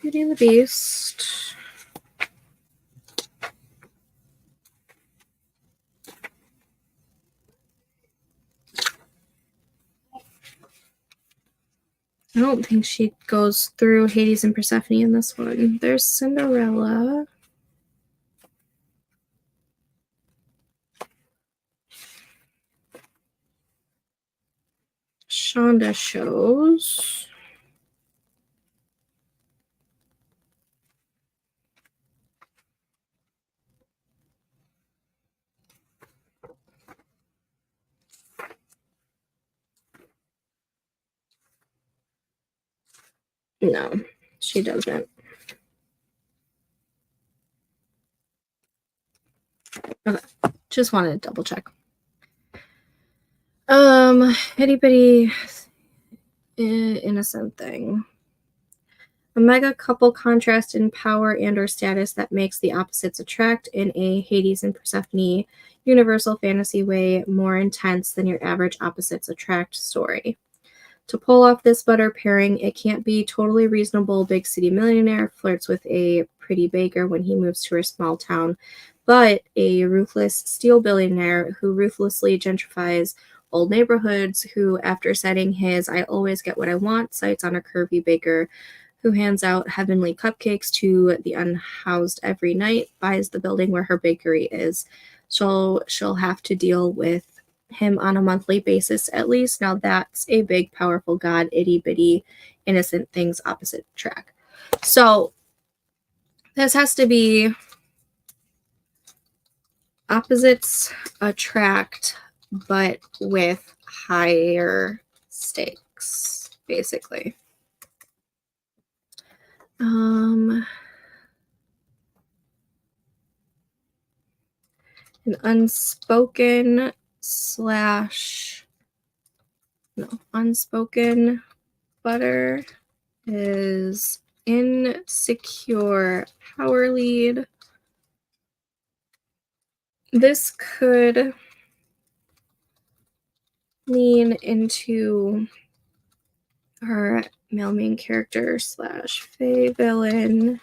Beauty and the Beast. I don't think she goes through Hades and Persephone in this one. There's Cinderella. Shonda shows. No, she doesn't. Okay, just wanted to double check. Itty bitty innocent thing. A mega couple contrast in power and or status that makes the opposites attract in a Hades and Persephone universal fantasy way more intense than your average opposites attract story. To pull off this butter pairing, it can't be totally reasonable big city millionaire flirts with a pretty baker when he moves to a small town, but a ruthless steel billionaire who ruthlessly gentrifies old neighborhoods, who, after setting his I always get what I want sights on a curvy baker who hands out heavenly cupcakes to the unhoused every night, buys the building where her bakery is. So she'll have to deal with him on a monthly basis at least. Now that's a big, powerful god, itty bitty, innocent things opposite track. So this has to be opposites attract, but with higher stakes, basically. An unspoken butter is insecure power lead. This could lean into our male main character / fae villain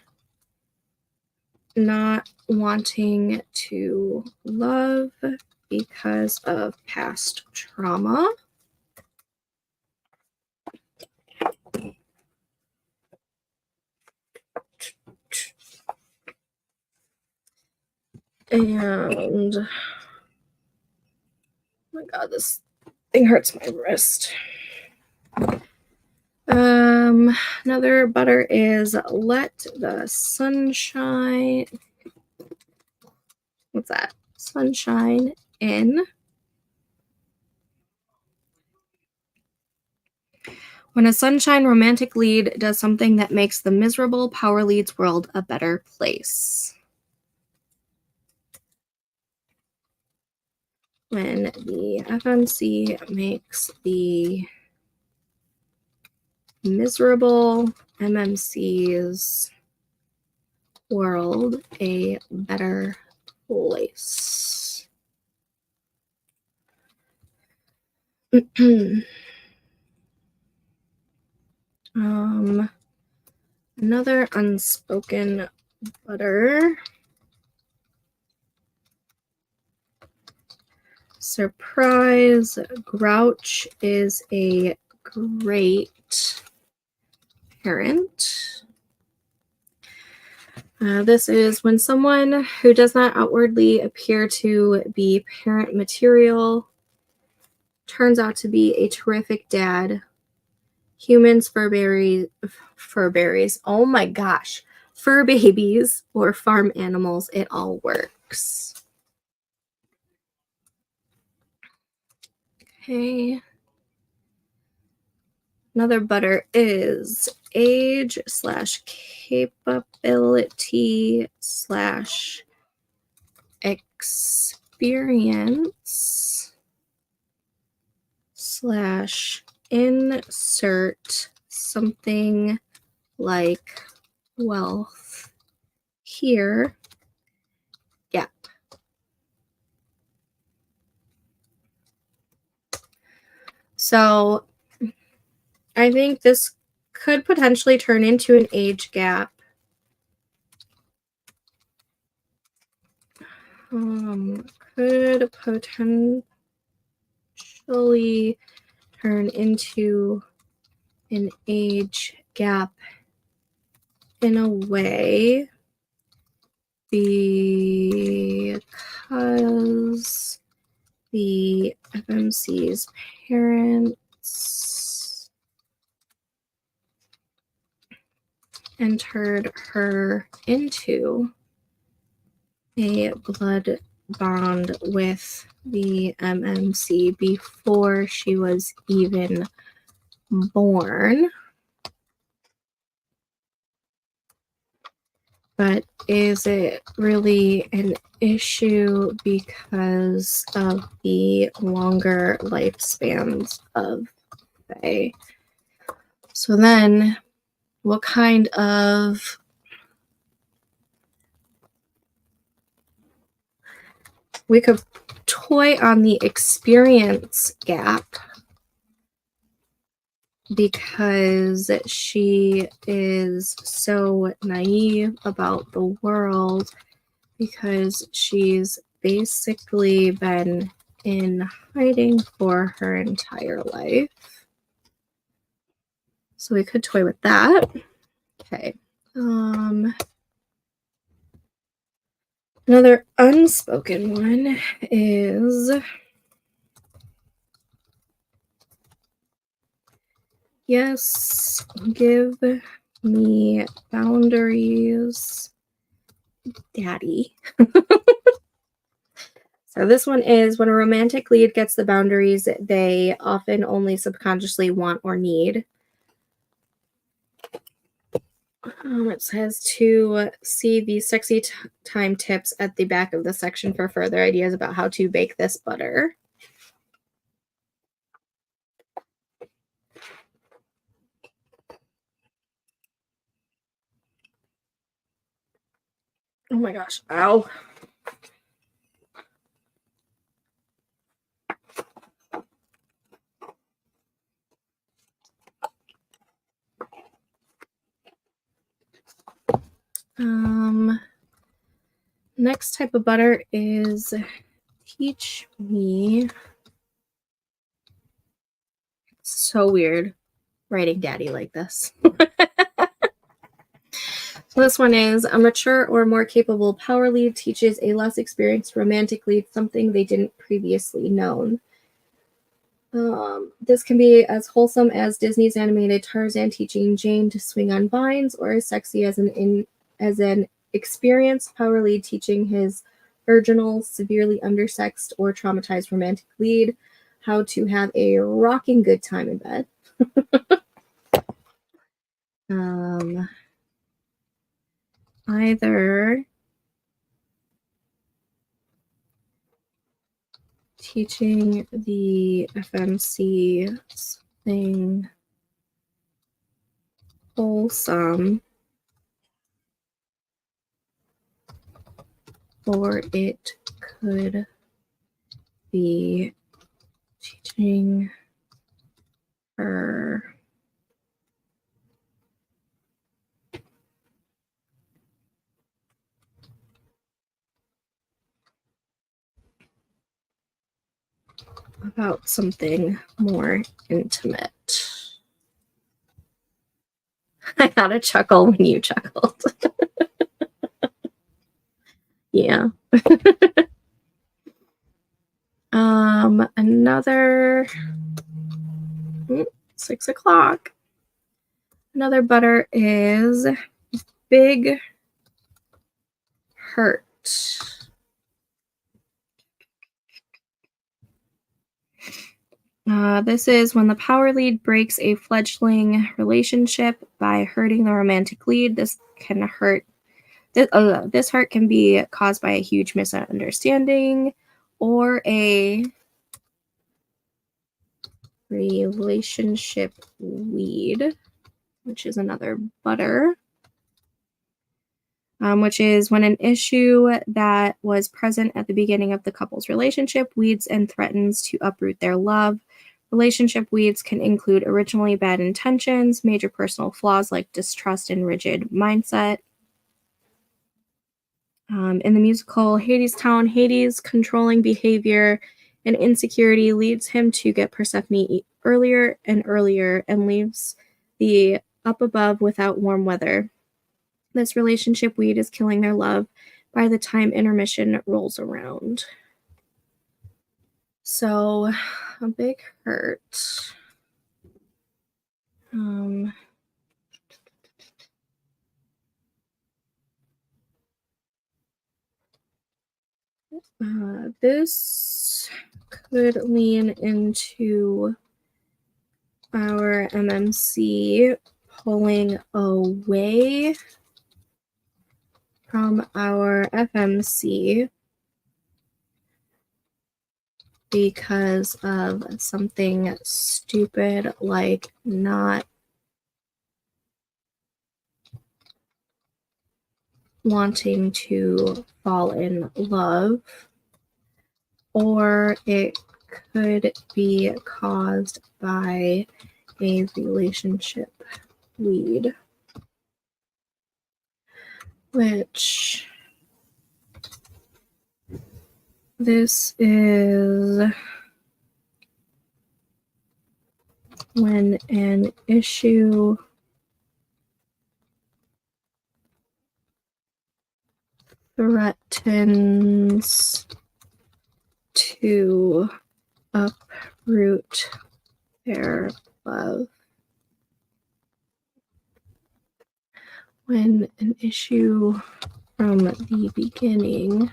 not wanting to love because of past trauma. And oh my god, this thing hurts my wrist. Another butter is let the sunshine. What's that? Sunshine in. When a sunshine romantic lead does something that makes the miserable power lead's world a better place. When the FMC makes the miserable MMC's world a better place. Another unspoken butter. Surprise, Grouch is a great parent. This is when someone who does not outwardly appear to be parent material turns out to be a terrific dad. Humans, fur berries, oh my gosh, fur babies, or farm animals, it all works. Okay. Another butter is age / capability / experience / insert something like wealth here. Yep. So I think this could potentially turn into an age gap. Could potentially turn into an age gap in a way because the FMC's parents entered her into a blood bond with the MMC before she was even born. But is it really an issue because of the longer lifespans of Fae? So then, what kind of we could toy on the experience gap because she is so naive about the world, because she's basically been in hiding for her entire life. So we could toy with that. Okay. Another unspoken one is, yes, give me boundaries, daddy. So this one is, when a romantic lead gets the boundaries they often only subconsciously want or need. It says to see the sexy time tips at the back of the section for further ideas about how to bake this butter. Oh my gosh. Ow. Next type of butter is teach me. It's so weird writing daddy like this. So this one is, a mature or more capable power lead teaches a less experienced romantic lead something they didn't previously known. This can be as wholesome as Disney's animated Tarzan teaching Jane to swing on vines, or as sexy as an experienced power lead teaching his virginal, severely undersexed, or traumatized romantic lead how to have a rocking good time in bed. Either teaching the FMC something wholesome, or it could be teaching her about something more intimate. I had a chuckle when you chuckled. Yeah. Another 6 o'clock. Another butter is big hurt. This is when the power lead breaks a fledgling relationship by hurting the romantic lead. This hurt can be caused by a huge misunderstanding or a relationship weed, which is another butter, which is when an issue that was present at the beginning of the couple's relationship weeds and threatens to uproot their love. Relationship weeds can include originally bad intentions, major personal flaws like distrust and rigid mindset. In the musical Hadestown, Hades' controlling behavior and insecurity leads him to get Persephone earlier and earlier and leaves the up above without warm weather. This relationship weed is killing their love by the time intermission rolls around. So, a big hurt. This could lean into our MMC pulling away from our FMC because of something stupid like not wanting to fall in love, or it could be caused by a relationship lead, which this is when an issue threatens to uproot their love. When an issue from the beginning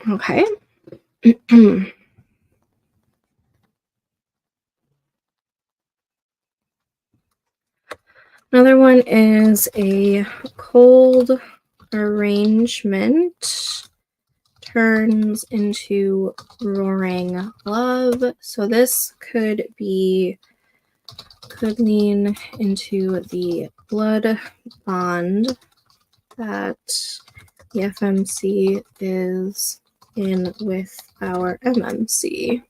okay. Another one is a cold arrangement turns into roaring love. So this could lean into the blood bond that the FMC is in with our MMC.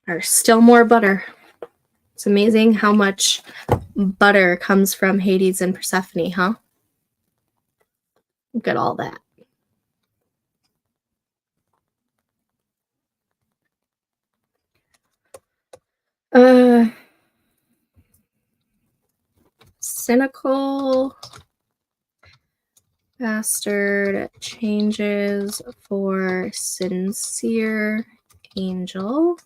There's still more butter. It's amazing how much butter comes from Hades and Persephone, huh? Look at all that. Cynical bastard changes for sincere angel.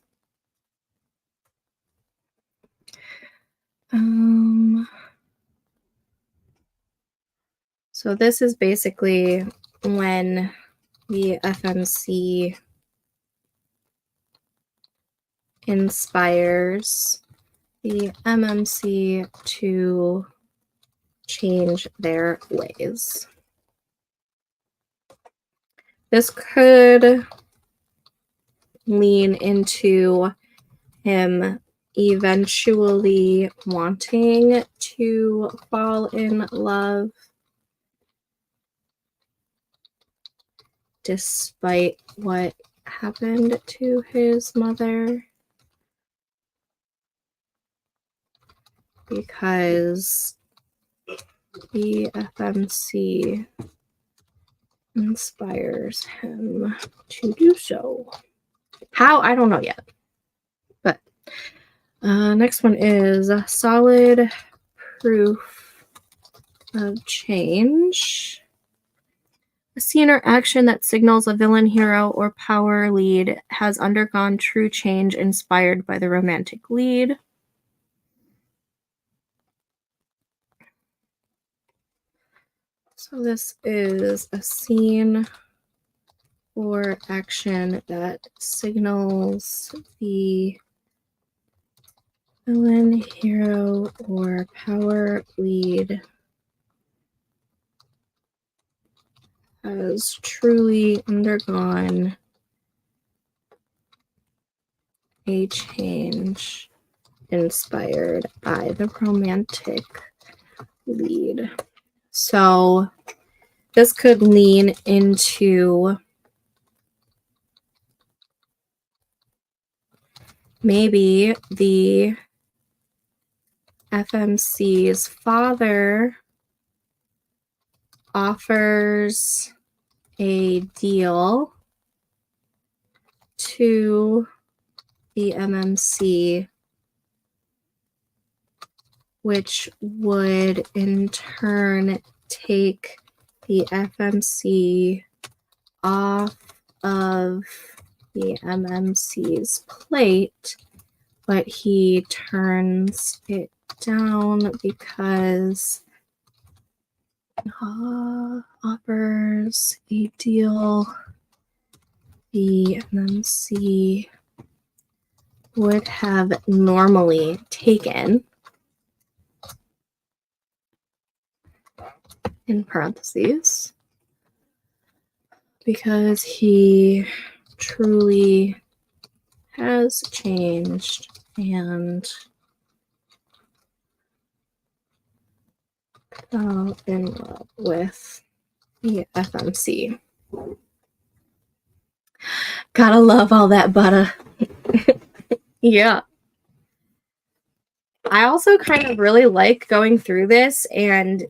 So this is basically when the FMC inspires the MMC to change their ways. This could lean into him eventually wanting to fall in love despite what happened to his mother, because the FMC inspires him to do so. How? I don't know yet. But next one is solid proof of change. A scene or action that signals a villain, hero, or power lead has undergone true change inspired by the romantic lead. So this is a scene or action that signals the villain, hero, or power lead has truly undergone a change inspired by the romantic lead. So this could lean into maybe the FMC's father offers a deal to the MMC, which would in turn take the FMC off of the MMC's plate but he turns it down because offers a deal B and then C would have normally taken, in parentheses, because he truly has changed and fell in love with the FMC. Gotta love all that butter. Yeah. I also kind of really like going through this and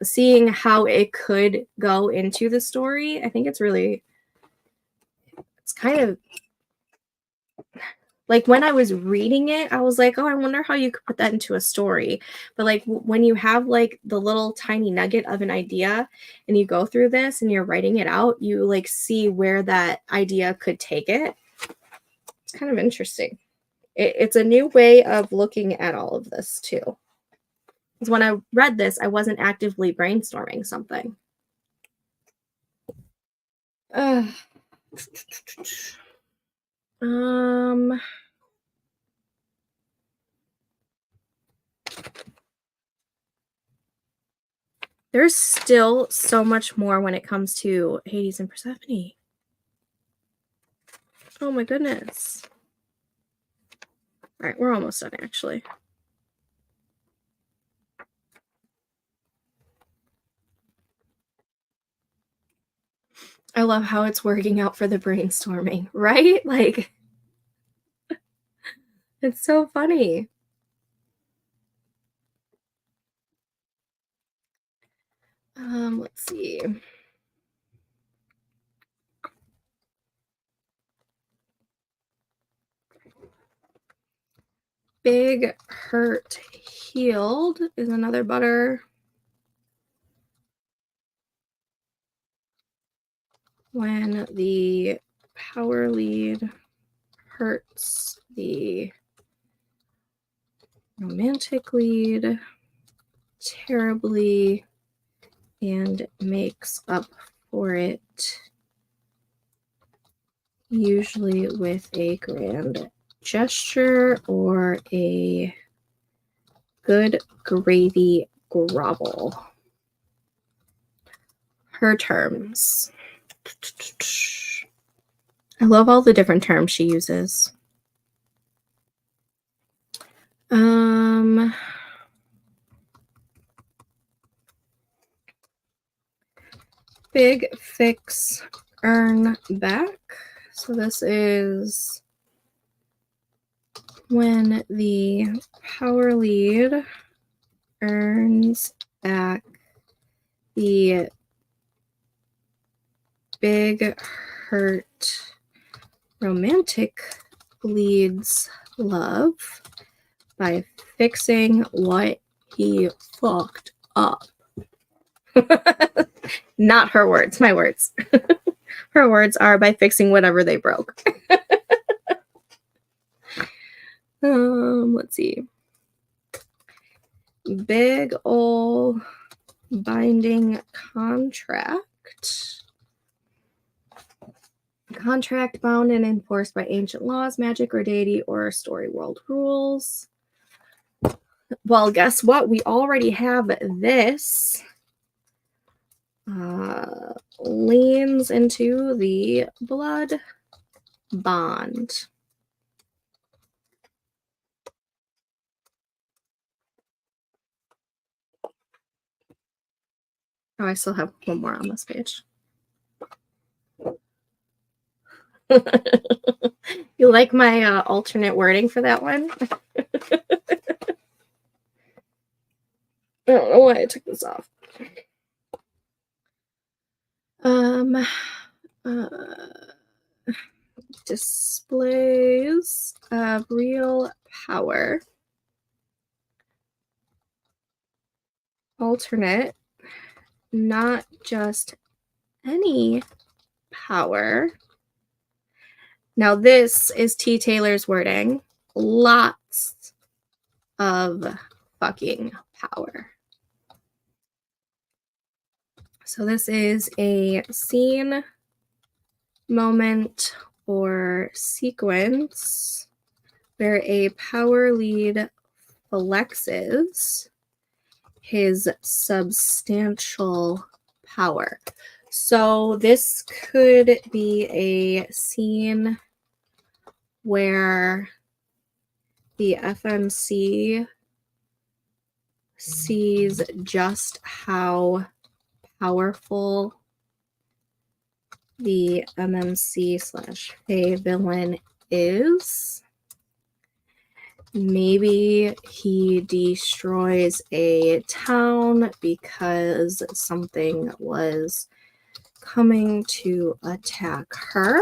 seeing how it could go into the story. I think it's kind of like when I was reading it, I was like, oh, I wonder how you could put that into a story. But like when you have like the little tiny nugget of an idea and you go through this and you're writing it out, you like see where that idea could take it. It's kind of interesting. It's a new way of looking at all of this too. Because when I read this, I wasn't actively brainstorming something. There's still so much more when it comes to Hades and Persephone. Oh my goodness. All right, we're almost done actually. I love how it's working out for the brainstorming, right? Like, it's so funny. Let's see. Big Hurt Healed is another butter. When the power lead hurts the romantic lead terribly and makes up for it, usually with a grand gesture or a good gravy grovel. Her terms. I love all the different terms she uses. Big fix, earn back. So this is when the power lead earns back the big hurt romantic lead's love by fixing what he fucked up. Not her words, my words. Her words are by fixing whatever they broke. Let's see. Big ol' binding contract. Contract bound and enforced by ancient laws, magic or deity, or story world rules. Well, guess what? We already have this. Leans into the blood bond. Oh, I still have one more on this page. You like my alternate wording for that one? I don't know why I took this off. Displays of real power. Alternate, not just any power. Now this is T. Taylor's wording. lots of fucking power. So this is a scene, moment, or sequence where a power lead flexes his substantial power. So this could be a scene where the FMC sees just how powerful the MMC/Fae villain is. Maybe he destroys a town because something was coming to attack her.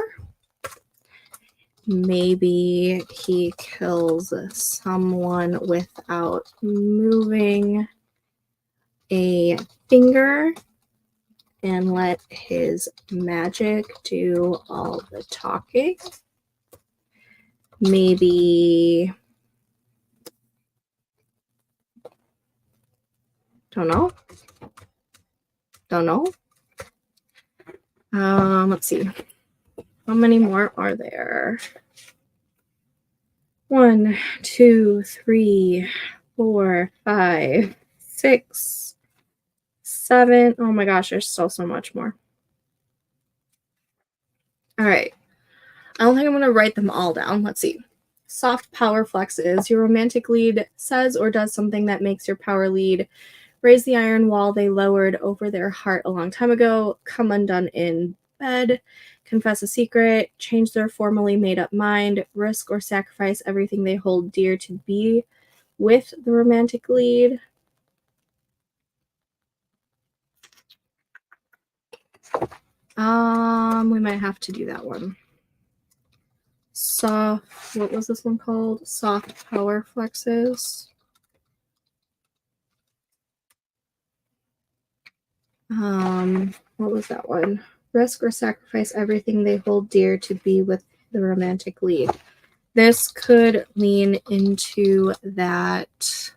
Maybe he kills someone without moving a finger and let his magic do all the talking. Maybe, don't know. Let's see. How many more are there? 1, 2, 3, 4, 5, 6, 7. Oh my gosh, there's still so much more. All right. I don't think I'm going to write them all down. Let's see. Soft power flexes. Your romantic lead says or does something that makes your power lead raise the iron wall they lowered over their heart a long time ago, come undone in bed, confess a secret, change their formally made up mind, risk or sacrifice everything they hold dear to be with the romantic lead. We might have to do that one. Soft, what was this one called? Soft power flexes. What was that one? Risk or sacrifice everything they hold dear to be with the romantic lead. This could lean into that.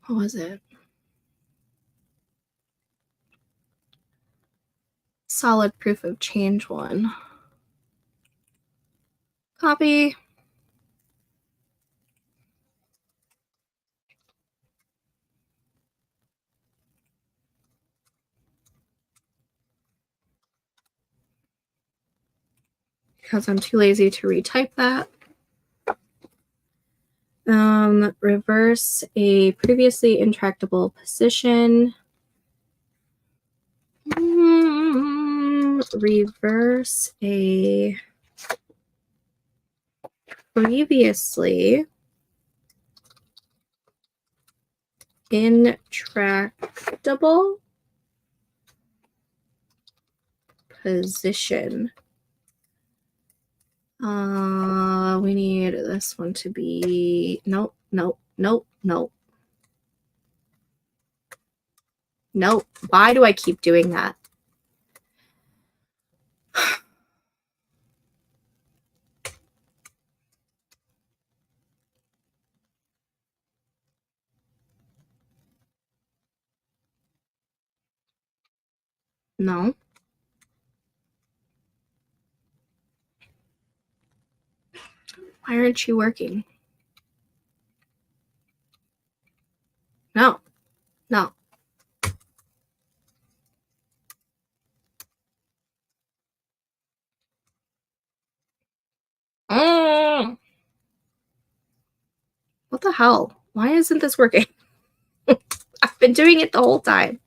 What was it? Solid proof of change one. Copy. Because I'm too lazy to retype that. Reverse a previously intractable position. Reverse a previously intractable position. We need this one to be nope. Why do I keep doing that? No. Why aren't you working? No. What the hell? Why isn't this working? I've been doing it the whole time.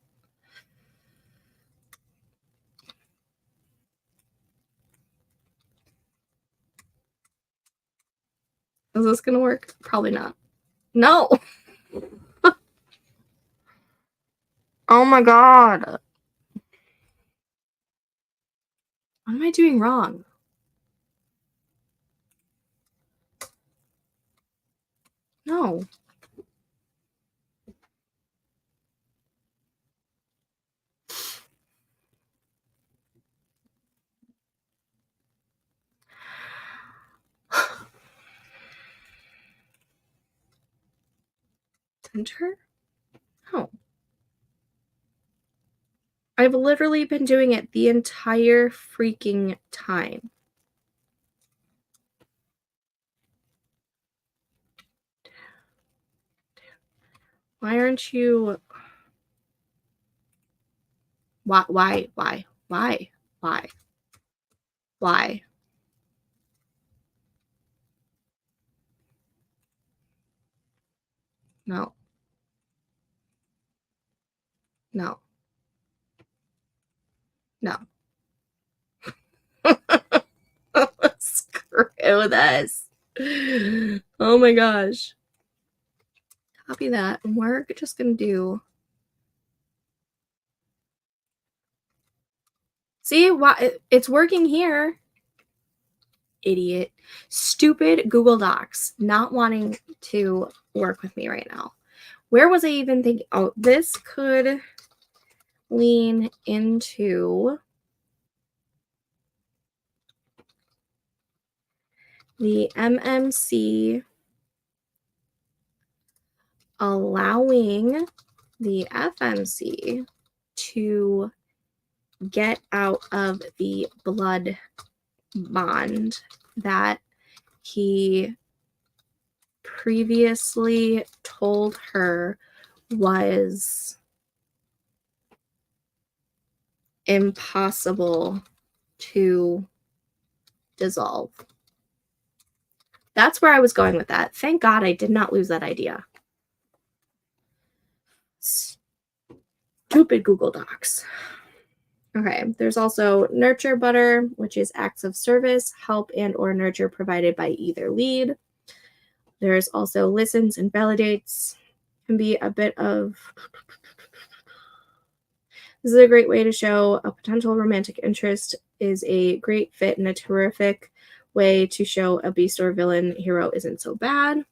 Is this gonna work? Probably not. No. Oh my god. What am I doing wrong? No. Enter? Oh. I've literally been doing it the entire freaking time. Why aren't you... Why? No. No. No. Screw this. Oh my gosh. Copy that. And we're just going to do... See? Why it's working here. Idiot. Stupid Google Docs not wanting to work with me right now. Where was I even thinking? Oh, this could lean into the MMC allowing the FMC to get out of the blood bond that he previously told her was impossible to dissolve. That's where I was going with that. Thank God I did not lose that idea. Stupid Google Docs. Okay, there's also nurture butter, which is acts of service, help, and or nurture provided by either lead. There's also listens and validates. Can be a bit of... This is a great way to show a potential romantic interest, is a great fit and a terrific way to show a beast or villain hero isn't so bad.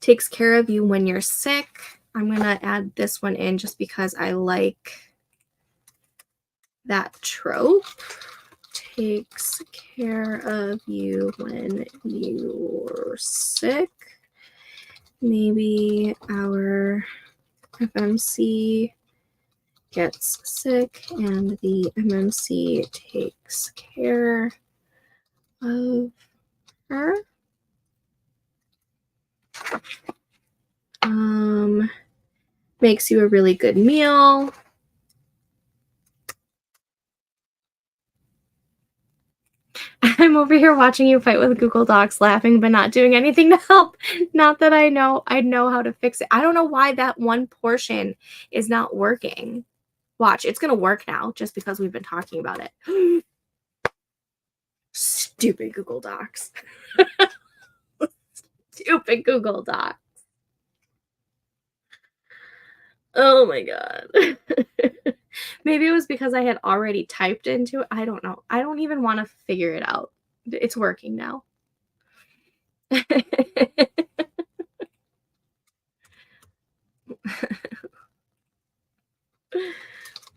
Takes care of you when you're sick. I'm going to add this one in just because I like that trope. Takes care of you when you're sick. Maybe our FMC gets sick and the MMC takes care of her. Makes you a really good meal. I'm over here watching you fight with Google Docs, laughing but not doing anything to help. Not that I know how to fix it. I don't know why that one portion is not working. Watch, it's gonna work now just because we've been talking about it. Stupid Google Docs. Stupid Google Docs. Oh my god. Maybe it was because I had already typed into it. I don't know. I don't even want to figure it out. It's working now.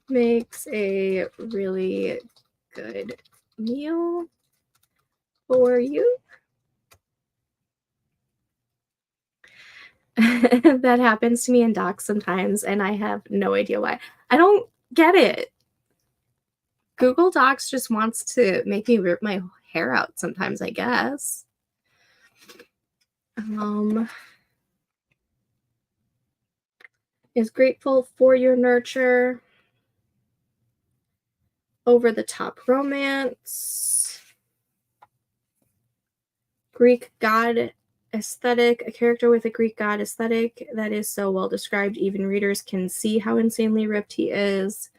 Makes a really good meal for you. That happens to me in docs sometimes, and I have no idea why. I don't get it. Google Docs just wants to make me rip my hair out sometimes, I guess. Is grateful for your nurture. Over the top romance. Greek god aesthetic. A character with a Greek god aesthetic that is so well described, even readers can see how insanely ripped he is.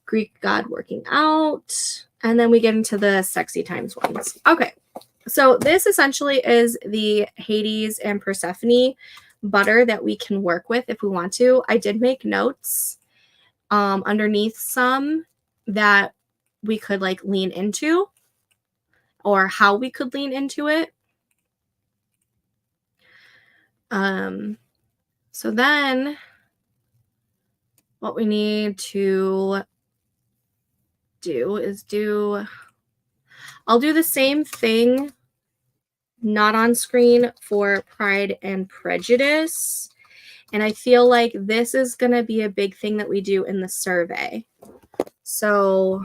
Greek god working out. And then we get into the sexy times ones. Okay, so this essentially is the Hades and Persephone butter that we can work with if we want to. I did make notes underneath some that we could like lean into, or how we could lean into it. So then what we need to do is I'll do the same thing not on screen for Pride and Prejudice. And I feel like this is going to be a big thing that we do in the survey. So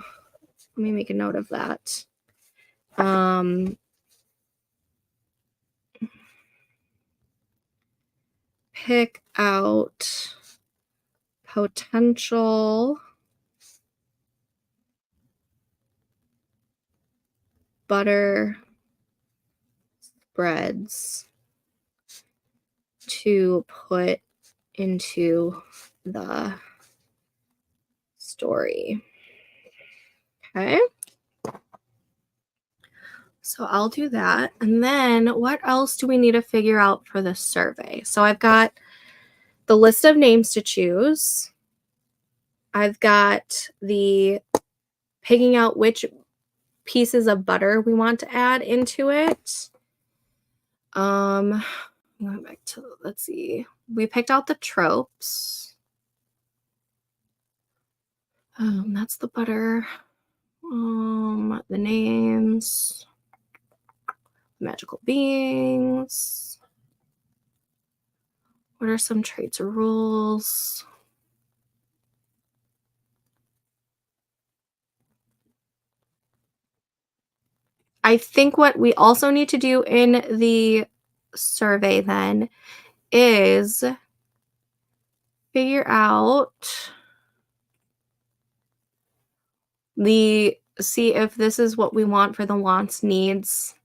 let me make a note of that. Pick out potential butter spreads to put into the story. Okay. So I'll do that. And then what else do we need to figure out for the survey? So I've got the list of names to choose. I've got the picking out which pieces of butter we want to add into it. Going back to, let's see. We picked out the tropes. That's the butter. The names. Magical beings. What are some traits or rules? I think what we also need to do in the survey then is figure out see if this is what we want for the wants, needs.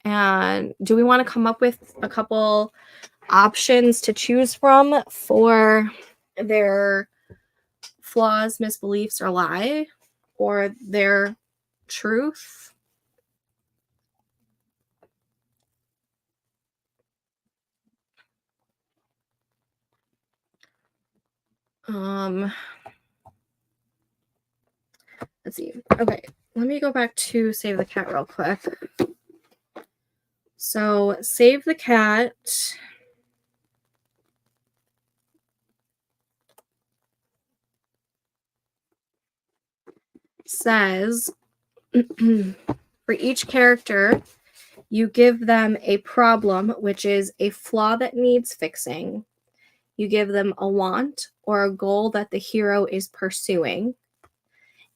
And do we want to come up with a couple options to choose from for their flaws, misbeliefs, or lie, or their truth? Let's see. Okay, let me go back to Save the Cat real quick. So Save the Cat says for each character, you give them a problem, which is a flaw that needs fixing. You give them a want or a goal that the hero is pursuing.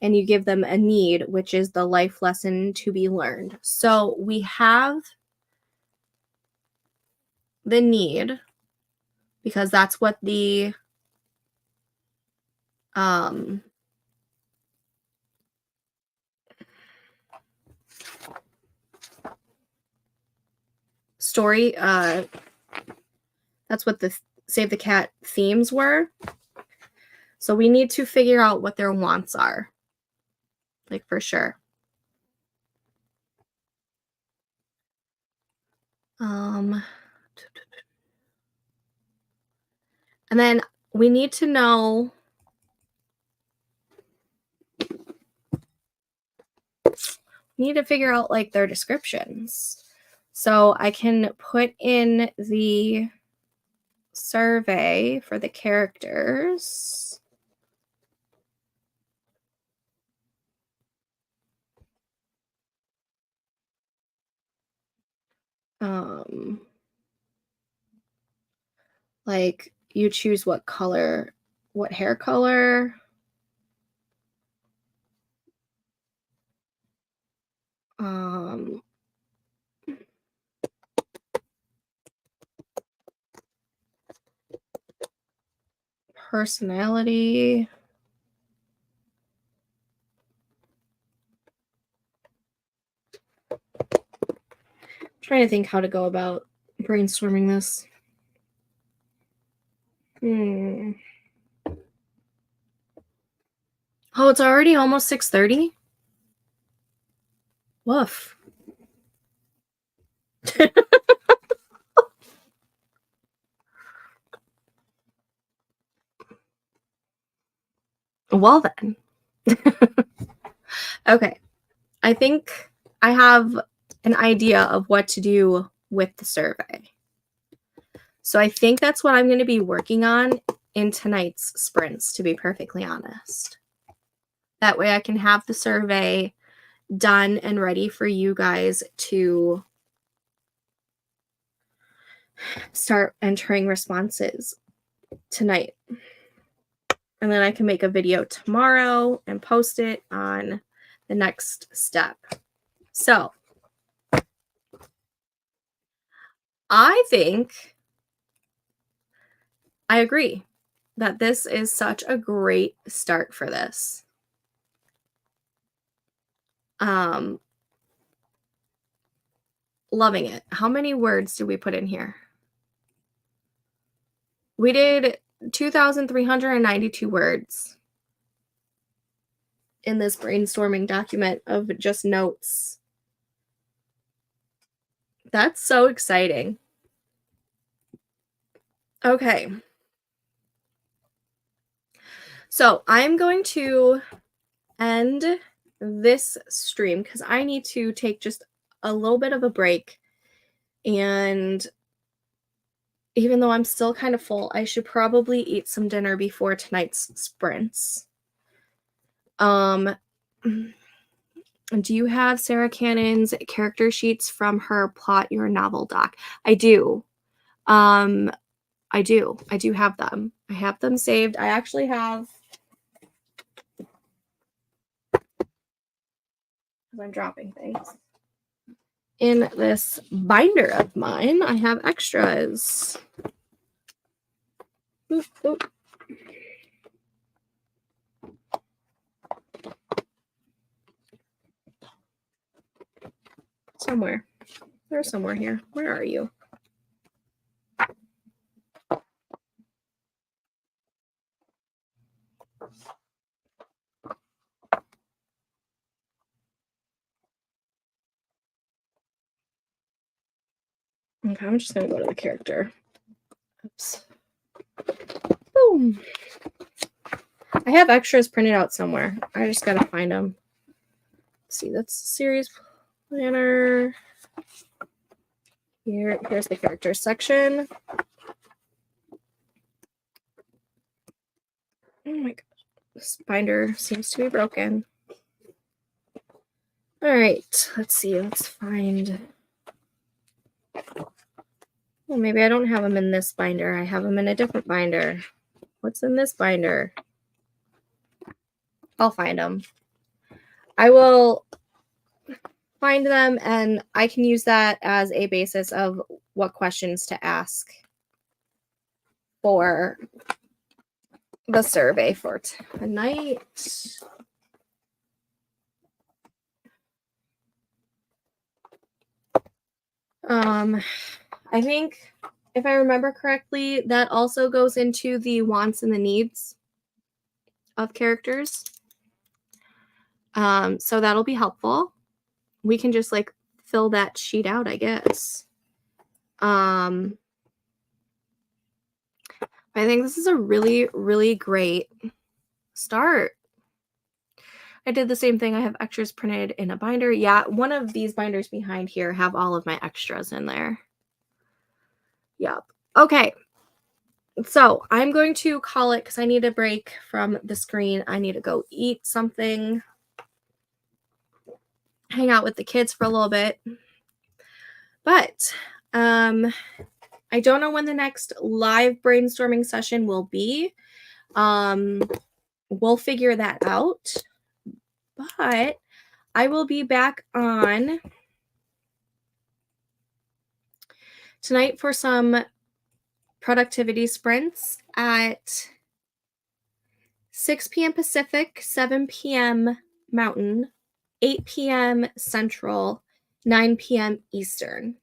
And you give them a need, which is the life lesson to be learned. So we have the need, because that's what the story, that's what the Save the Cat themes were. So we need to figure out what their wants are, like for sure. And then we need to know figure out like their descriptions. So I can put in the survey for the characters. Like you choose what color, what hair color. Personality. I'm trying to think how to go about brainstorming this. Oh, it's already almost 6:30? Woof. Well then. Okay. I think I have an idea of what to do with the survey. So I think that's what I'm going to be working on in tonight's sprints, to be perfectly honest. That way I can have the survey done and ready for you guys to start entering responses tonight. And then I can make a video tomorrow and post it on the next step. So I think I agree that this is such a great start for this. Loving it. How many words did we put in here? We did 2,392 words in this brainstorming document of just notes. That's so exciting. Okay. So I'm going to end this stream because I need to take just a little bit of a break. And even though I'm still kind of full, I should probably eat some dinner before tonight's sprints. Do you have Sarah Cannon's character sheets from her Plot Your Novel doc? I do. I do have them. I have them saved. I actually have, I'm dropping things. In this binder of mine, I have extras. Oop, oop. Somewhere. They're somewhere here. Where are you? Okay, I'm just going to go to the character. Oops. Boom. I have extras printed out somewhere. I just got to find them. Let's see, that's series planner. Here's the character section. Oh my gosh. This binder seems to be broken. All right, let's see. Let's find. Well, maybe I don't have them in this binder. I have them in a different binder. What's in this binder? I'll find them. I will find them, and I can use that as a basis of what questions to ask for the survey for tonight. I think, if I remember correctly, that also goes into the wants and the needs of characters. So that'll be helpful. We can just like fill that sheet out, I guess. I think this is a really, really great start. I did the same thing. I have extras printed in a binder. Yeah, one of these binders behind here have all of my extras in there. Yep. Okay. So I'm going to call it because I need a break from the screen. I need to go eat something, hang out with the kids for a little bit. But I don't know when the next live brainstorming session will be. We'll figure that out. But I will be back on tonight for some productivity sprints at 6 p.m. Pacific, 7 p.m. Mountain, 8 p.m. Central, 9 p.m. Eastern.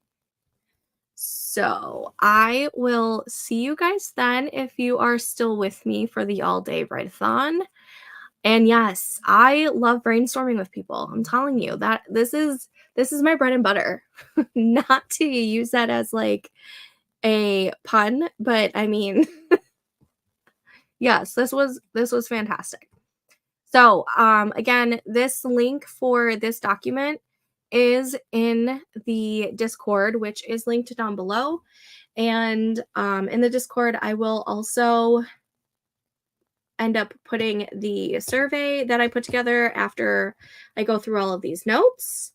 So I will see you guys then if you are still with me for the all-day WRITE-A-THON. And yes, I love brainstorming with people. I'm telling you that this is my bread and butter. Not to use that as like a pun, but I mean, yes, this was fantastic. So again, this link for this document is in the Discord, which is linked down below. And in the Discord, I will also end up putting the survey that I put together after I go through all of these notes.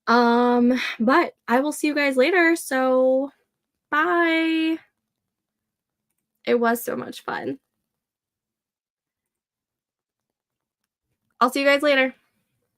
But I will see you guys later. So Bye. It was so much fun. I'll see you guys later.